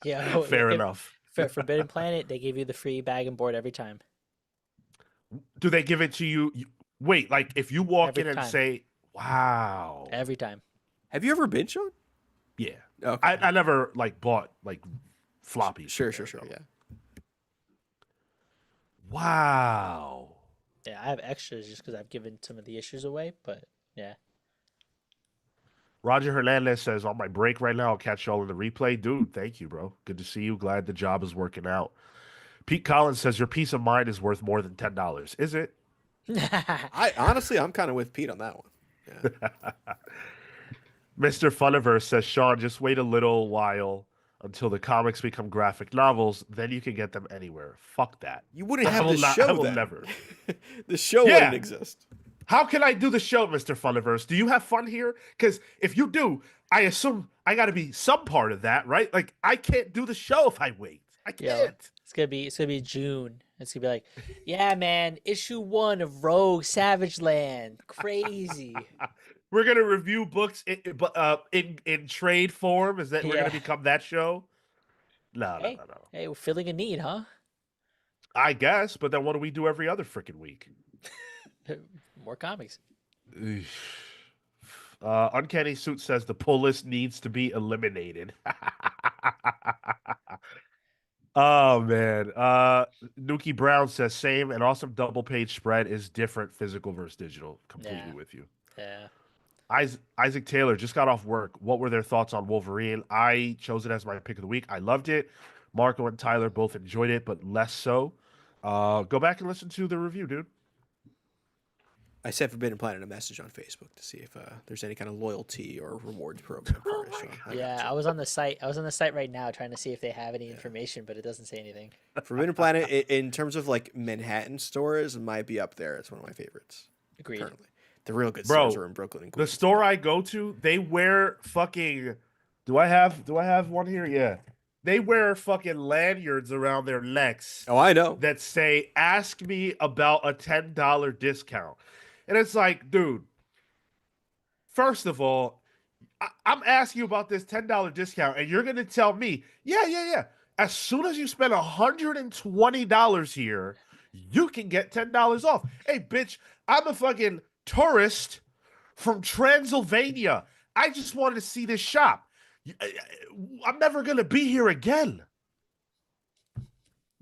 Yo, Fair enough. For Forbidden Planet, they give you the free bag and board every time. Do they give it to you? Wait, like if you walk Every in and time. say, "Wow," Every time. Have you ever been, Sean? yeah. Okay. I never like bought like floppies. Sure. from there, Yeah. though. Wow. Yeah, I have extras just because I've given some of the issues away, but yeah. Roger Hernandez says, on my break right now, I'll catch y'all in the replay. Dude, thank you, bro. Good to see you. Glad the job is working out. Pete Collins says, your peace of mind is worth more than $10. Is it? I'm kind of with Pete on that one. Yeah. Mr. Funiverse says, Sean, just wait a little while until the comics become graphic novels. Then you can get them anywhere. Fuck that. You wouldn't I have will the not- show I will then. never. The show Yeah. wouldn't exist. How can I do the show, Mr. Funiverse? Do you have fun here? Because if you do, I assume I got to be some part of that, right? Like I can't do the show if I wait. I Yo, can't. it's gonna be June. It's gonna be like, yeah, man, issue 1 of Rogue Savage Land. Crazy. We're gonna review books in trade form. Is that we're Yeah. gonna become that show? No. Hey, we're filling a need, huh? I guess, but then what do we do every other freaking week? More comics. Uncanny Suit says the pull list needs to be eliminated. Oh man. Nuki Brown says same. An awesome double page spread is different physical versus digital. Completely Yeah. with you. Yeah. Isaac Taylor just got off work. What were their thoughts on Wolverine? I chose it as my pick of the week. I loved it. Marco and Tyler both enjoyed it, but less so. Go back and listen to the review, dude. I sent Forbidden Planet a message on Facebook to see if there's any kind of loyalty or rewards program for us. Sean. Yeah, I was on the site. I was on the site right now trying to see if they have any information, but it doesn't say anything. Forbidden Planet, in terms of like Manhattan stores, might be up there. It's one of my favorites Agreed. currently. The real good Bro, stores are in Brooklyn and The Queens. store I go to, they wear fucking. Do I have one here? Yeah. They wear fucking lanyards around their necks Oh, I know. that say, ask me about a $10 discount. And it's like, dude, first of all, I'm asking you about this $10 discount, and you're going to tell me, yeah. As soon as you spend $120 here, you can get $10 off. Hey, bitch, I'm a fucking tourist from Transylvania. I just wanted to see this shop. I'm never going to be here again.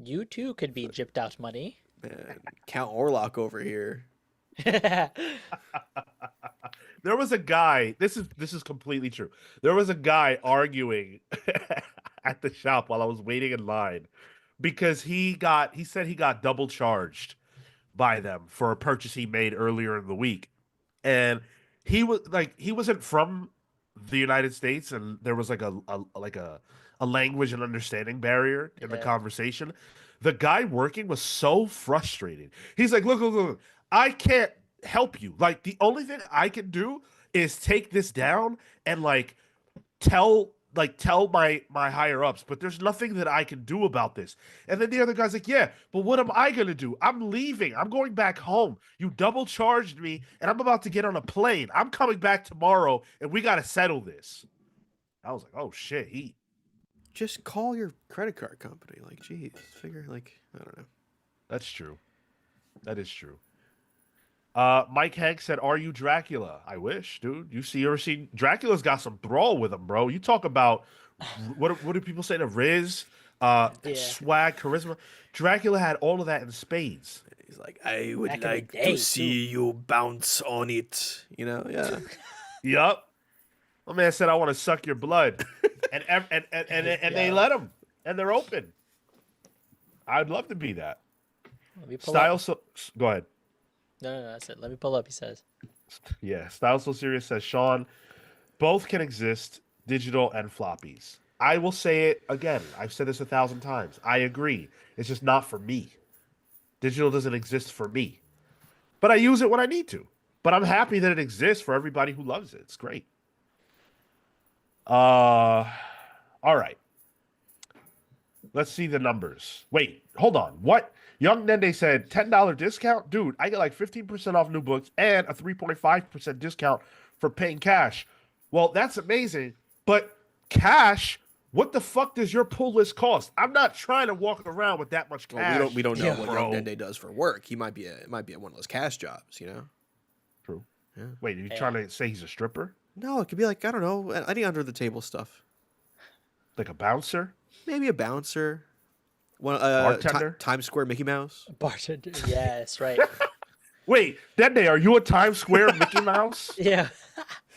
You too could be gypped out money. Man, Count Orlok over here. There was a guy, this is completely true. There was a guy arguing at the shop while I was waiting in line because he said he got double charged by them for a purchase he made earlier in the week. And he wasn't from the United States, and there was like a language and understanding barrier in the Yeah. conversation. The guy working was so frustrated. He's like, look, I can't help you. Like, the only thing I can do is take this down and tell my higher ups, but there's nothing that I can do about this. And then the other guy's like, yeah, but what am I gonna do? I'm leaving. I'm going back home. You double charged me, and I'm about to get on a plane. I'm coming back tomorrow, and we gotta settle this. I was like, oh shit, Just call your credit card company. Like, geez, figure I don't know. That's true. That is true. Mike Hank said, "Are you Dracula?" I wish, dude. You ever seen Dracula's got some brawl with him, bro. You talk about what do people say? The Riz, Yeah. swag, charisma. Dracula had all of that in spades. He's like, I would Back in the like day, to see you bounce on it. You know, yeah. Yup. My man said, I want to suck your blood. And they Yo. let him. And they're open. I'd love to be that. Let me pull up. Go ahead. No, that's it. Let me pull up. He says. Yeah. Style So Serious says, Sean, both can exist, digital and floppies. I will say it again. I've said this 1,000 times. I agree. It's just not for me. Digital doesn't exist for me. But I use it when I need to. But I'm happy that it exists for everybody who loves it. It's great. All right. Let's see the numbers. Wait, hold on. What? Young Nende said $10 discount? Dude, I get like 15% off new books and a 3.5% discount for paying cash. Well, that's amazing. But cash, what the fuck does your pull list cost? I'm not trying to walk around with that much cash. Well, we don't know Yeah. what Young Dende does for work. He might be it might be one of those cash jobs, you know. True. Yeah. Wait, are you trying to say he's a stripper? No, it could be like, I don't know, any under the table stuff. Like a bouncer? Maybe a bouncer. One Bartender? Times Square Mickey Mouse. Bartender. Yes, right. Wait, Nende, are you a Times Square Mickey Mouse? Yeah.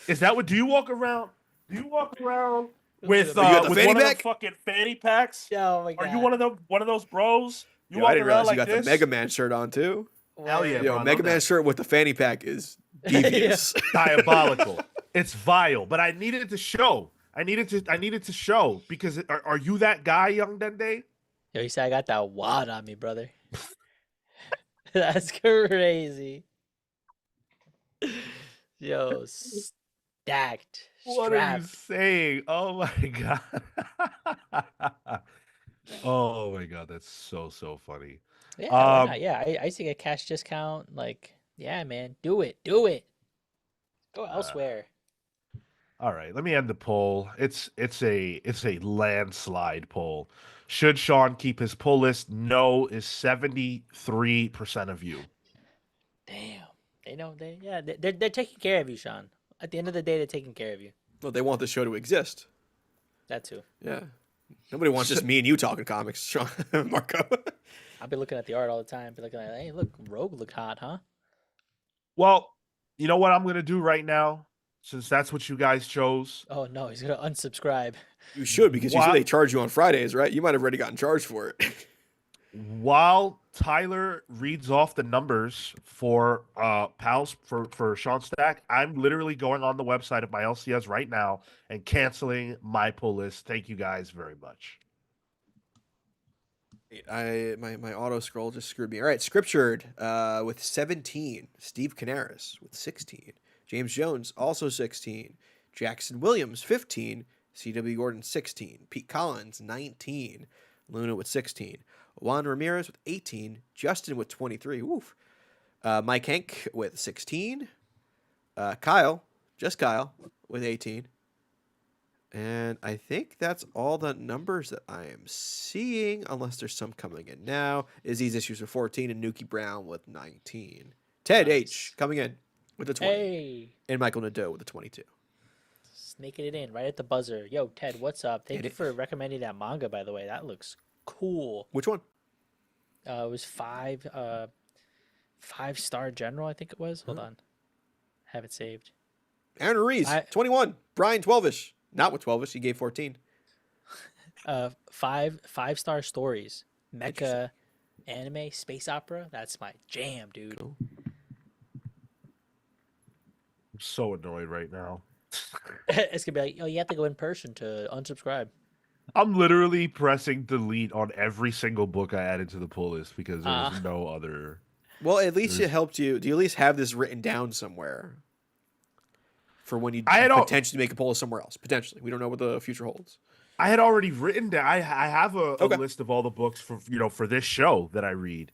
Is that what? Do you walk around? Do you walk around with Are you at the with fanny one of pack? the fucking fanny packs? Oh my Are god. you one of those bros? You Yo, walk I didn't around realize like you got this? the Mega Man shirt on too. Hell yeah, Word. bro, Yo, I Mega love Man that. shirt with the fanny pack is devious. Diabolical. It's vile, but I needed it to show. I needed to show because are you that guy, Young Dende? Yo, he said I got that wad on me, brother. That's crazy. Yo, stacked, What are you strapped. saying? Oh my god. Oh my god, that's so funny. Yeah, why Um, not? Yeah, I used to get cash discount. Like, yeah, man, do it, do it. Go elsewhere. All right, let me end the poll. It's a landslide poll. Should Sean keep his pull list? No is 73% of you. Damn, they know they're taking care of you, Sean. At the end of the day, they're taking care of you. Well, they want the show to exist. That too. Yeah. Nobody wants just me and you talking comics, Sean Marco. I'll be looking at the art all the time. Be looking at, hey, look, Rogue look hot, huh? Well, you know what I'm gonna do right now, since that's what you guys chose. Oh no, he's gonna unsubscribe. You should, because you Wha- said they charge you on Fridays, right? You might have already gotten charged for it. While Tyler reads off the numbers for pals for Sean Stack, I'm literally going on the website of my LCS right now and canceling my pull list. Thank you guys very much. My auto scroll just screwed me. All right, Scriptured with 17. Steve Canaris with 16. James Jones also 16. Jackson Williams 15. C.W. Gordon 16. Pete Collins 19. Luna with 16. Juan Ramirez with 18. Justin with 23. Woof. Mike Henk with 16. Kyle, just Kyle, with 18. And I think that's all the numbers that I am seeing, unless there's some coming in now. Aziz Issues with 14 and Nuki Brown with 19. Ted Nice. H coming in with the 20. Hey, And Michael Nadeau with the 22. sneaking it in right at the buzzer. Yo, Ted, what's up? Thank Ted you it. for recommending that manga, by the way. That looks cool. Which one? It was 5-star general, I think it was. Hold on, have it saved. Aaron Ruiz, 21. Brian 12ish. Not with 12ish. He gave 14. 5-star stories, mecha, anime, space opera. That's my jam, dude. Cool. I'm so annoyed right now. It's gonna be like, oh, you have to go in person to unsubscribe. I'm literally pressing delete on every single book I added to the pull list because there's no other. Well, at least it helped you. Do you at least have this written down somewhere? For when you I had potentially make a poll somewhere else. Potentially. We don't know what the future holds. I had already written down. I have a Okay. list of all the books for this show that I read.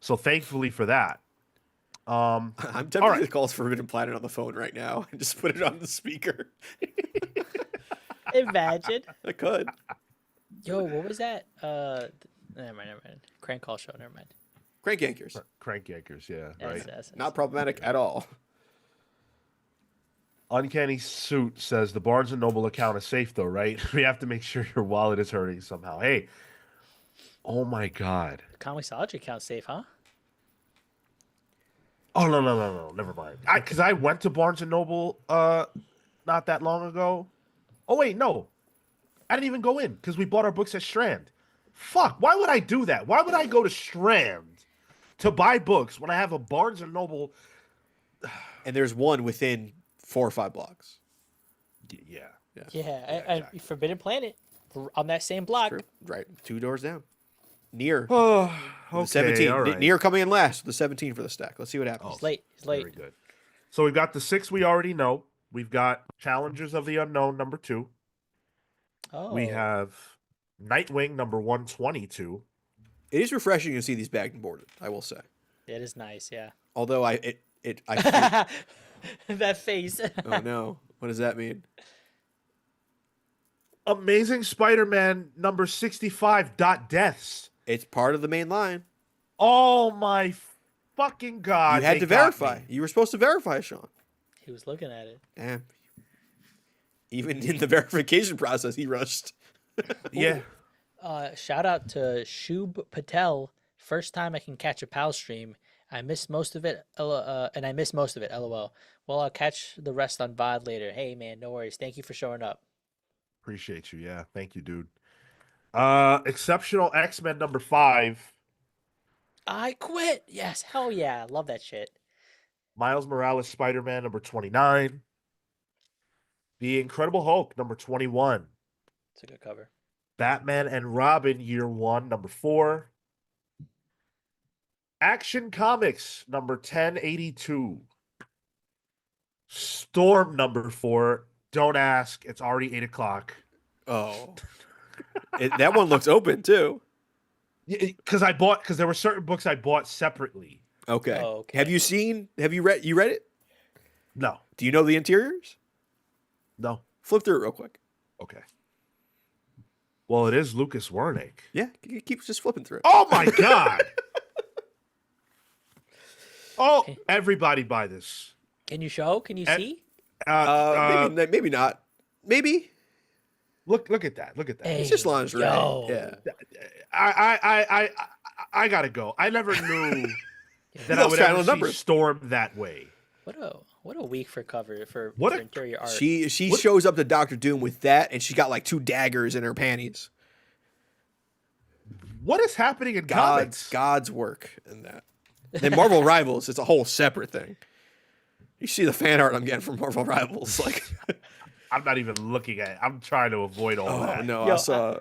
So thankfully for that. I'm tempted right. to call Forbidden Planet on the phone right now and just put it on the speaker. Imagine. I could. Yo, what was that? Never mind. Crank call show. Never mind. Crank Yankers. Crank Yankers, yeah, right. That's- Not problematic at all. Uncanny Suit says the Barnes and Noble account is safe though, right? We have to make sure your wallet is hurting somehow. Hey, oh my god, Comicsology account safe, huh? Oh no, never mind. Because I went to Barnes and Noble not that long ago. Oh wait, no, I didn't even go in because we bought our books at Strand. Fuck, why would I do that? Why would I go to Strand to buy books when I have a Barnes and Noble? And there's one within 4 or 5 blocks. Yeah. Yeah, exactly. and Forbidden Planet on that same block. True. Right. 2 doors down. Near. Oh, The okay, 17. all right. Near coming in last with the 17 for the stack. Let's see what happens. He's late. He's late. Very good. So we've got the 6 we already know. We've got Challengers of the Unknown number 2. Oh, We have Nightwing number 122. It is refreshing to see these bagged and boarded, I will say. it is nice. Yeah. Although I That face. oh no. What does that mean? Amazing Spider-Man number 65. Deaths. It's part of the main line. Oh my fucking god! You had they to got verify. me. You were supposed to verify, Sean. He was looking at it. Damn. Even in the verification process, he rushed. Yeah. Shout out to Shub Patel. First time I can catch a PAL stream. I missed most of it, and I missed most of it. LOL. Well, I'll catch the rest on VOD later. Hey man, no worries. Thank you for showing up. Appreciate you. Yeah. Thank you, dude. Exceptional X-Men number 5. I quit. Yes, hell yeah, love that shit. Miles Morales Spider-Man number 29. The Incredible Hulk number 21. It's a good cover. Batman and Robin Year 1 number 4. Action Comics number 1082. Storm number 4. Don't ask. It's already 8 o'clock. Oh. That one looks open too. Because there were certain books I bought separately. Okay. Oh, okay. Have you read it? No. Do you know the interiors? No. Flip through it real quick. Okay. Well, it is Lucas Wernick. Yeah, keep just flipping through it. Oh my god. Oh, everybody buy this. Can you show? Can you see? Maybe not. Maybe. Look at that. Look at that. Hey, It's just lingerie. yo. Yeah. I gotta go. I never knew that Those I would final ever see numbers. Storm that way. What a week for cover for What for a- interior art. She shows up to Doctor Doom with that, and she got like 2 daggers in her panties. What is happening in comics? God's work in that. Then Marvel Rivals is a whole separate thing. You see the fan art I'm getting from Marvel Rivals, like. I'm not even looking at it. I'm trying to avoid all Oh that. no! Yo, I saw.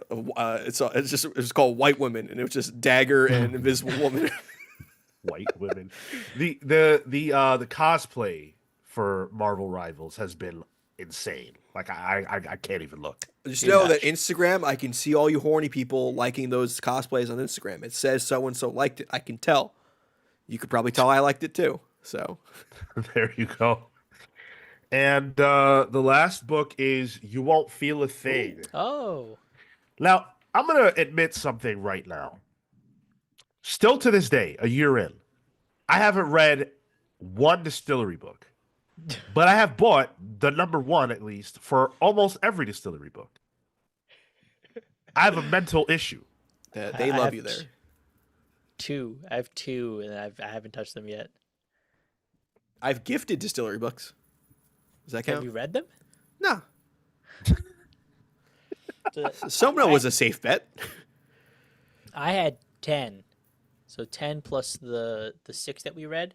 It's called White Women, and it was just Dagger and Invisible Woman. White women. The cosplay for Marvel Rivals has been insane. Like I can't even look. Just know that Instagram, I can see all you horny people liking those cosplays on Instagram. It says so and so liked it. I can tell. You could probably tell I liked it too. So There you go. And the last book is You Won't Feel a Thing. Oh, Now, I'm going to admit something right now. Still to this day, a year in, I haven't read one distillery book. But I have bought the number 1, at least, for almost every distillery book. I have a mental issue. they I love have you there. 2. I have 2, and I haven't touched them yet. I've gifted distillery books. Does that Have count? you read them? No. So Somno was a safe bet. I had 10, so 10 plus the 6 that we read.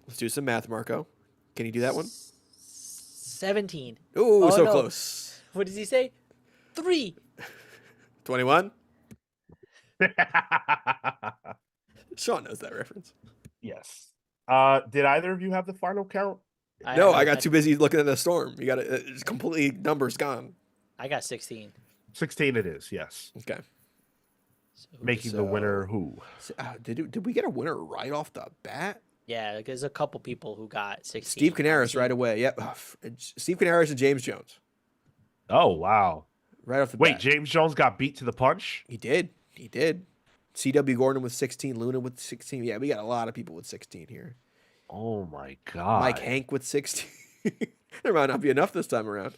Let's do some math, Marco. Can you do that one? 17. Ooh, Oh, so no. close. What does he say? 3. 21. Sean knows that reference. Yes. Did either of you have the final count? No, I got too busy looking at the storm. You got it. It's completely numbers gone. I got 16. 16 it is, yes. Okay. So, Making the So- winner who? Did we get a winner right off the bat? yeah, like, there's a couple people who got 16. Steve Canaris right away. Yep. Steve Canaris and James Jones Oh, wow. right off the Wait, bat. James Jones got beat to the punch? He did. He did. C.W. Gordon with 16. Luna with 16. Yeah, we got a lot of people with 16 here. Oh, my God. Mike Hank with 16. There might not be enough this time around.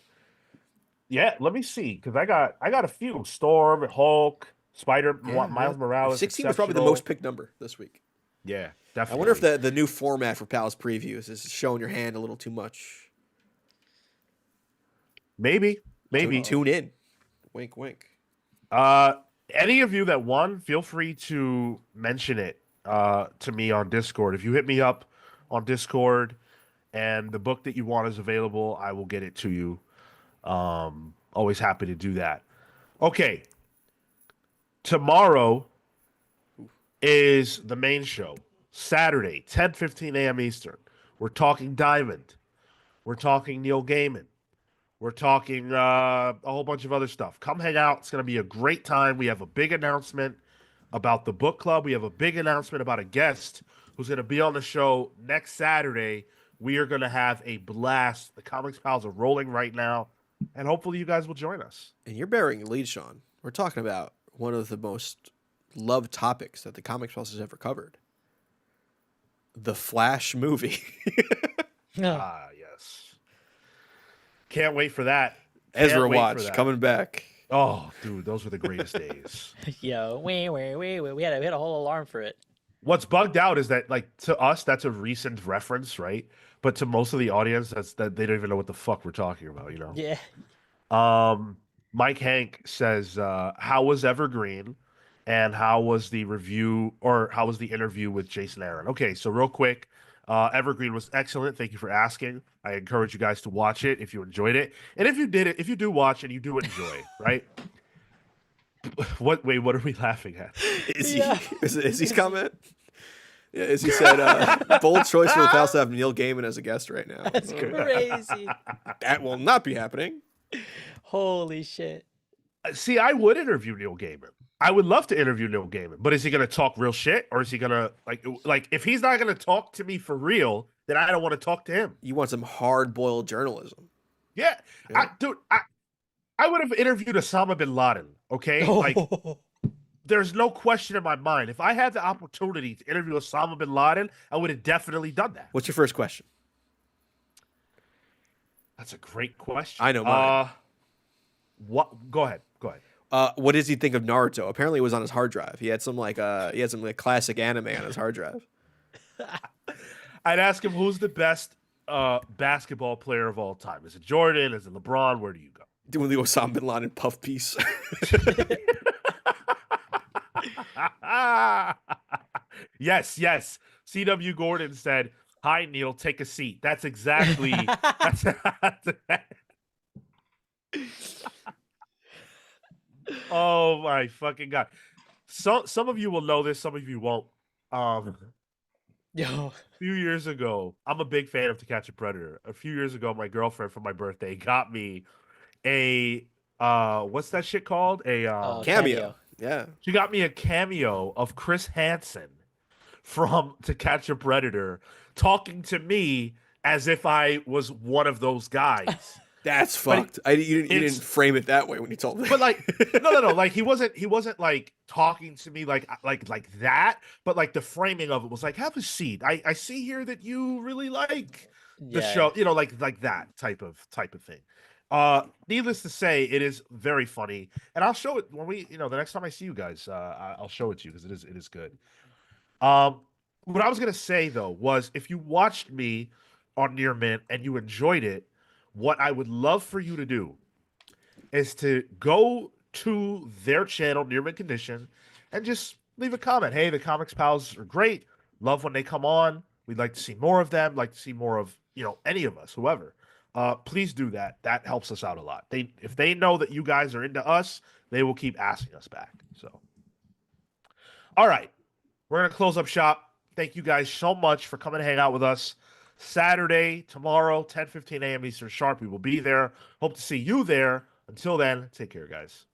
Yeah, let me see, because I got a few. Storm, Hulk, Yeah, Miles Morales. 16 was probably the Exceptional. most picked number this week. Yeah, I definitely. wonder if the new format for Palace previews is showing your hand a little too much. maybe. Tune in. Wink, wink. Any of you that won, feel free to mention it to me on Discord. If you hit me up on Discord and the book that you want is available, I will get it to you. Always happy to do that. Okay. Tomorrow is the main show. Saturday, 10:15 a.m. Eastern. We're talking Diamond. We're talking Neil Gaiman. We're talking a whole bunch of other stuff. Come hang out. It's going to be a great time. We have a big announcement about the book club. We have a big announcement about a guest who's going to be on the show next Saturday. We are going to have a blast. The Comics Pals are rolling right now, and hopefully you guys will join us. And you're bearing the lead, Sean. We're talking about one of the most loved topics that the Comics Pulse has ever covered. The Flash movie. Ah, yes. Can't wait for that. Ezra Can't wait for Watch that. coming back. Oh, dude, those were the greatest days. Yo, wait. We had a whole alarm for it. What's bugged out is that, like, to us, that's a recent reference, right? But to most of the audience, that they don't even know what the fuck we're talking about, you know? Yeah. Mike Hank says, how was Evergreen and how was the review or how was the interview with Jason Aaron? Okay, so real quick, Evergreen was excellent. Thank you for asking. I encourage you guys to watch it if you enjoyed it. And if you do watch and you do enjoy, right? What are we laughing at? Is he comment? Yeah, as he said, bold choice for the Palace to have Neil Gaiman as a guest right now. That's crazy. That will not be happening. Holy shit. See, I would interview Neil Gaiman. I would love to interview Neil Gaiman, but is he going to talk real shit, or is he going to like if he's not going to talk to me for real, then I don't want to talk to him. You want some hard-boiled journalism. Yeah. Yeah. I would have interviewed Osama bin Laden. Okay, like there's no question in my mind. If I had the opportunity to interview Osama bin Laden, I would have definitely done that. What's your first question? That's a great question. I know mine. What? Go ahead. What does he think of Naruto? Apparently, it was on his hard drive. He had some classic anime on his hard drive. I'd ask him who's the best basketball player of all time. Is it Jordan? Is it LeBron? Where do you go? Doing the Osama bin Laden puff piece. Yes. C.W. Gordon said, "Hi Neil, take a seat." That's exactly. Oh my fucking god! Some of you will know this, some of you won't. Yo. A few years ago, I'm a big fan of To Catch a Predator. A few years ago, my girlfriend for my birthday got me a what's that shit called? A Cameo. Yeah. She got me a cameo of Chris Hansen from To Catch a Predator talking to me as if I was one of those guys. That's fucked. You didn't frame it that way when you told me. But like, no. Like he wasn't like talking to me like that. But like the framing of it was like, have a seat. I see here that you really like the show. You know, like that type of thing. Needless to say, it is very funny, and I'll show it when the next time I see you guys. I'll show it to you because it is good. What I was gonna say though was, if you watched me on Near Mint and you enjoyed it, what I would love for you to do is to go to their channel, Near Mint Condition, and just leave a comment. Hey, the Comics Pals are great. Love when they come on. We'd like to see more of them. Like to see more of any of us, whoever. Please do that. That helps us out a lot. If they know that you guys are into us, they will keep asking us back. So, all right, we're gonna close up shop. Thank you guys so much for coming to hang out with us. Saturday, tomorrow, 10:15 a.m. Eastern sharp. We will be there. Hope to see you there. Until then, take care, guys.